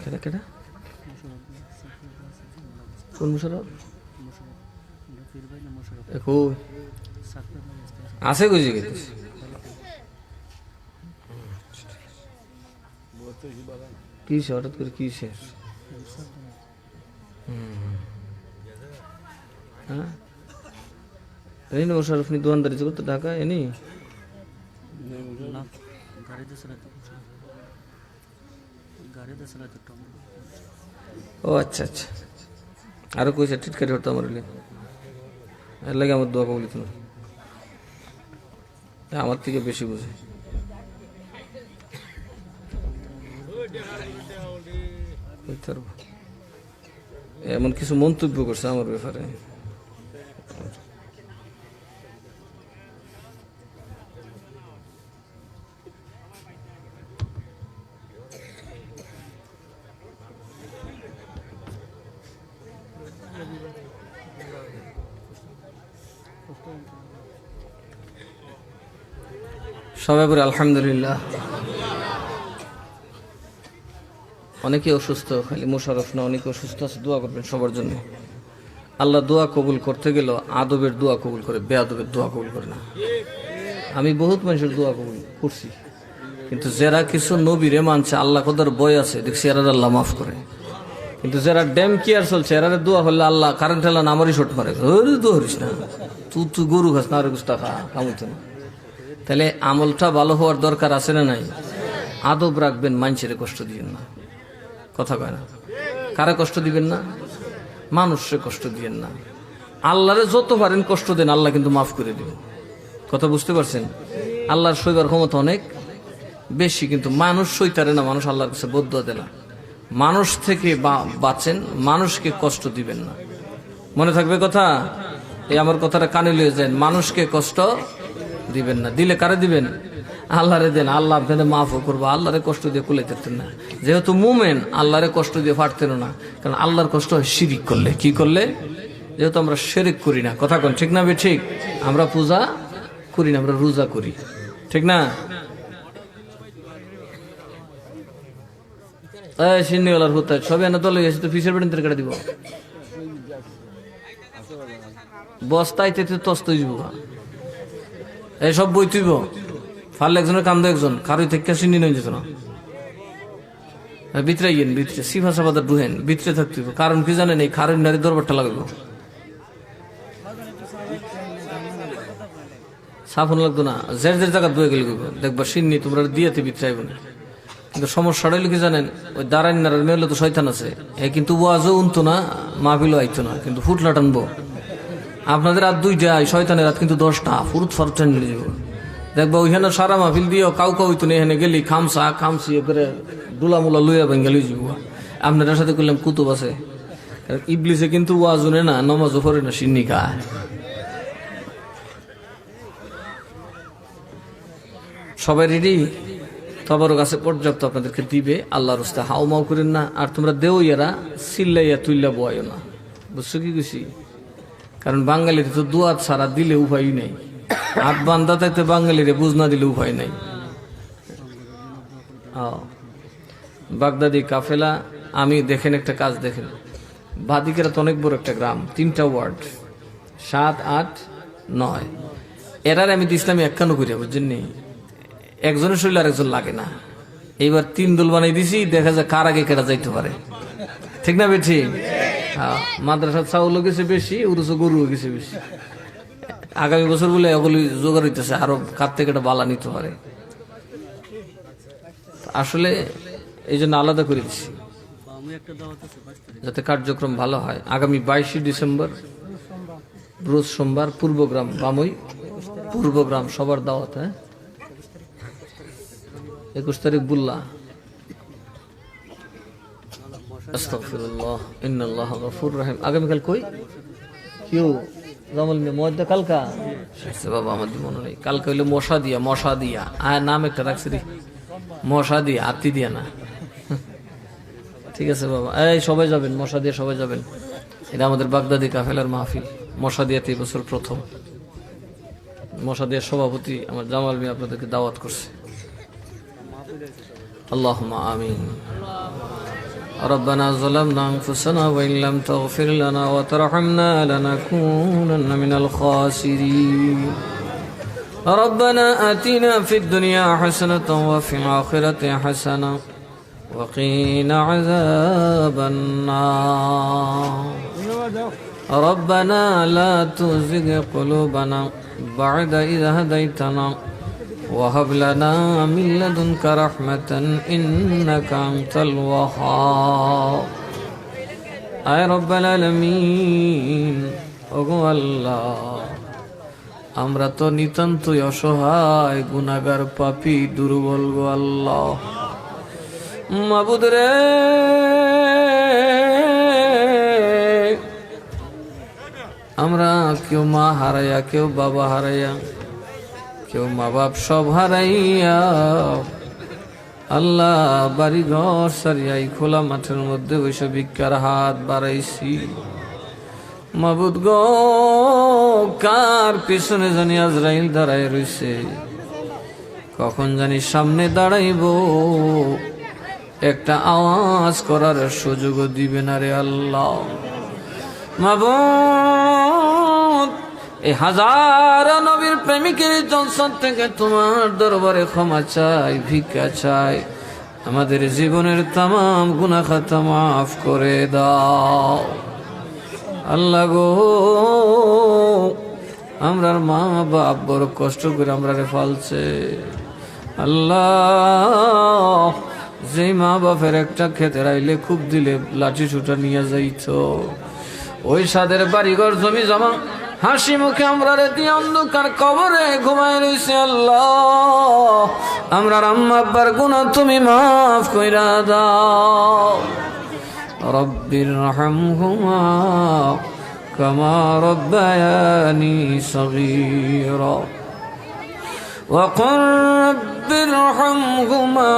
কেডা কেডা কোন মুশারফ দেখো আছে কইছে কি কিসে হঠাৎ করে কিসে হ্যাঁ এই না মুশারফ নি দোকানদারি করতে ঢাকা এনি ও আচ্ছা আচ্ছা আরো কইছে টিটকারি হতো আমার এর লাগে আমার দোয়া কবুল আমার থেকে বেশি বুঝে। এমন কিছু মন্তব্য করছে আমার ব্যাপারে। সবাই বলে আলহামদুলিল্লাহ। অনেকে অসুস্থ, খালি মোশারফ না, অনেকে অসুস্থ আছে, দোয়া করবেন সবার জন্য। আল্লাহ দোয়া কবুল করতে গেল আদবের দোয়া কবুল করে, বেআদবের দোয়া কবুল করে না। আমি বহুত মানুষের দোয়া কবুল করছি, কিন্তু যারা কিছু নবীরে মানছে, আল্লাহ কদার বয় আছে, দেখছি এরা আল্লাহ মাফ করে। কিন্তু যারা ড্যাম কেয়ার চলছে, এরা দোয়া করলে আল্লাহ কারেন্ট এলা আমারই শট মারে, দোয়া করিস না, তুই গরু খাস না, আর গুস্তা খা, কামুইতে না। তাহলে আমলটা ভালো হওয়ার দরকার আছে না নাই? আদব রাখবেন, মানুষের কষ্ট দিবেন না, কথা কয় না। কারে কষ্ট দিবেন না? মানুষের কষ্ট দিবেন না। আল্লাহরে যত পারেন কষ্ট দেন, আল্লাহ কিন্তু মাফ করে দিবেন। কথা বুঝতে পারছেন? আল্লাহর সইবার ক্ষমতা অনেক বেশি, কিন্তু মানুষ সইতারে না, মানুষ আল্লাহর কাছে বদুয়া দেয় না। মানুষ থেকে বাঁচেন, মানুষকে কষ্ট দিবেন না। মনে থাকবে কথা? এই আমার কথাটা কানে লিয়ে যান, মানুষকে কষ্ট দিবেন না। দিলে কারে দিবেন? আল্লাহরে দেন, আল্লাহ আপনাদের মাফও করবো। আল্লাহরে কষ্ট দিয়ে কুলে যেতেন না, যেহেতু মুমেন আল্লাহরে কষ্ট দিয়ে পারতেন না, কারণ আল্লাহর কষ্ট হয় শিরিক করলে। কি করলে? যেহেতু আমরা শিরিক করি না, কথা কোন ঠিক না? ঠিক, আমরা পূজা করি না, আমরা রোজা করি, ঠিক না? সিন্নিওয়ালার হতে সবে এনে দলে গেছে, তো ফিসের বেড়ে কেটে দিব বস্তাইতে তস্ত দিব, এইসব বই তুইব ফাল একজনের কান্দ একজন, কারোই থেকে সিন্নি নয় যেত না। ভিতরে গেন, ভিতরে সিফা সাবাদার ডুহেন, ভিতরে থাকতে হইব। কারণ কি জানেন? এই খারের নারী দরবারটা লাগবে, সাফন লাগতো না, জের জের জায়গা ধুয়ে গেলে দেখবা সিন্নি তোমরা দিয়েতে ভিতরে আইব না। কিন্তু সমস্যাটা হইলো কি জানেন? ওই দাঁড়ান নাড়ার মেয়ে তো শয়তান আছে, কিন্তু ওয়াজও উনতো না, মাহফিলও আইতো না, কিন্তু ফুটলা টানবো। আপনাদের রাত 2টায়, শয়তানের রাত কিন্তু 10টা, ফুরুত ফারুত টান নিয়ে যাবো। দেখবা ওইখানে সারা মাহফিল দিয়েও কাউ হইতো না, এখানে গেলি খামসা খামসি করে ডুলামুলা লুইয়া ভেঙ্গে লই যাব। আপনাদের সাথে করলাম কুতুব আছে, ইবলিসে কিন্তু ওয়াজ উনে না, নমাজও পড়ে না, সিন্নি খায়। সবাই রেডি? তবর কাছে পর্যাপ্ত আপনাদেরকে দিবে, আল্লাহর রাস্তায় হাও মাও করেন না। আর তোমরা দেও ইয়ারা চিল্লাইয়া তুইল্লা বয়ও না, বুঝছো কি কইছি? কারণ বাঙালির তো দোয়া ছাড়া দিলে উপায় নেই, হাত বান্ধা থাকতে বাঙালিরে বুঝ না দিলে উপায় নাই। বাগদাদি কাফেলা, আমি দেখেন একটা কাজ দেখেন, বাদিকেরা তো অনেক বড় একটা গ্রাম, 3টা ওয়ার্ড, 7, 8, 9। এরার আমি ইসলামী একান্ন করিয়া, বুঝছেন নি? একজনের শরীর আর একজন লাগে না। এইবার 3 দল বানাই দিছি, দেখা যায় কার আগে কেটা যাইতে পারে, ঠিক না বেঠি? মাদ্রাসার চাউলও গেছে বেশি, উরুসও গরুও গেছে বেশি। আগামী বছর বলে ওগুলি জোগাড় হইতেছে, আরো কার থেকে একটা বালা নিতে পারে। আসলে এই জন্য আলাদা করে দিচ্ছি, যাতে কার্যক্রম ভালো হয়। আগামী 22 ডিসেম্বর রোজ সোমবার, পূর্বগ্রাম বামই, পূর্বগ্রাম সবার দাওয়াত। 21 তারিখ বুল্লা। আস্তাগফিরুল্লাহ, ইন্নাল্লাহা গফুর রহিম। আগামীকাল কই কিউ জামাল মে মধ্যে কালকা বাবা আমাদের মনে নেই, কালকে হইলে মশা দিয়া নাম একটা রাখছি রে, মশা দিয়া, আত্মি দিয়া না। ঠিক আছে বাবা, এই সবাই যাবেন, মশা দিয়ে সবাই যাবেন। এটা আমাদের বাগদাদি কাফেলার মাহফিল, মশা দিয়াতে বছর প্রথম। মশা দিয়ার সভাপতি আমার জামাল মিয়া আপনাদেরকে দাওয়াত করছে। আল্লাহুম্মা আমিন। ربنا ظلمنا أنفسنا وإن لم تغفر لنا وترحمنا لنكونن من الخاسرين. ربنا آتنا في الدنيا حسنة وفي الآخرة حسنة وقنا عذاب النار. ربنا لا تزغ قلوبنا بعد إذ هديتنا وهب لنا من لدنك رحمة إنك أنت الوهاب. أي رب العالمين, ওগো আল্লাহ আমরা তো নিতান্তই অসহায়, গুনাহগার, পাপী, দুর্বল গো আল্লাহ। মাবুদ রে, আমরা কেউ মা হারাইয়া, কেউ বাবা হারাইয়া, কেউ মা বাপ সব হারাইয়া আল্লাহ বাড়ি ঘর সারিয়াই খোলা মাঠের মধ্যে বসে ভিক্ষার হাত বাড়াইছি। মাবুদ গো, কার পিছনে জানি আজরাইল দাঁড়ায় রইছে, কখন জানি সামনে দাঁড়াইব, একটা আওয়াজ করার সুযোগ দিবে না রে আল্লাহ। মাবুদ, এই হাজার নবীর প্রেমিকের জলসা থেকে তোমার দরবারে ক্ষমা চাই, ভিক্ষা চাই, আমাদের জীবনের তামাম গুনাহ খাতা মাফ করে দাও আল্লাহ গো। আমরার মা বাপ বড় কষ্ট করে আমরা রে ফালছে আল্লাহ। যে মা বাপের একটা খেতে রাইলে খুব দিলে লাঠি ছুটা নিয়ে যাইত, ওই সাদের বাড়িঘর জমি জমা হাসি মুখে আমরা রে দিয়ে অন্ধকার কবরে ঘুমায় রইছে আল্লাহ। আমরা আম্মা আব্বার গুনাহ তুমি মাফ কইরা দাও। রব্বির রহমহুমা কামা রব্বায়ানি সগীরা وقل رب ارحمهما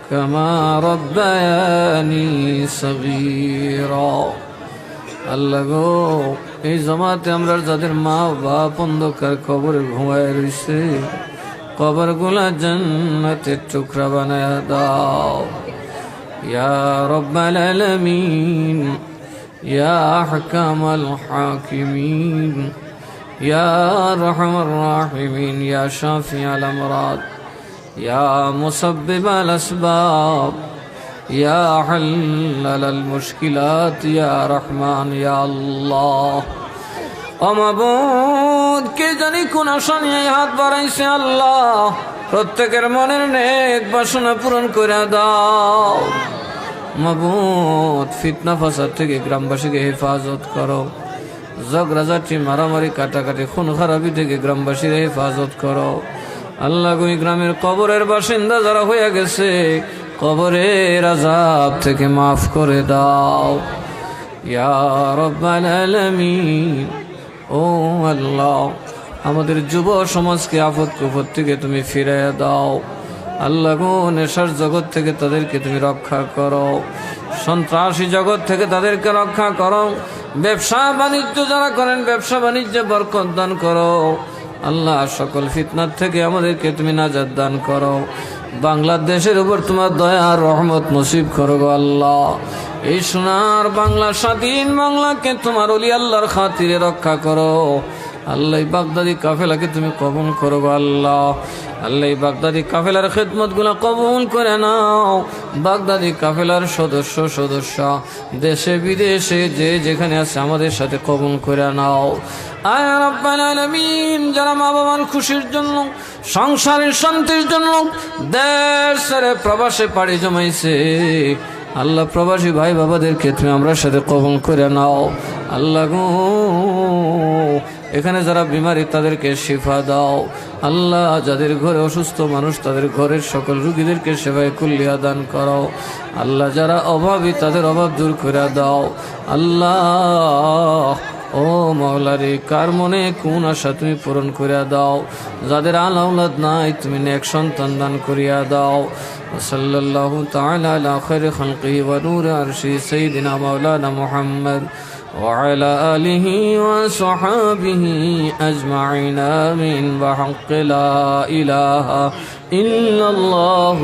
كما ربياني صغيرا। আল্লাহ গো, এই জামাতে আমরা যাদের মা বাপ অন্ধকার কবরে ঘুমায় রইছে, কবর গুলা জান্নাতের টুকরা বানায়া দাও ইয়া রব্বাল আলামিন, ইয়া আহকামাল হাকিমিন, ইয়া আরহামার রাহিমিন, ইয়া শাফিআল আমরাদ, ইয়া মুসাব্বিবাল আসবাব, ইয়া হাল্লালাল মুশকিলাত, ইয়া রহমান, ইয়া আল্লাহ। ও মাবুদ, কে জানি কোন আশা নিয়ে হাত বাড়াইছে আল্লাহ, প্রত্যেকের মনের নেক বাসনা পূরণ করে দাও মাবুদ। ফিতনা ফাসাদ থেকে গ্রামবাসীকে হেফাজত করো, ঝগড়াঝাটি, মারামারি, কাটাকাটি, খুন খারাপি থেকে গ্রামবাসীর হেফাজত করো আল্লাহ গো। গ্রামের কবরের বাসিন্দা যারা হয়ে গেছে, কবরের আযাব থেকে মাফ করে দাও ইয়া রাব্বাল আলামিন। ও আল্লাহ, আমাদের যুব সমাজকে আফত কুফত থেকে তুমি ফিরিয়ে দাও আল্লাহ গো। নেশার জগৎ থেকে তাদেরকে তুমি রক্ষা করো, সন্ত্রাসী জগৎ থেকে তাদেরকে রক্ষা করো, ব্যবসা বাণিজ্য যারা করেন ব্যবসা বাণিজ্যে বরকত দান করো আল্লাহ। সকল ফিতনার থেকে আমাদেরকে তুমি নাজাত দান করো। বাংলাদেশের উপর তোমার দয়া আর রহমত নসিব করো গো আল্লাহ। এই সোনার বাংলা, স্বাধীন বাংলাকে তোমার ওলি আল্লাহর খাতিরে রক্ষা করো আল্লাহ। বাগদাদি কাফেলাকে তুমি কবুল করো গো আল্লাহ। আল্লাহ, বাগদাদি কাফেলার খেদমত গুলা কবুল করে নাও। বাগদাদি কাফেলার সদস্য দেশে বিদেশে যে যেখানে আছে আমাদের সাথে কবুল করে নাও আয় রাব্বাল আলামিন। যারা মা বাবার খুশির জন্য, সংসারের শান্তির জন্য দেশ ছেড়ে প্রবাসে পাড়ি জমাইছে আল্লাহ, প্রবাসী ভাই বাবাদেরকে তুমি আমরা সাথে কবুল করে নাও আল্লাহ গো। এখানে যারা বিমারি তাদেরকে শিফা দাও আল্লাহ। যাদের ঘরে অসুস্থ মানুষ তাদের ঘরের সকল রোগীদেরকে সেবায় কুল্লিয়া দান করো আল্লাহ। যারা অভাবী তাদের অভাব দূর করে দাও আল্লাহ। ও মাওলারে, কার মনে কোন আশা তুমি পূরণ করিয়া দাও। যাদের আলাউলাদ নাই তুমি নেক সন্তান দান করিয়া দাও। সাল্লাল্লাহু তাআলা আলা খায়রি খালকিহি ওয়া নূরি আরশি সাইয়্যিদিনা মাওলানা মুহাম্মদ وعلى آله وصحابه أجمعين آمين بحق لا إله إلا الله